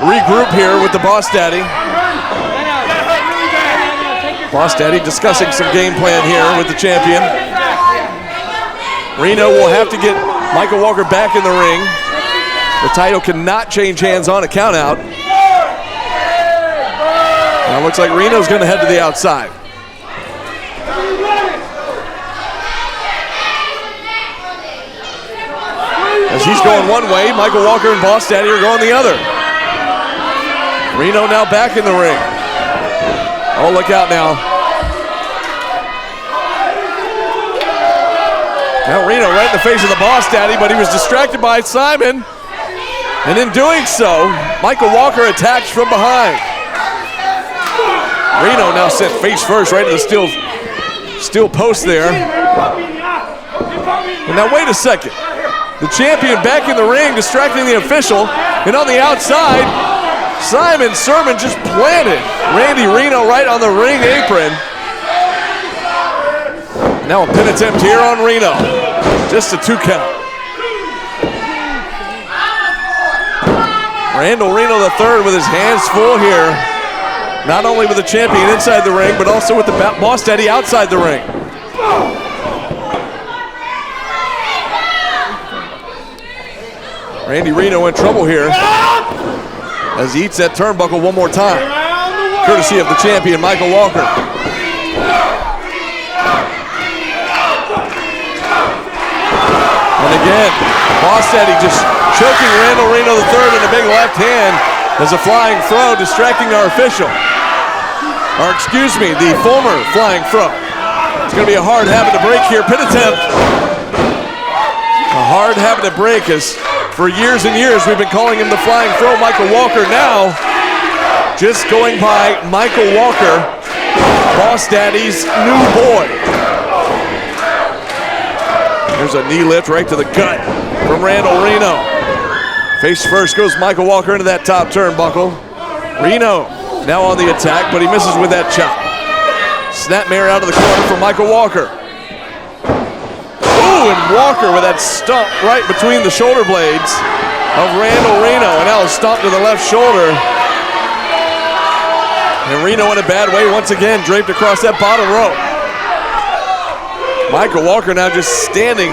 regroup here with the Boss Daddy. Boss Daddy discussing some game plan here with the champion. Reno will have to get Michael Walker back in the ring. The title cannot change hands on a count out. Now it looks like Reno's going to head to the outside. As he's going one way, Michael Walker and Boss Daddy are going the other. Reno now back in the ring. Oh, look out now. Now Reno right in the face of the Boss Daddy, but he was distracted by Simon. And in doing so, Michael Walker attacks from behind. Reno now sent face first right to the steel post there. And now wait a second. The champion back in the ring, distracting the official. And on the outside, Simon Sermon just planted Randy Reno right on the ring apron. Now a pin attempt here on Reno. Just a 2 count. Randall Reno III with his hands full here. Not only with the champion inside the ring, but also with the Boss Daddy outside the ring. Randy Reno in trouble here as he eats that turnbuckle one more time, courtesy of the champion, Michael Walker. And again, Boss Daddy just choking Randall Reno III in a big left hand as a flying throw, distracting our official. Or excuse me, the former flying throw. It's going to be a hard habit to break here. Pin attempt. A hard habit to break as for years and years we've been calling him the flying throw. Michael Walker now just going by Michael Walker, Boss Daddy's new boy. There's a knee lift right to the gut from Randall Reno. Face first goes Michael Walker into that top turnbuckle. Reno now on the attack, but he misses with that chop. Snapmare out of the corner from Michael Walker. Ooh, and Walker with that stump right between the shoulder blades of Randall Reno. And now a stomp to the left shoulder. And Reno in a bad way once again, draped across that bottom rope. Michael Walker now just standing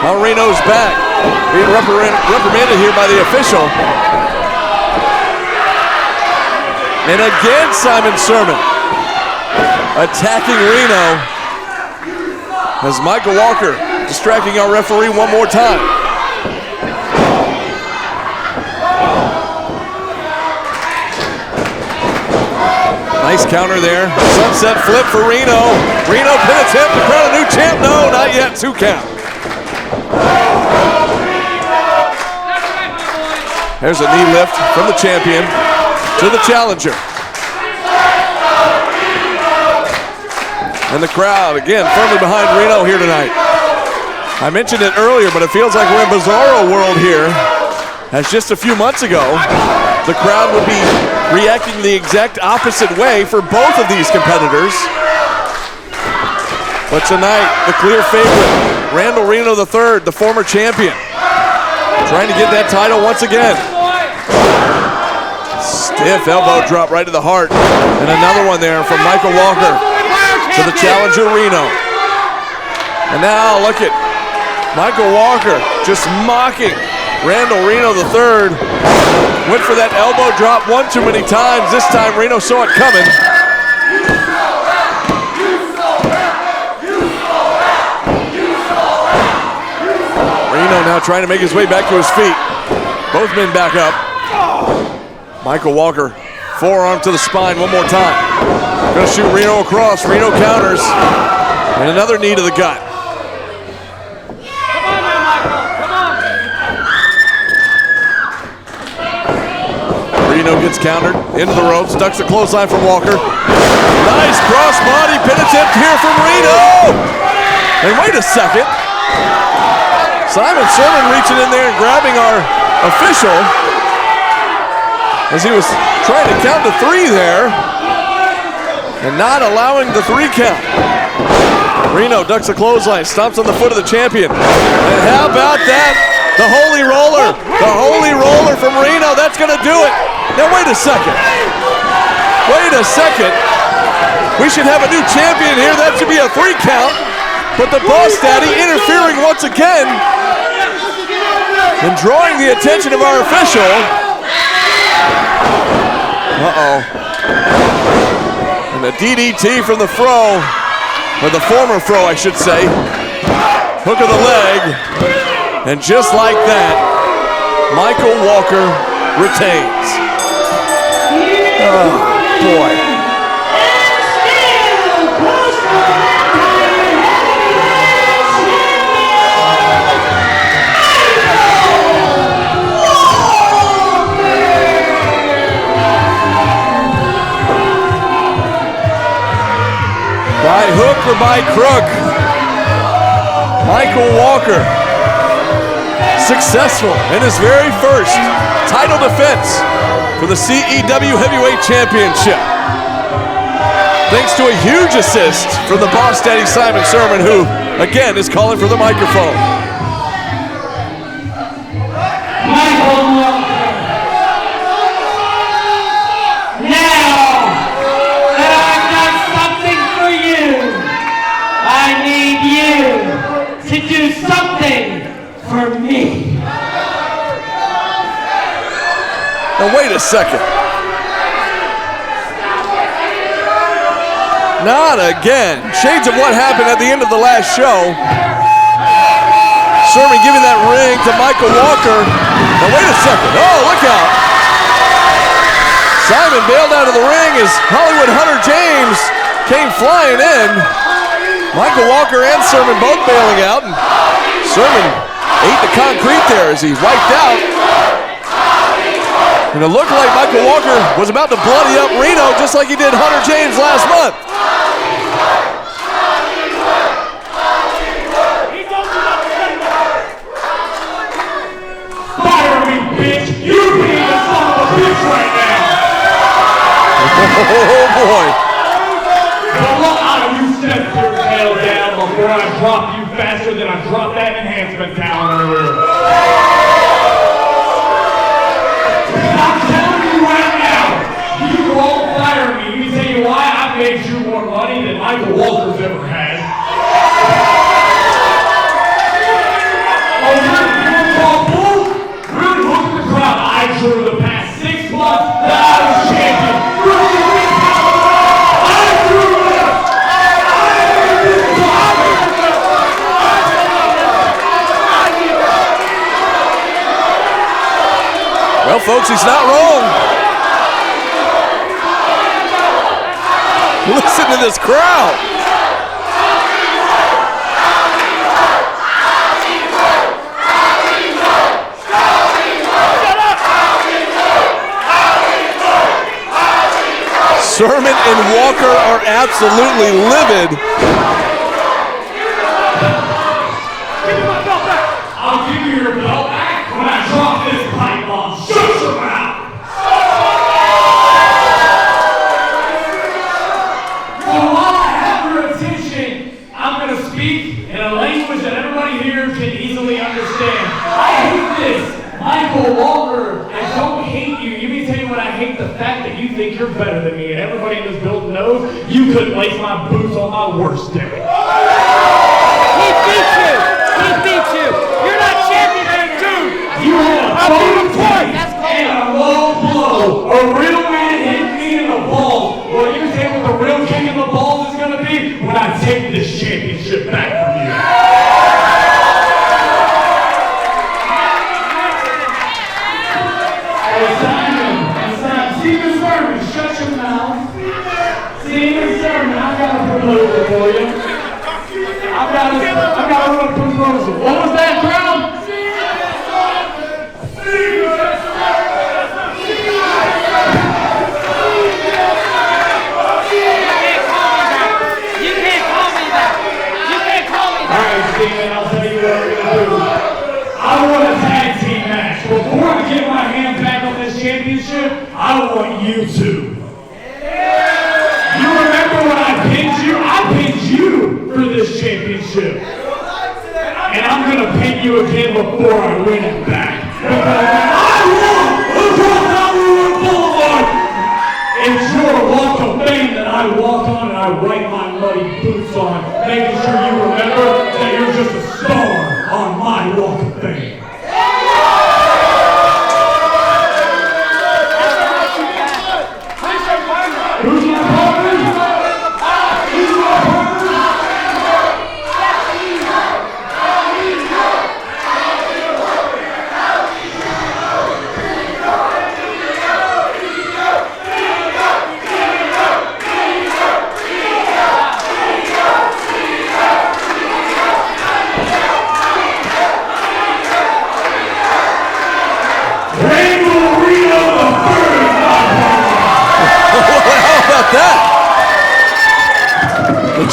on Reno's back, being reprimanded here by the official. And again, Simon Sermon attacking Reno as Michael Walker distracting our referee one more time. Nice counter there. Sunset flip for Reno. Reno pin attempt to crown a new champ. No, not yet. 2 count. There's a knee lift from the champion to the challenger. And the crowd, again, firmly behind Reno here tonight. I mentioned it earlier, but it feels like we're in Bizarro world here. As just a few months ago, the crowd would be reacting the exact opposite way for both of these competitors. But tonight, the clear favorite, Randall Reno III, the former champion, trying to get that title once again. Stiff elbow drop right to the heart. And another one there from Michael Walker to the challenger Reno. And now look at Michael Walker just mocking Randall Reno III. Went for that elbow drop one too many times. This time Reno saw it coming. Reno now trying to make his way back to his feet. Both men back up. Michael Walker, forearm to the spine one more time. Gonna shoot Reno across. Reno counters. And another knee to the gut. Reno gets countered into the ropes, ducks the clothesline from Walker. Nice cross body pin attempt here from Reno. And wait a second. Simon Sermon reaching in there and grabbing our official as he was trying to count to 3 there and not allowing the 3 count. Reno ducks the clothesline, stomps on the foot of the champion. And how about that? The holy roller. The holy roller from Reno. That's going to do it. Now wait a second. Wait a second. We should have a new champion here. That should be a 3 count. But the Boss Daddy interfering once again and drawing the attention of our official. Uh-oh. a DDT from the Fro, or the former Fro, I should say. Hook of the leg, and just like that, Michael Walker retains. Oh, boy. By hook or by crook, Michael Walker successful in his very first title defense for the CEW Heavyweight Championship. Thanks to a huge assist from the Boss Daddy Simon Sermon, who again is calling for the microphone. Michael Walker. Now that I've done something for you, I need you to do something for me. Now wait a second. Not again. Shades of what happened at the end of the last show. Sermon giving that ring to Michael Walker. Now wait a second. Oh, look out. Simon bailed out of the ring as Hollywood Hunter James came flying in. Michael Walker and Sermon both bailing out. And Sermon ate the concrete there as he wiped out. And it looked like Michael Walker was about to bloody up Reno just like he did Hunter James last month. Fire me, bitch! You being the son of a bitch right now! Oh boy. The lot out of you step your tail down before I drop you faster than I dropped that enhancement down earlier. I'm telling you right now, you won't fire me. Let me tell you why. I made you more money than Michael Walker's ever had. Oh, you're called bull? Really look at the crowd I drew the past 6 months that I was champion. Really big power. I drew it. Well, folks, he's not wrong. Listen to this crowd. Sermon and Walker are absolutely livid. I'll give you your belt back when I drop this pipe bomb. Shut your mouth! So while I have your attention, I'm going to speak in a language that everybody here can easily understand. I hate this. Michael Walker, I don't hate you. You mean tell you what I hate? The fact that you think you're better than me, and everybody in this building knows you couldn't lace my boots on my worst day. He beat you. He beat you. You're not champion, dude. You had a phone twice and a low blow. A real man hit me in the balls. Well, you say what the real king in the balls is going to be when I take this championship back from you. Steven Sermon, shut your mouth. Steven Sermon, I got a proposal for you. I got a little proposal. What was that, crowd? You can't call me that. You can't call me that. All right, Steven, I'll tell you what we're going to do. I want a tag team match. Before I get my hands back on this championship, I want you to. You remember when I pinned you? I pinned you for this championship. And I'm going to pin you again before I win it back. Because I won across Hollywood Boulevard. It's your walk of fame that I walk on and I wipe my muddy boots on, making sure you remember that you're just a star on my walk of fame. Who's your opponent?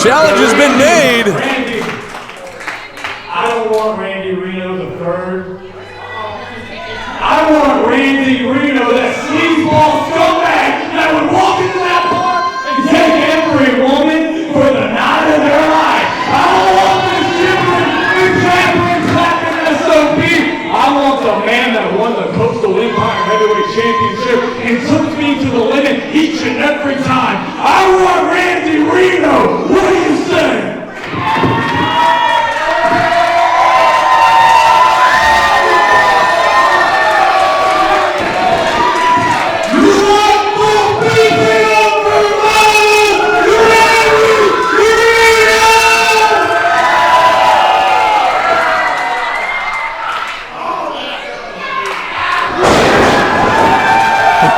Challenge has been made. Randy, I don't want Randy Reno the third. I want Randy Reno, that sleazeball scumbag that would walk into that bar and take every woman for the night of their life. I don't want this gibbering, jabbering, clapping SOB. I want the man that won the Coastal Empire Heavyweight Championship and took me to the limit each and every time. I want Randy Reno. What do you say?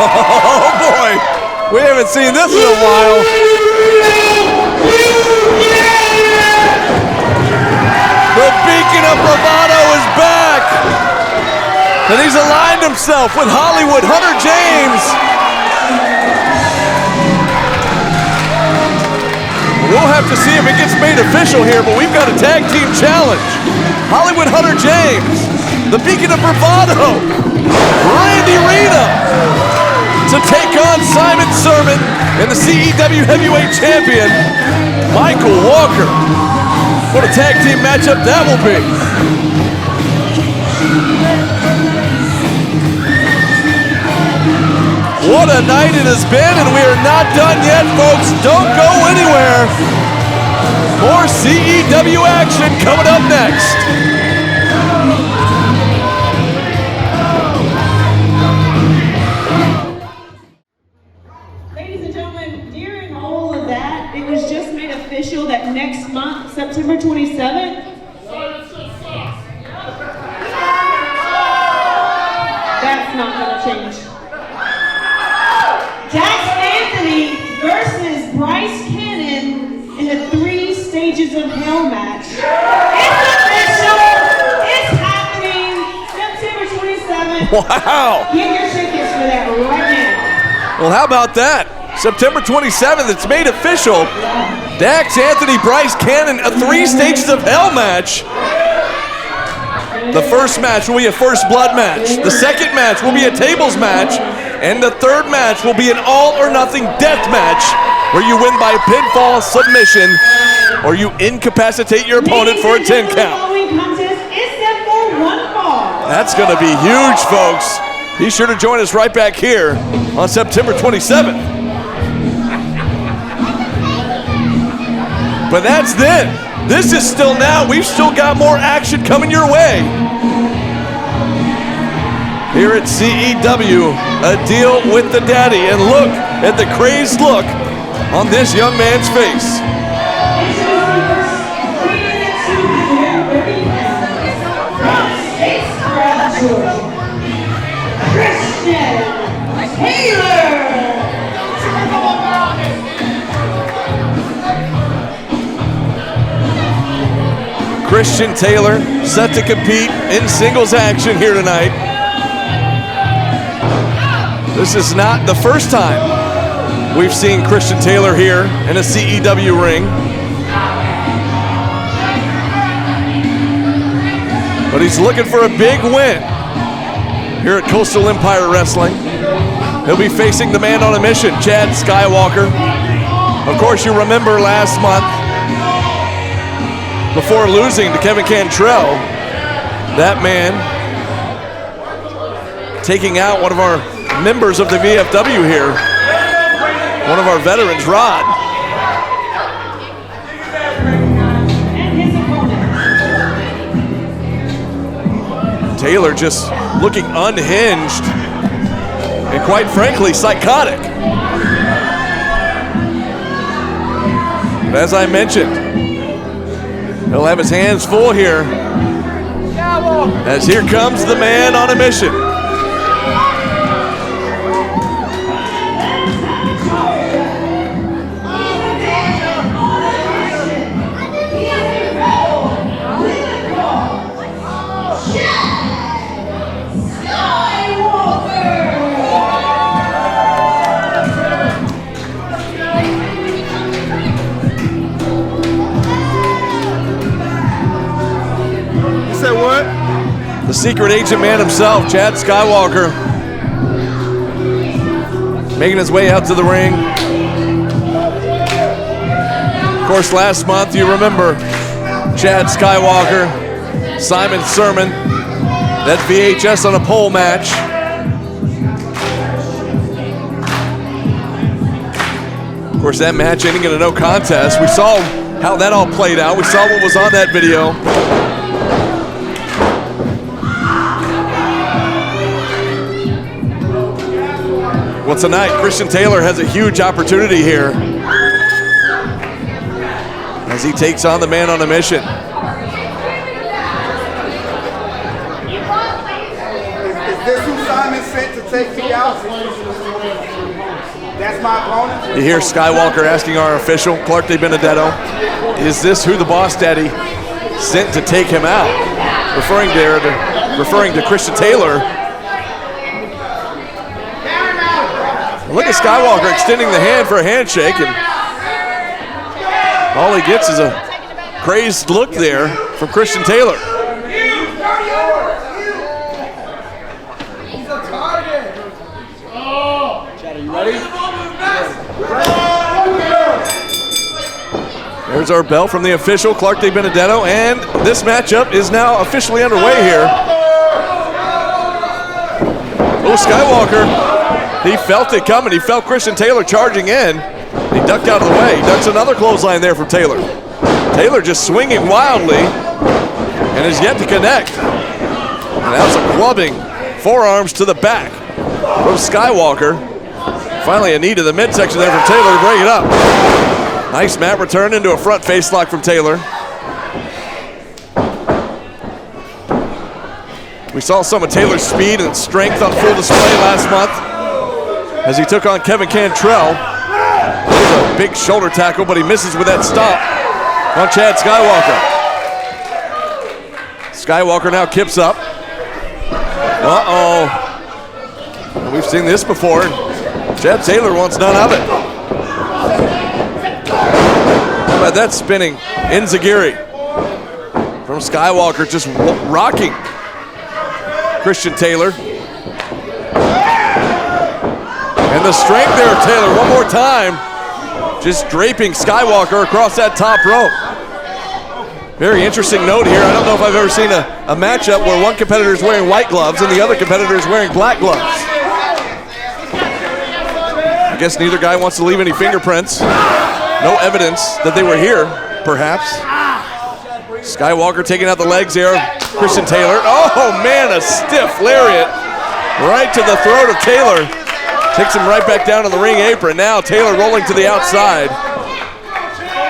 Oh boy, we haven't seen this in a while. The beacon of bravado is back. And he's aligned himself with Hollywood Hunter James. We'll have to see if it gets made official here, but we've got a tag team challenge. Hollywood Hunter James, the beacon of bravado, Randy Reno, to take on Simon Sermon and the CEW Heavyweight Champion, Michael Walker. What a tag team matchup that will be. What a night it has been, and we are not done yet, folks. Don't go anywhere. More CEW action coming up next. That next month, September 27th, that's not going to change. Dax Anthony versus Bryce in the 3 Stages of Hell match. It's official. It's happening September 27th. Wow. Get your tickets for that right now. Well, how about that? September 27th, it's made official. Dax Anthony, Bryce Cannon, a 3 Stages of Hell match. The first match will be a first blood match. The second match will be a tables match. And the third match will be an all or nothing death match where you win by pinfall submission or you incapacitate your opponent for a 10 count. That's going to be huge, folks. Be sure to join us right back here on September 27th. But that's then. This is still now. We've still got more action coming your way. Here at CEW, a deal with the daddy. And look at the crazed look on this young man's face. Christian Taylor set to compete in singles action here tonight. This is not the first time we've seen Christian Taylor here in a CEW ring. But he's looking for a big win here at Coastal Empire Wrestling. He'll be facing the man on a mission, Chad Skywalker. Of course, you remember last month, before losing to Kevin Kantrell, that man taking out one of our members of the VFW here, one of our veterans, Rod. Taylor just looking unhinged and quite frankly psychotic. But as I mentioned, he'll have his hands full here as here comes the man on a mission. secret agent man himself, Chad Skywalker, making his way out to the ring. Of course, last month, you remember Chad Skywalker, Simon Sermon, that VHS on a pole match. Of course, that match ending in a no contest. We saw how that all played out. We saw what was on that video. Well, tonight, Christian Taylor has a huge opportunity here as he takes on the man on a mission. Is this who Simon sent to take me out? That's my opponent? You hear Skywalker asking our official, Clark De Benedetto, is this who the Boss Daddy sent to take him out? Referring to Christian Taylor. Look at Skywalker extending the hand for a handshake, and all he gets is a crazed look there from Christian Taylor. He's a target. Chad, are you ready? There's our bell from the official, Clark De Benedetto, and this matchup is now officially underway here. Oh, Skywalker, he felt it coming. He felt Christian Taylor charging in. He ducked out of the way. He ducks another clothesline there from Taylor. Taylor just swinging wildly and is yet to connect. And that was a clubbing forearms to the back from Skywalker. Finally a knee to the midsection there from Taylor to break it up. Nice mat return into a front face lock from Taylor. We saw some of Taylor's speed and strength on full display last month as he took on Kevin Kantrell. There's a big shoulder tackle, but he misses with that stop on Chad Skywalker. Skywalker now kips up. Uh-oh. We've seen this before. Chad Taylor wants none of it. How about that spinning enziguri from Skywalker, just rocking Christian Taylor. And the strength there of Taylor one more time, just draping Skywalker across that top rope. Very interesting note here. I don't know if I've ever seen a matchup where one competitor is wearing white gloves and the other competitor is wearing black gloves. I guess neither guy wants to leave any fingerprints. No evidence that they were here, perhaps. Skywalker taking out the legs here. Christian Taylor. Oh man, a stiff lariat right to the throat of Taylor. Takes him right back down to the ring apron. Now Taylor rolling to the outside.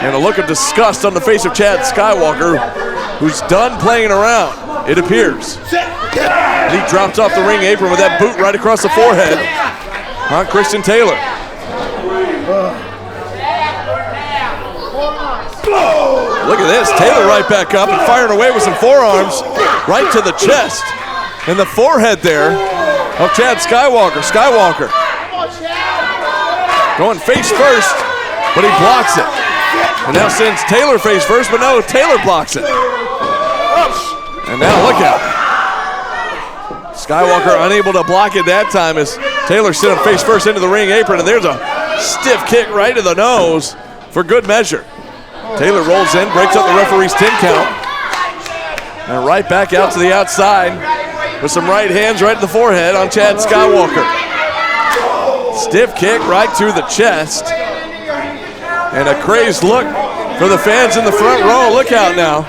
And a look of disgust on the face of Chad Skywalker, who's done playing around, it appears. And he drops off the ring apron with that boot right across the forehead on Christian Taylor. Look at this, Taylor right back up and firing away with some forearms right to the chest and the forehead there of Chad Skywalker. Skywalker going face first, but he blocks it. And now sends Taylor face first, but no, Taylor blocks it. And now look out. Skywalker unable to block it that time as Taylor sent him face first into the ring apron, and there's a stiff kick right to the nose for good measure. Taylor rolls in, breaks up the referee's 10 count. And right back out to the outside with some right hands right to the forehead on Chad Skywalker. Stiff kick right to the chest. And a crazed look for the fans in the front row. Look out now.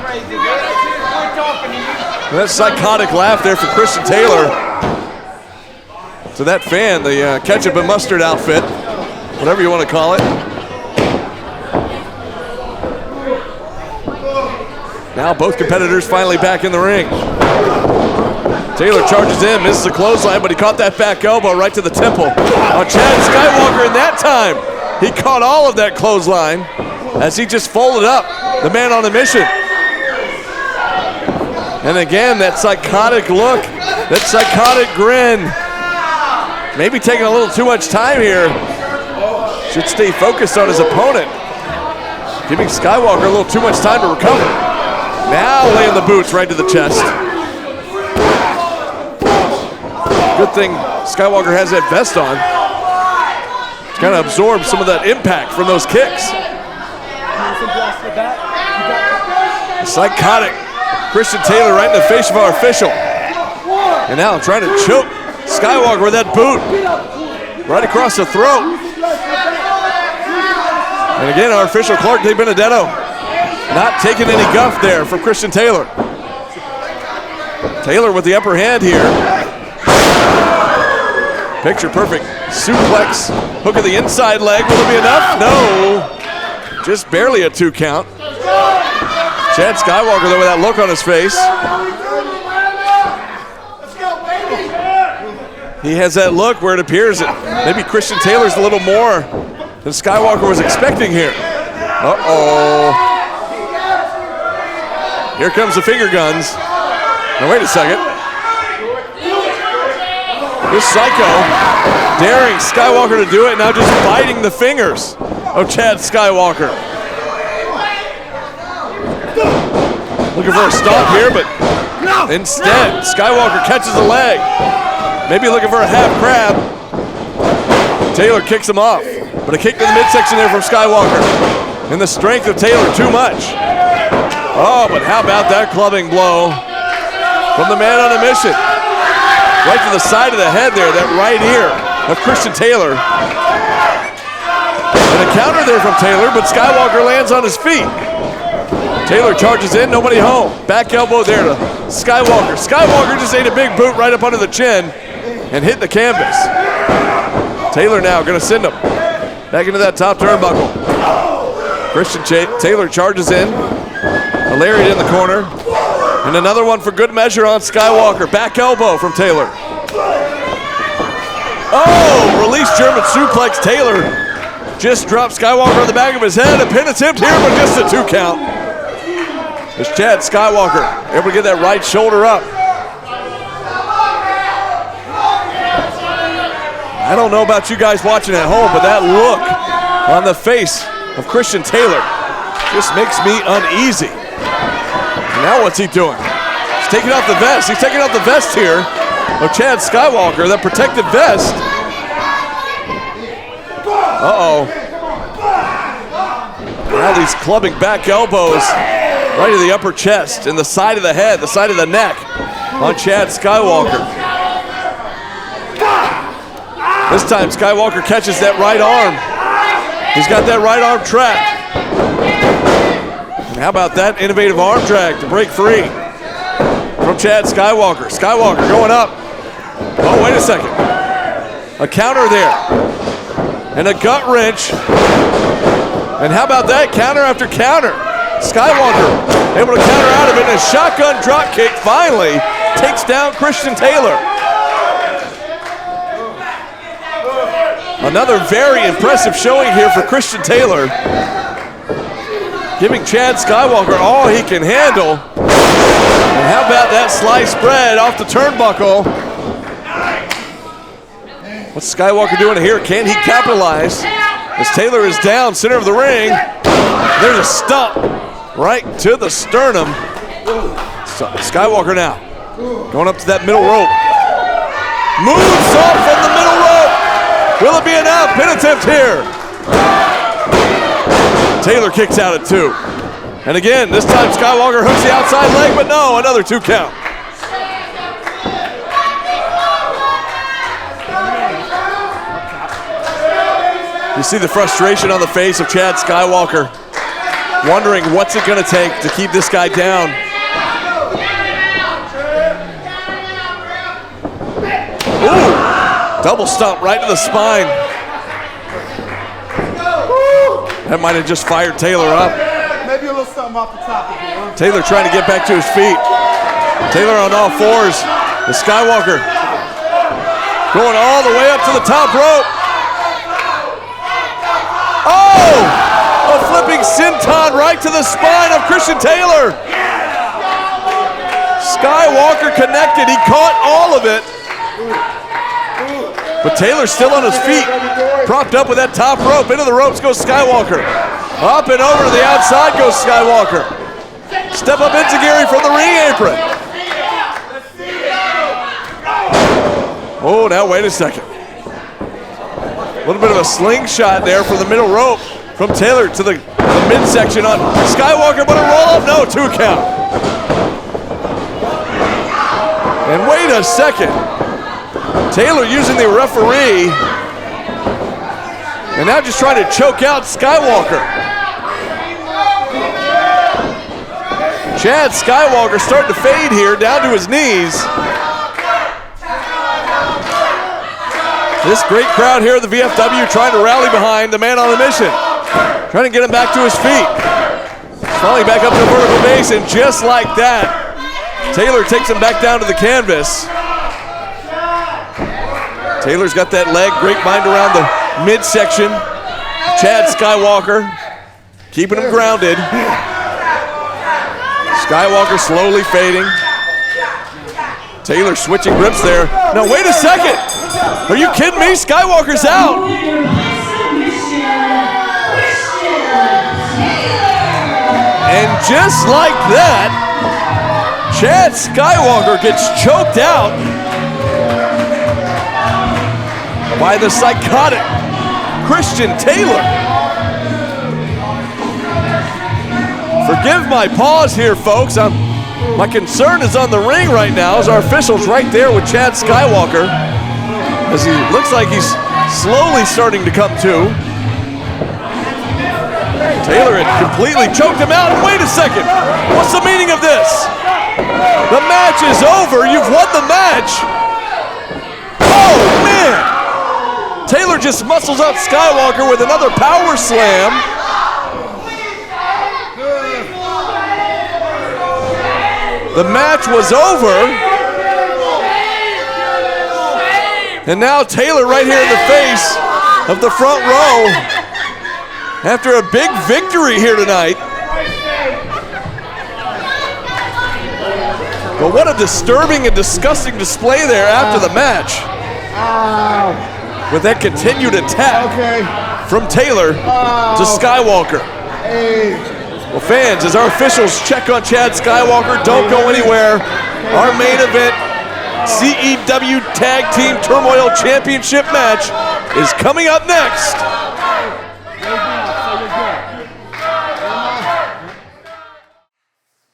And that psychotic laugh there from Christian Taylor. To that fan, the ketchup and mustard outfit, whatever you want to call it. Now both competitors finally back in the ring. Taylor charges in, misses a clothesline, but he caught that back elbow right to the temple on Chad Skywalker, and that time he caught all of that clothesline as he just folded up the man on a mission. And again, that psychotic look, that psychotic grin. Maybe taking a little too much time here. Should stay focused on his opponent. Giving Skywalker a little too much time to recover. Now laying the boots right to the chest. Good thing Skywalker has that vest on. To kind of absorb some of that impact from those kicks. Psychotic Christian Taylor right in the face of our official. And now trying to choke Skywalker with that boot. Right across the throat. And again, our official Clark De Benedetto not taking any guff there from Christian Taylor. Taylor with the upper hand here. Picture perfect suplex. Hook of the inside leg. Will it be enough? No. Just barely a 2 count. Chad Skywalker though with that look on his face. He has that look where it appears that maybe Christian Taylor's a little more than Skywalker was expecting here. Uh-oh. Here comes the finger guns. Now wait a second. This Psycho daring Skywalker to do it, now just biting the fingers of Chad Skywalker. Looking for a stomp here, but instead, Skywalker catches the leg. Maybe looking for a half crab. Taylor kicks him off, but a kick to the midsection there from Skywalker. And the strength of Taylor, too much. Oh, but how about that clubbing blow from the man on a mission? Right to the side of the head there, that right ear of Christian Taylor. And a counter there from Taylor, but Skywalker lands on his feet. Taylor charges in, nobody home. Back elbow there to Skywalker. Skywalker just ate a big boot right up under the chin and hit the canvas. Taylor now gonna send him back into that top turnbuckle. Christian Taylor charges in. A lariat in the corner. And another one for good measure on Skywalker. Back elbow from Taylor. Oh, release German suplex. Taylor just dropped Skywalker on the back of his head. A pin attempt here, but just a 2 count. There's Chad Skywalker able to get that right shoulder up. I don't know about you guys watching at home, but that look on the face of Christian Taylor just makes me uneasy. And now what's he doing? He's taking off the vest. He's taking off the vest here of Chad Skywalker, that protective vest. Uh-oh. Now these clubbing back elbows right to the upper chest and the side of the head, the side of the neck on Chad Skywalker. This time Skywalker catches that right arm. He's got that right arm trapped. And how about that innovative arm drag to break free from Chad Skywalker. Skywalker going up. Oh, wait a second. A counter there. And a gut wrench. And how about that? Counter after counter. Skywalker able to counter out of it, and a shotgun drop kick finally takes down Christian Taylor. Another very impressive showing here for Christian Taylor. Giving Chad Skywalker all he can handle. And how about that slice spread off the turnbuckle? What's Skywalker doing here? Can he capitalize? As Taylor is down, center of the ring. There's a stomp right to the sternum. So Skywalker now going up to that middle rope. Moves off from the middle rope. Will it be enough? Pin attempt here. Taylor kicks out at 2. And again, this time Skywalker hooks the outside leg, but no, another 2 count. You see the frustration on the face of Chad Skywalker, wondering what's it going to take to keep this guy down. Ooh, double stomp right to the spine. That might have just fired Taylor up. Maybe a little something off the top of it. Taylor trying to get back to his feet. Taylor on all fours. The Skywalker going all the way up to the top rope. Oh! A flipping senton right to the spine of Christian Taylor. Skywalker connected. He caught all of it. But Taylor's still on his feet. Propped up with that top rope. Into the ropes goes Skywalker. Up and over to the outside goes Skywalker. Step up enziguri from the ring apron. Oh, now wait a second. A little bit of a slingshot there from the middle rope from Taylor to the midsection on Skywalker, but a roll-up, no, 2 count. And wait a second. Taylor using the referee, and now just trying to choke out Skywalker. Chad Skywalker starting to fade here, down to his knees. This great crowd here at the VFW trying to rally behind the man on the mission. Trying to get him back to his feet. Finally back up to the vertical base, and just like that, Taylor takes him back down to the canvas. Taylor's got that leg grapevine around the midsection. Chad Skywalker keeping him grounded. Skywalker slowly fading. Taylor switching grips there. Now wait a second. Are you kidding me? Skywalker's out. And just like that, Chad Skywalker gets choked out by the psychotic Christian Taylor. Forgive my pause here, folks. My concern is on the ring right now as our official's right there with Chad Skywalker, as he looks like he's slowly starting to come to. Taylor had completely choked him out. And wait a second, what's the meaning of this? The match is over. You've won the match. Oh, man. Taylor just muscles out Skywalker with another power slam. The match was over. And now Taylor right here in the face of the front row after a big victory here tonight. But what a disturbing and disgusting display there after the match. With that continued attack from Taylor to Skywalker. Well, fans, as our officials check on Chad Skywalker, don't go anywhere. Our main event, CEW Tag Team Turmoil Championship match, is coming up next.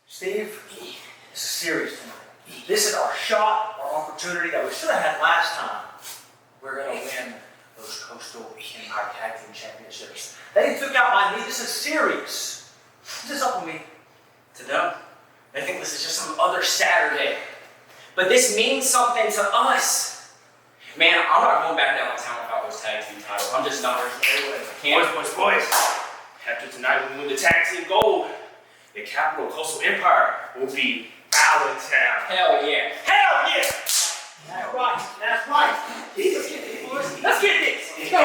Steve, this is serious tonight. This is our shot, our opportunity that we should have had last time. We're going to win those Coastal Empire Tag Team Championships. They took out my knee. This is serious. This is up with me. To them, they think this is just some other Saturday. But this means something to us. Man, I'm not going back downtown without those tag team titles. I'm just not. Boys. After tonight, when we win the tag team gold, the capital of Coastal Empire will be Allentown. Hell yeah. Hell yeah! That's right. That's right. Let's get this, boys. Let's get this. Let's go.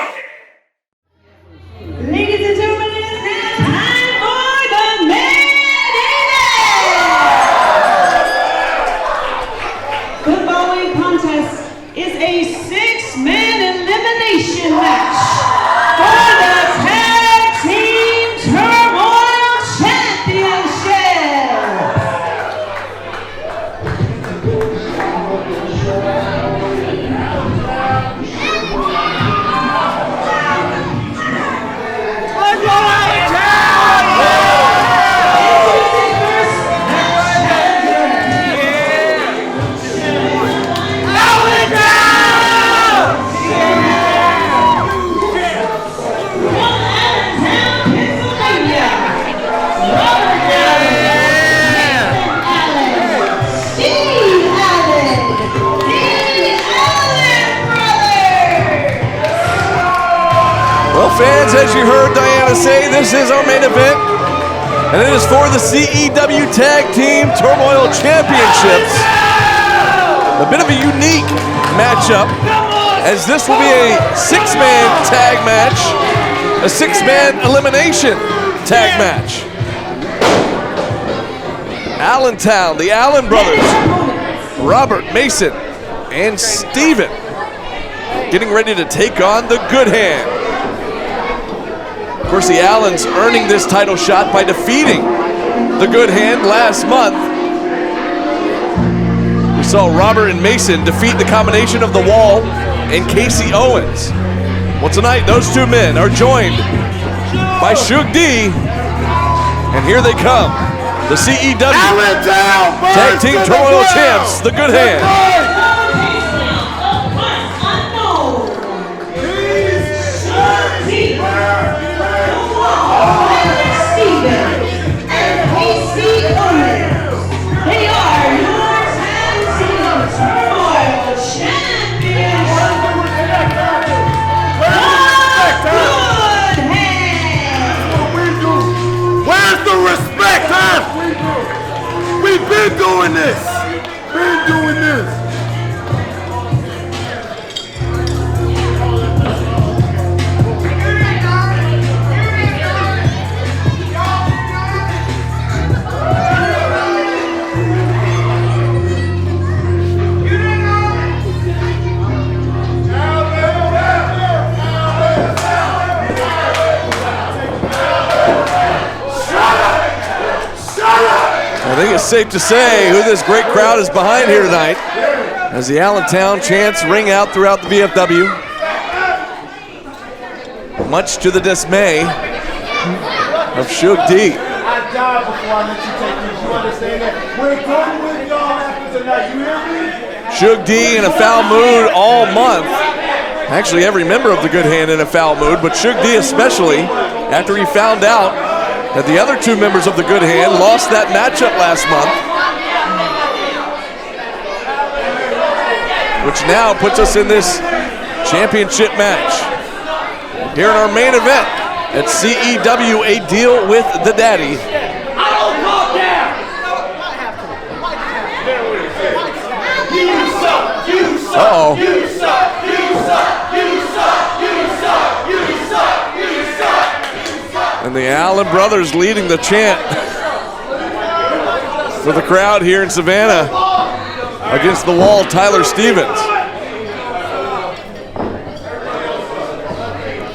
Ladies and gentlemen, it is now time for the main event. The following contest is a 6-man elimination match for the Tag Team Turmoil Championship. Well, fans, as you heard Diana say, this is our main event, and it is for the CEW Tag Team Turmoil Championships. A bit of a unique matchup, as this will be a 6-man tag match, a 6-man elimination tag match. Allentown, the Allen brothers, Robert, Mason, and Steven, getting ready to take on the Good Hand. Of course, the Allens earning this title shot by defeating the Good Hand last month. We saw Robert and Mason defeat the combination of The Wall and Casey Owens. Well, tonight, those two men are joined by Suge D, and here they come. The CEW Tag Team Turmoil Champs, the Good Hand. We've been doing this. Been doing this. I think it's safe to say who this great crowd is behind here tonight as the Allentown chants ring out throughout the VFW. Much to the dismay of Suge D. I died before I let you take these. You understand that? We're going with y'all after tonight. You hear me? Suge D in a foul mood all month. Actually, every member of the Good Hand in a foul mood, but Suge D especially after he found out that the other two members of the Good Hand lost that matchup last month, which now puts us in this championship match here in our main event at CEW, a deal with the Daddy. I don't calm down! You suck! You suck! Uh-oh. You suck! You suck! You suck! You suck! You suck! You suck! And the Allen brothers leading the chant for the crowd here in Savannah against The Wall, Tyler Stevens.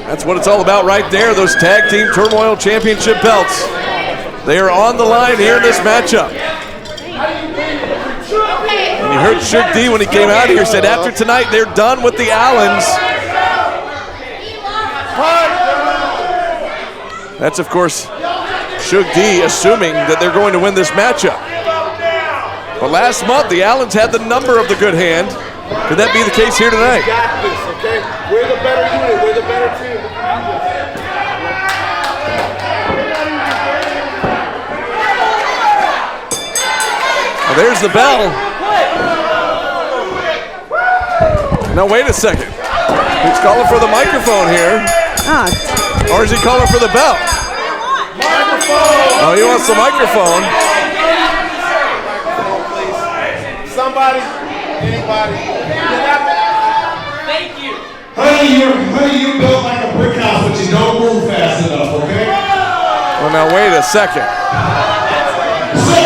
That's what it's all about right there, those Tag Team Turmoil Championship belts. They are on the line here in this matchup. And you heard Suge D when he came out here, said after tonight they're done with the Allens. That's, of course, Suge D assuming that they're going to win this matchup. But last month, the Allens had the number of the Good Hand. Could that be the case here tonight? We got this, okay? We're the better unit. We're the better team. Well, there's the bell. Now, wait a second. He's calling for the microphone here. Or is he calling for the bell? Oh, he wants the microphone. Somebody, anybody. Thank you! Honey, you built like a brick house, but you don't move fast enough, okay? Well, now wait a second. So,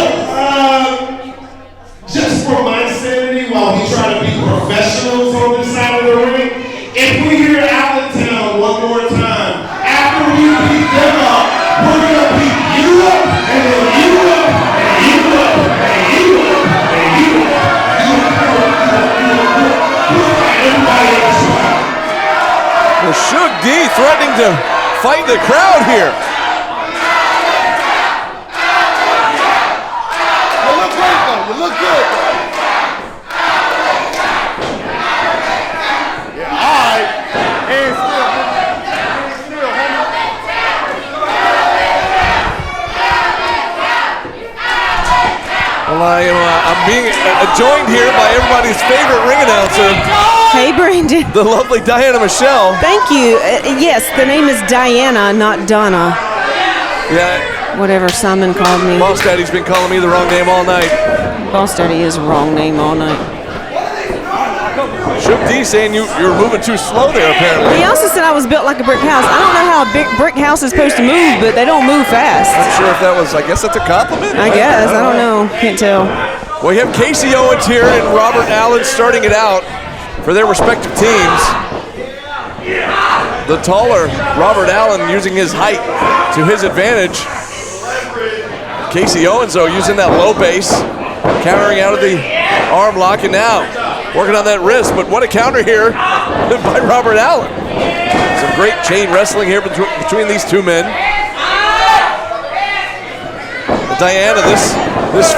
just for my sanity, while we try to be professionals on this side of the ring, if we hear Allentown one more time, after we beat them up, we're gonna beat you up, and then you up, and you up, and you up, and you up. Everybody else around. Well, Suge D threatening to fight the crowd here. You look great though. You look good though. Yeah, all right. Hands still, homie. Well, I'm being joined here by everybody's favorite ring announcer. Hey, Brandon. The lovely Diana Michelle. Thank you. Yes, the name is Diana, not Donna. Yeah. Whatever Simon called me. Boss Daddy's been calling me the wrong name all night. Boss Daddy is wrong name all night. Suge D saying you're moving too slow there, apparently. He also said I was built like a brick house. I don't know how a big brick house is supposed to move, but they don't move fast. Not sure if that was, I guess that's a compliment. I guess. I don't know. Can't tell. Well, you have Casey Owens here and Robert Allen starting it out for their respective teams. The taller Robert Allen using his height to his advantage. Casey Owens, though, using that low base countering out of the arm lock, and now working on that wrist. But what a counter here by Robert Allen. Some great chain wrestling here between these two men. Diana, this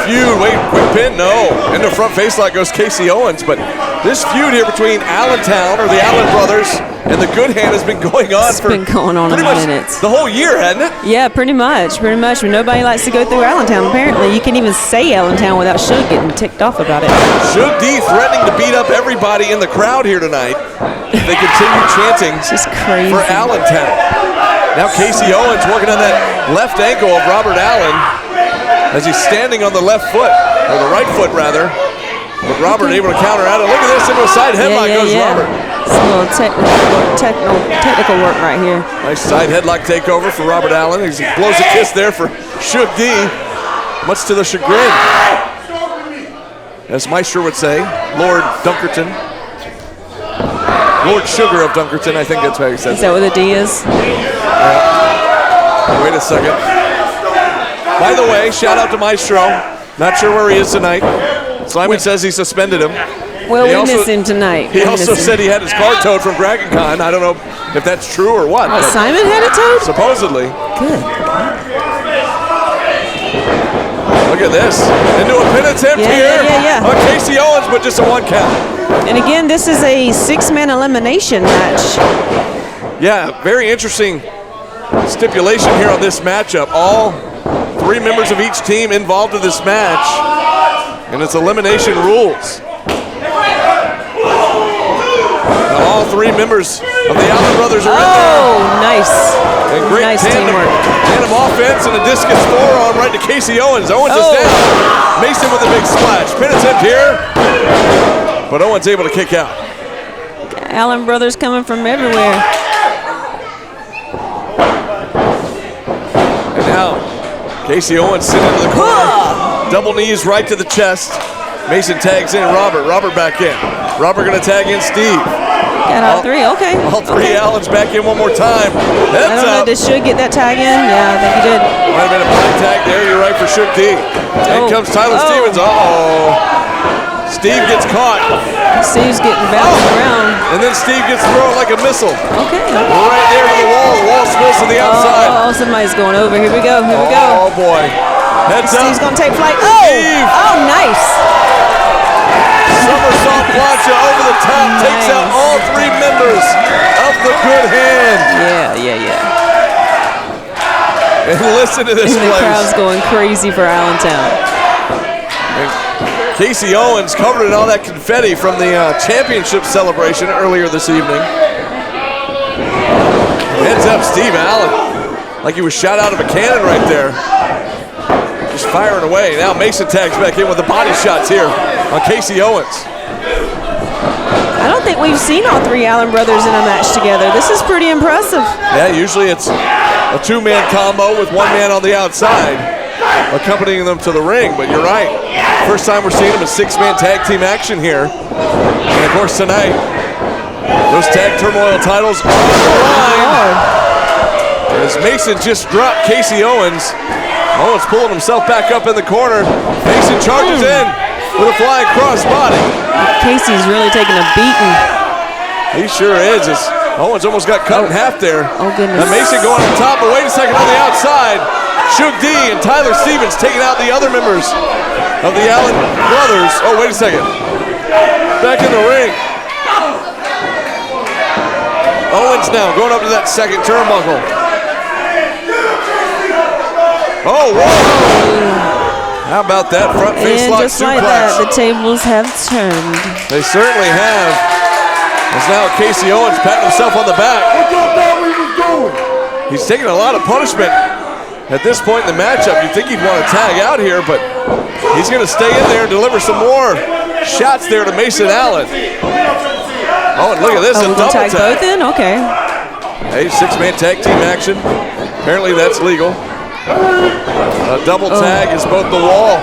feud, wait, quick pin, no. Into front face lock goes Casey Owens, but this feud here between Allentown, or the Allen brothers, and the Good Hand has been going on It's been going on pretty a much minute. the whole year, hasn't it? Yeah, pretty much. But nobody likes to go through Allentown, apparently. You can't even say Allentown without Suge getting ticked off about it. Suge D threatening to beat up everybody in the crowd here tonight. They continue chanting Just crazy. for Allentown. Now Casey Owens working on that left ankle of Robert Allen as he's standing on the left foot, or the right foot rather. But Robert able to counter out. And look at this, into a side headlock goes Robert. It's a little technical work right here. Nice side headlock takeover for Robert Allen. He blows a kiss there for Suge D, much to the chagrin, as Maestro would say, Lord Dunkerton. Lord Sugar of Dunkerton, I think that's how he says it. Is that what the D is? Yeah. Wait a second. By the way, shout out to Maestro. Not sure where he is tonight. Simon says he suspended him. Well, we miss him tonight. He also said he had his car towed from DragonCon. I don't know if that's true or what. Oh, Simon had it towed? Supposedly. Good. Look at this. Into a pin attempt here on Casey Owens, but just a 1 count. And again, this is a 6-man elimination match. Yeah, very interesting stipulation here on this matchup. All 3 members of each team involved in this match, and it's elimination rules. Now all 3 members of the Allen brothers are in there. Oh, nice. And great nice tandem offense and a discus forearm right to Casey Owens. Owens is down. Mason with a big splash. Pin attempt here, but Owens able to kick out. Allen brothers coming from everywhere. And now Casey Owens sitting into the corner. Double knees right to the chest. Mason tags in Robert. Robert back in. Robert going to tag in Steve. Got all 3, okay. All 3 Allens back in one more time. I don't know, did Suge get that tag in? Yeah, I think he did. Might have been a black tag there. You're right for Suge D. In comes Tyler Stevens. Uh-oh. Steve gets caught. Steve's getting bounced around. And then Steve gets thrown like a missile. Okay. Right there to the wall. The wall spills to the outside. Oh, somebody's going over. Here we go. Here we go. Oh, boy. Heads up. Steve's going to take flight. Oh! Steve. Oh, nice. Somersault plancha over the top. Nice. Takes out all 3 members of the Good Hand. Yeah. And listen to this And the place. crowd's going crazy for Allentown. And Casey Owens covered in all that confetti from the championship celebration earlier this evening. Heads up Steve Allen. Like he was shot out of a cannon right there. Just firing away. Now Mason tags back in with the body shots here on Casey Owens. I don't think we've seen all 3 Allen brothers in a match together. This is pretty impressive. Yeah, usually it's a 2-man combo with 1 man on the outside accompanying them to the ring, but you're right. First time we're seeing them in 6-man tag team action here. And of course tonight, those Tag Turmoil titles are on the line. As Mason just dropped Casey Owens. Owens pulling himself back up in the corner. Mason charges in with a flying crossbody. Casey's really taking a beating. He sure is. Owens almost got cut in half there. Oh, goodness. Now Mason going on top, but wait a second on the outside. Suge D and Tyler Stevens taking out the other members of the Allen brothers. Oh, wait a second. Back in the ring. Owens now going up to that second turnbuckle. Oh, whoa. How about that front face And lock just suplex? like that, the tables have turned. They certainly have. As now Casey Owens patting himself on the back. He's taking a lot of punishment at this point in the matchup. You'd think he'd want to tag out here, but he's going to stay in there and deliver some more shots there to Mason Allen. Oh, and look at this, a double tag both in? Okay. Hey, 6-man tag team action. Apparently that's legal. A double tag is both the wall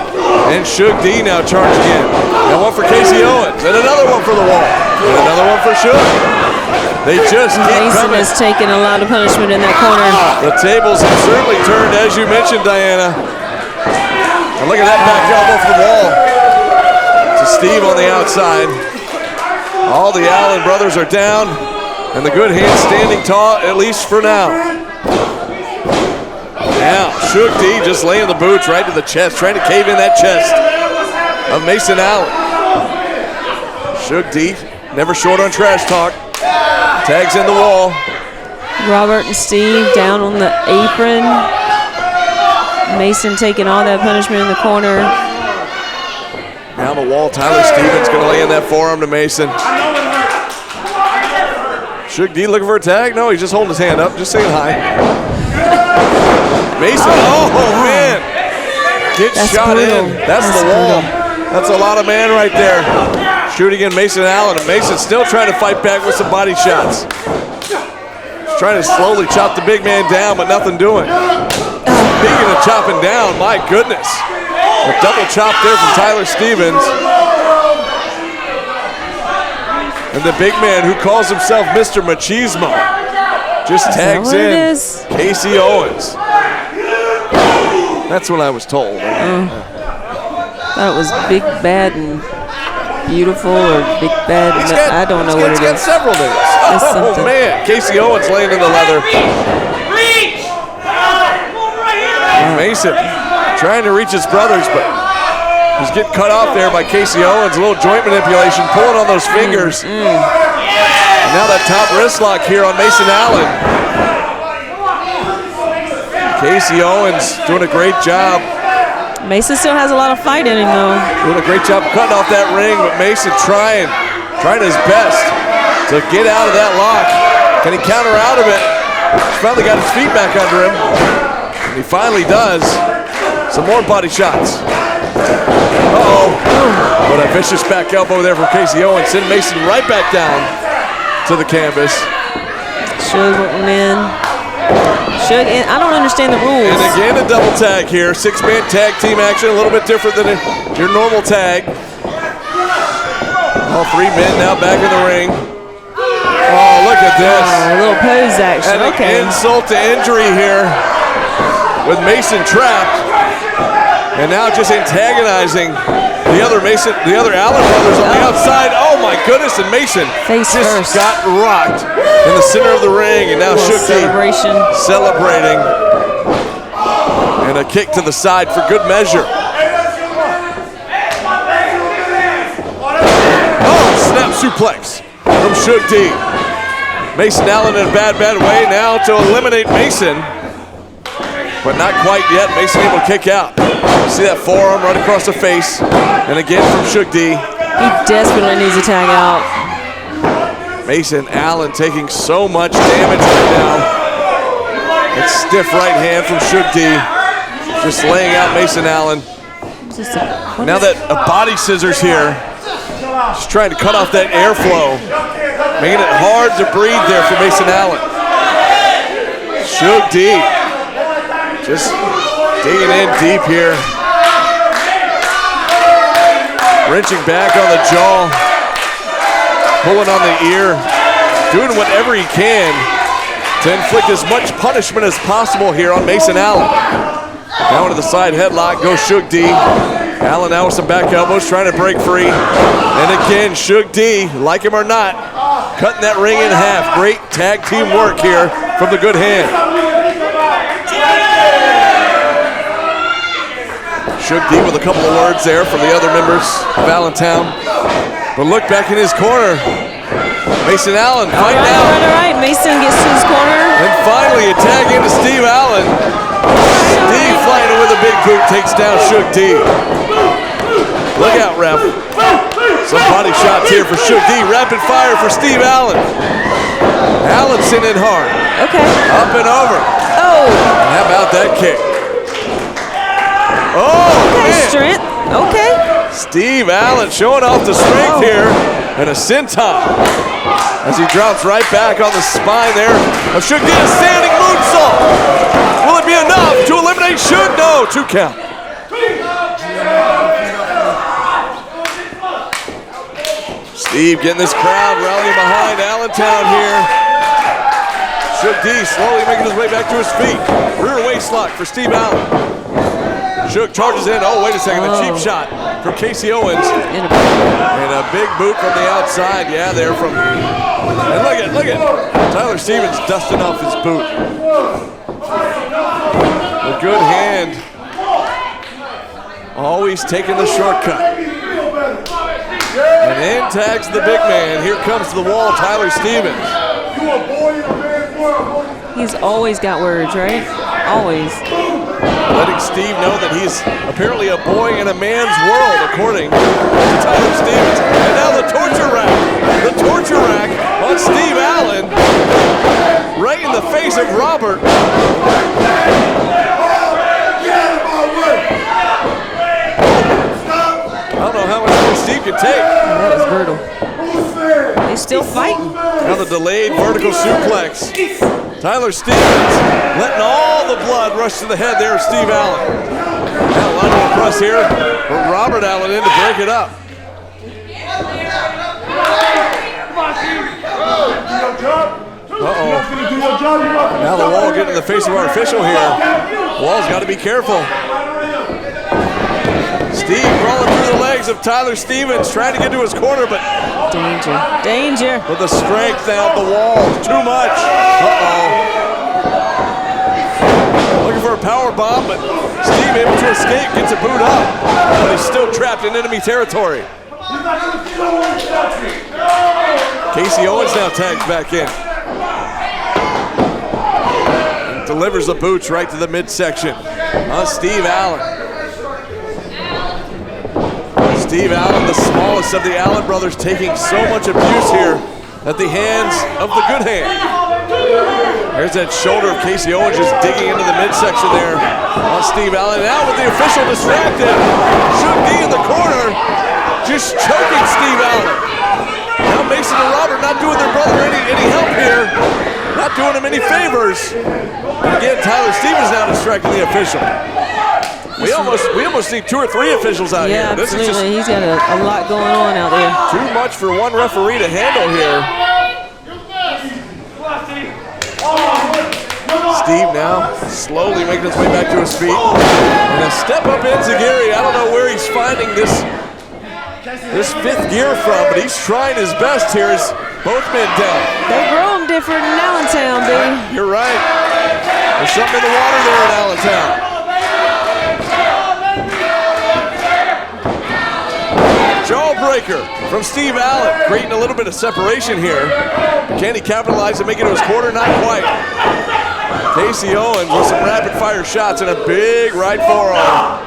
and Suge D now charging in. And one for Casey Owens, and another one for the wall, and another one for Suge. They just keep Mason coming. is taking a lot of punishment in that corner. The tables have certainly turned, as you mentioned, Diana. And look at that back elbow from the wall to Steve on the outside. All the Allen brothers are down, and the good hand standing tall, at least for now. Now, Suge D just laying the boots right to the chest, trying to cave in that chest of Mason Allen. Suge D, never short on trash talk. Tags in the wall. Robert and Steve down on the apron. Mason taking all that punishment in the corner. Down the wall, Tyler Stevens gonna lay in that forearm to Mason. Suge D looking for a tag? No, he's just holding his hand up, just saying hi. Mason, oh man, gets shot brutal. in. That's the wall. That's a lot of man right there. Shooting in Mason Allen, and Mason still trying to fight back with some body shots. He's trying to slowly chop the big man down, but nothing doing. Speaking of chopping down, my goodness. A double chop there from Tyler Stevens. And the big man who calls himself Mr. Machismo just tags in Casey Owens. That's what I was told. That was Big Bad and Beautiful, or Big Bad and I don't know what it is. He's got several names. Oh man, Casey Owens laying in the leather. Mason trying to reach his brothers, but he's getting cut off there by Casey Owens. A little joint manipulation, pulling on those fingers. And now that top wrist lock here on Mason Allen. Casey Owens doing a great job. Mason still has a lot of fight in him, though. Doing a great job cutting off that ring, but Mason trying his best to get out of that lock. Can he counter out of it? He's finally got his feet back under him. And he finally does. Some more body shots. Uh-oh. What a vicious back elbow there from Casey Owens. Send Mason right back down to the canvas. Suge went in. Suge, I don't understand the rules. And again, a double tag here. Six-man tag team action, a little bit different than your normal tag. All three men now back in the ring. Oh, look at this. A little pose action, and okay. An insult to injury here with Mason trapped. And now just antagonizing the other Allen brothers on the outside. Oh my goodness, and Mason just got rocked in the center of the ring, and now Suge D celebrating. And a kick to the side for good measure. Oh, snap suplex from Suge D. Mason Allen in a bad way now to eliminate Mason. But not quite yet. Mason able to kick out. See that forearm right across the face. And again from Suge D. He desperately needs to tag out. Mason Allen taking so much damage right now. It's stiff right hand from Suge D. Just laying out Mason Allen. Now that a body scissors here. Just trying to cut off that airflow. Making it hard to breathe there for Mason Allen. Suge D. Just digging in deep here. Wrenching back on the jaw. Pulling on the ear. Doing whatever he can to inflict as much punishment as possible here on Mason Allen. Down to the side headlock goes Suge D. Allen now with some back elbows trying to break free. And again, Suge D, like him or not, cutting that ring in half. Great tag team work here from the good hand. Suge D with a couple of words there from the other members of Allentown. But look back in his corner. Mason Allen fighting out. All right, Mason gets to his corner. And finally a tag into Steve Allen. Steve flying with a big boot takes down Suge D. Look out, ref. Some body shots here for Suge D. Rapid fire for Steve Allen. Allen sent in hard. Okay. Up and over. Oh. And how about that kick? Oh, okay, man. Strength. Okay. Steve Allen showing off the strength here. And a senton as he drops right back on the spine there of Suge D. A standing moonsault. Will it be enough to eliminate Suge? No, 2 count. Steve getting this crowd rallying behind Allentown here. Suge D slowly making his way back to his feet. Rear waist lock for Steve Allen. Shook charges in. Oh, wait a second. A cheap shot from Casey Owens. And a big boot from the outside. Yeah, there from. And look at Tyler Stevens dusting off his boot. A good hand. Always taking the shortcut. And in tags the big man. Here comes the wall, Tyler Stevens. He's always got words, right? Always. Letting Steve know that he's apparently a boy in a man's world, according to Tyler Stevens. And now the torture rack. The torture rack on Steve Allen. Right in the face of Robert. I don't know how much more Steve can take. That was brutal. He's still fighting. Now the delayed vertical suplex. Tyler Stevens letting all the blood rush to the head there of Steve Allen. Now a lot of press here for Robert Allen in to break it up. Uh-oh. Now the Wall getting in the face of our official here. Wall's got to be careful. Steve crawling through the legs of Tyler Stevens, trying to get to his corner, but danger. With the strength now of the Wall, too much. Uh-oh. Looking for a power bomb, but Steve able to escape, gets a boot up, but he's still trapped in enemy territory. Casey Owens now tags back in. And delivers the boots right to the midsection on Steve Allen. Steve Allen, the smallest of the Allen brothers, taking so much abuse here at the hands of the good hand. There's that shoulder of Casey Owens just digging into the midsection there on Steve Allen. Now with the official distracted, Shook D in the corner, just choking Steve Allen. Now Mason and Robert not doing their brother any help here, not doing him any favors. And again, Tyler Stevens now distracting the official. We almost need 2 or 3 officials out here. Yeah, This absolutely. is just He's got a lot going on out there. too much for one referee to handle here. Steve now slowly making his way back to his feet. And a step up Enziguri. I don't know where he's finding this 5th gear from, but he's trying his best here as both men down. They're growing different in Allentown, dude. You're right. There's something in the water there in Allentown. Jawbreaker from Steve Allen, creating a little bit of separation here. Can he capitalize and make it to his corner? Not quite. Casey Owens with some rapid fire shots and a big right forearm.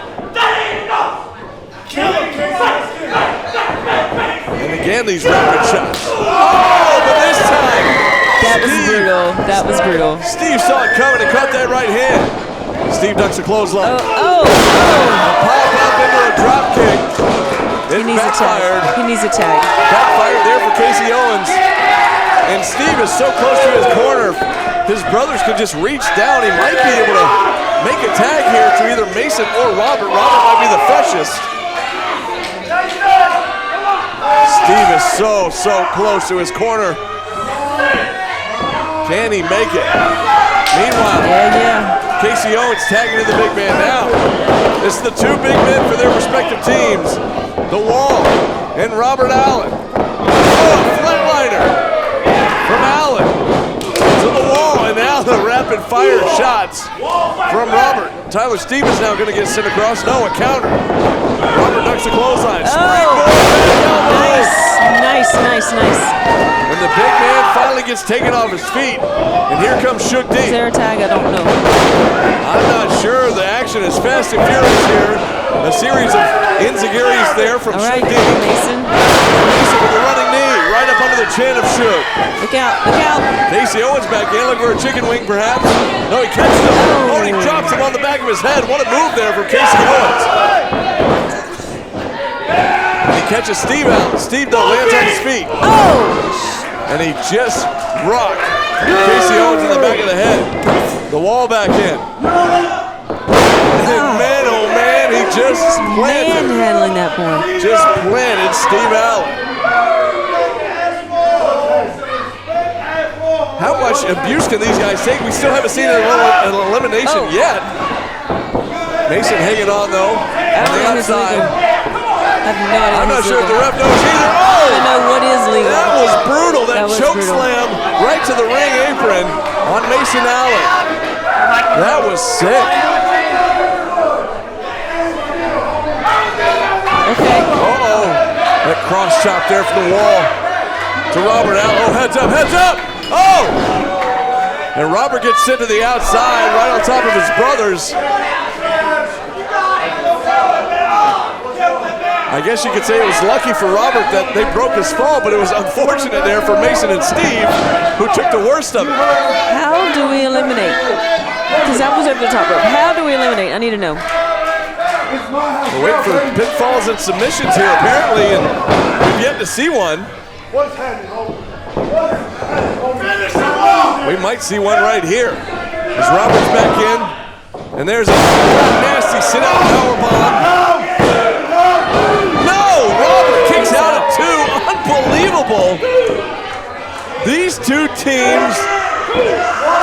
And again, these rapid shots. Oh, but this time, That was brutal. Steve saw it coming and caught that right hand. Steve ducks a clothesline. Oh. A pop up into a drop kick. He needs a tag. He needs a tag. Backfired there for Casey Owens. And Steve is so close to his corner, his brothers could just reach down. He might be able to make a tag here to either Mason or Robert. Robert might be the freshest. Steve is so close to his corner. Can he make it? Meanwhile, Casey Owens tagging to the big man now. This is the 2 big men for their respective teams. The Wall and Robert Allen. Oh, flatliner from Allen to the Wall, and now the rapid fire shots from Robert. Tyler Stevens now going to get sent across. No, a counter. Robert ducks the clothesline. Nice. And the big man finally gets taken off his feet, and here comes Shook D. Is there a tag? I don't know. I'm not sure. The action is fast and furious here. A series of enziguris there from Shook D. Mason with a running knee right up under the chin of Shook. Look out. Casey Owens back in, looking for a chicken wing perhaps. No, he catches him. Oh, and he drops him on the back of his head. What a move there from Casey Owens. And he catches Steve out. Steve though lands on his feet. And he just rocked Casey Owens in the back of the head. The Wall back in. And man, oh man, he just planted. Manhandling that boy. Just planted Steve Allen. How much abuse can these guys take? We still haven't seen an elimination yet. Mason hanging on though on the outside. I have no idea. I'm not sure if the ref knows either. Oh! I don't know what is legal. That was brutal. That was choke brutal. slam right to the ring apron on Mason Allen. That was sick. Okay. Uh-oh. That cross chop there from the wall to Robert Allen. Oh, heads up, heads up. Oh! And Robert gets sent to the outside right on top of his brothers. I guess you could say it was lucky for Robert that they broke his fall, but it was unfortunate there for Mason and Steve, who took the worst of it. How do we eliminate? Because that was over the top rope. How do we eliminate? I need to know. We're waiting for pinfalls and submissions here, apparently, and we've yet to see one. We might see one right here. As Robert's back in, and there's a nasty sit-out powerbomb. No! Robert kicks out at 2. Unbelievable. These two teams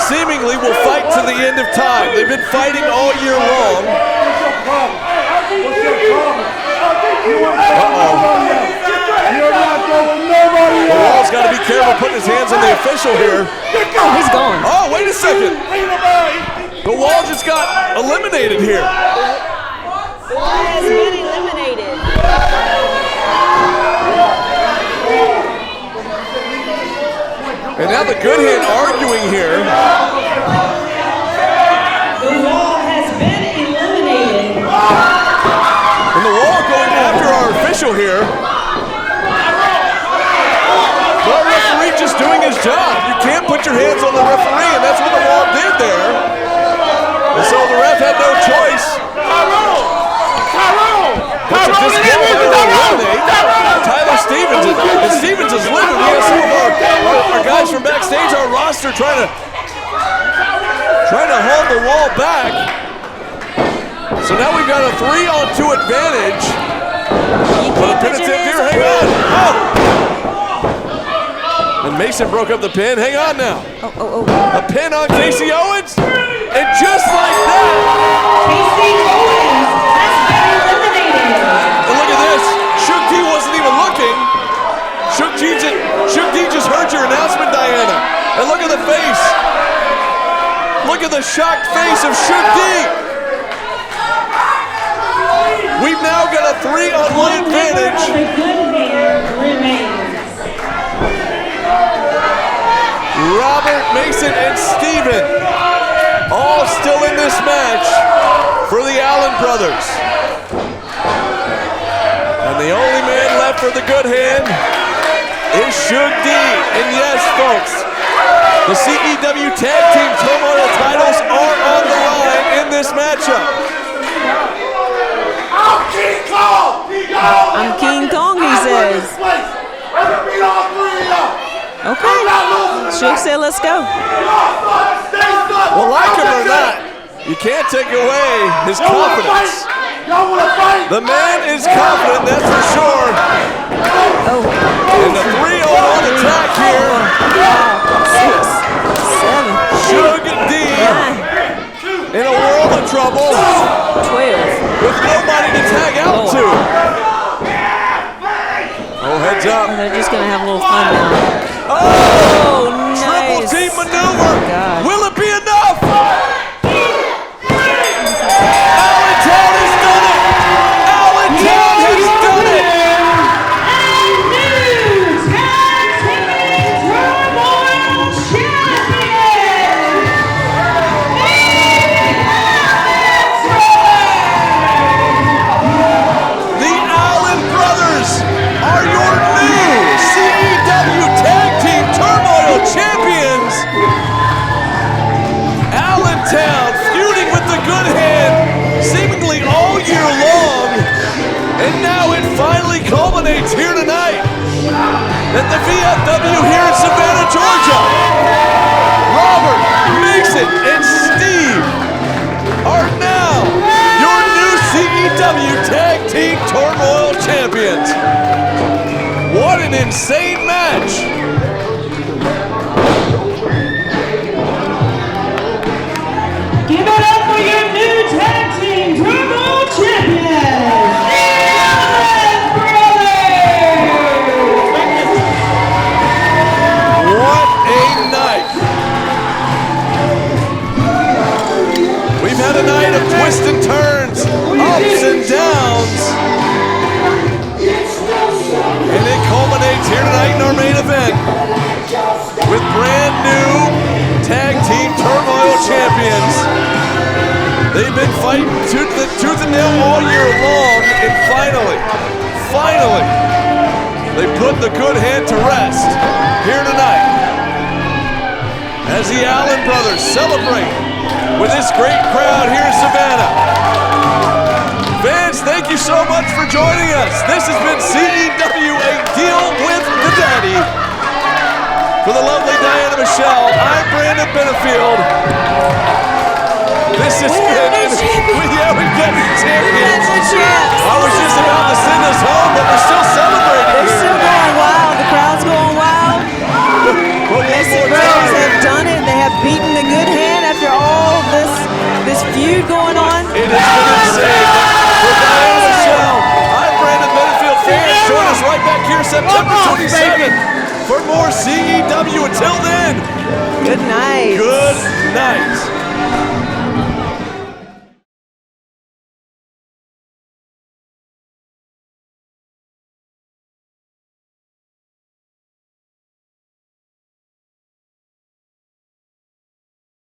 seemingly will fight to the end of time. They've been fighting all year long. The Wall's got to be careful putting his hands on the official here. Oh, he's gone. Oh, wait a second. The Wall just got eliminated here. Has been eliminated. And now the good hand arguing here. The Wall has been eliminated. And the Wall going after our official here. Well, referee just doing his job. You can't put your hands on the referee, and that's what the Wall did there. And so the ref had no choice. But to disqualify or eliminate Tyler Stevens. And Stevens is livid. We have some of our guys from backstage, our roster, trying to hold the Wall back. So now we've got a 3-on-2 advantage. But a penitent here, hang on. Oh! And Mason broke up the pin. Hang on now. A pin on Casey Owens. And just like that. Casey Owens has been eliminated. And look at this. Shook D wasn't even looking. Shook D just heard your announcement, Diana. And look at the face. Look at the shocked face of Shook D. We've now got a 3-on-1 advantage. The good hand remains. Robert, Mason, and Steven all still in this match for the Allen brothers. And the only man left for the good hand is Suge D. And yes, folks, the CEW Tag Team Turmoil Titles are on the line in this matchup. I'm King Kong! I'm King Kong, he says. Okay. Shook said, let's go. Well, like him or not, you can't take away his confidence. The man is confident, that's for sure. And the 3-on-1 attack here. 6, 7, Suge D in a world of trouble. 12. With nobody to tag out to. Oh, heads up. They're just going to have a little fun now. Oh, nice. Triple team maneuver. God. Will it be enough? Allentown has done it. Allentown has done it. And new Tag Team Turmoil Champion. The Allen brothers are your new CEW Tag Team Turmoil Champions. Allentown feuding with the good hand seemingly all year long. And now it finally culminates here tonight at the VFW here in Savannah, Georgia. Robert, Mason, and Steve are now your new CEW Tag Team Turmoil Champions. What an insane match. Give it up for your new Tag Team Turmoil event with brand new Tag Team Turmoil champions. They've been fighting tooth and nail all year long, and finally, they put the good hand to rest here tonight as the Allen brothers celebrate with this great crowd here in Savannah. Fans, thank you so much for joining us. This has been CEW, a deal with the daddy. For the lovely Diana Michelle, I'm Brandon Benefield. This has been, we've got the champions. I was just about to send us home, but we're still celebrating. They're still going wild. The crowd's going wild. Basic Brothers have done it. They have beaten the good hand after all this feud going on. It has been insane. For Diana Michelle, I'm Brandon Benefield. Fans, join us right back here September 27th for more CEW. Until then, good night. Good night.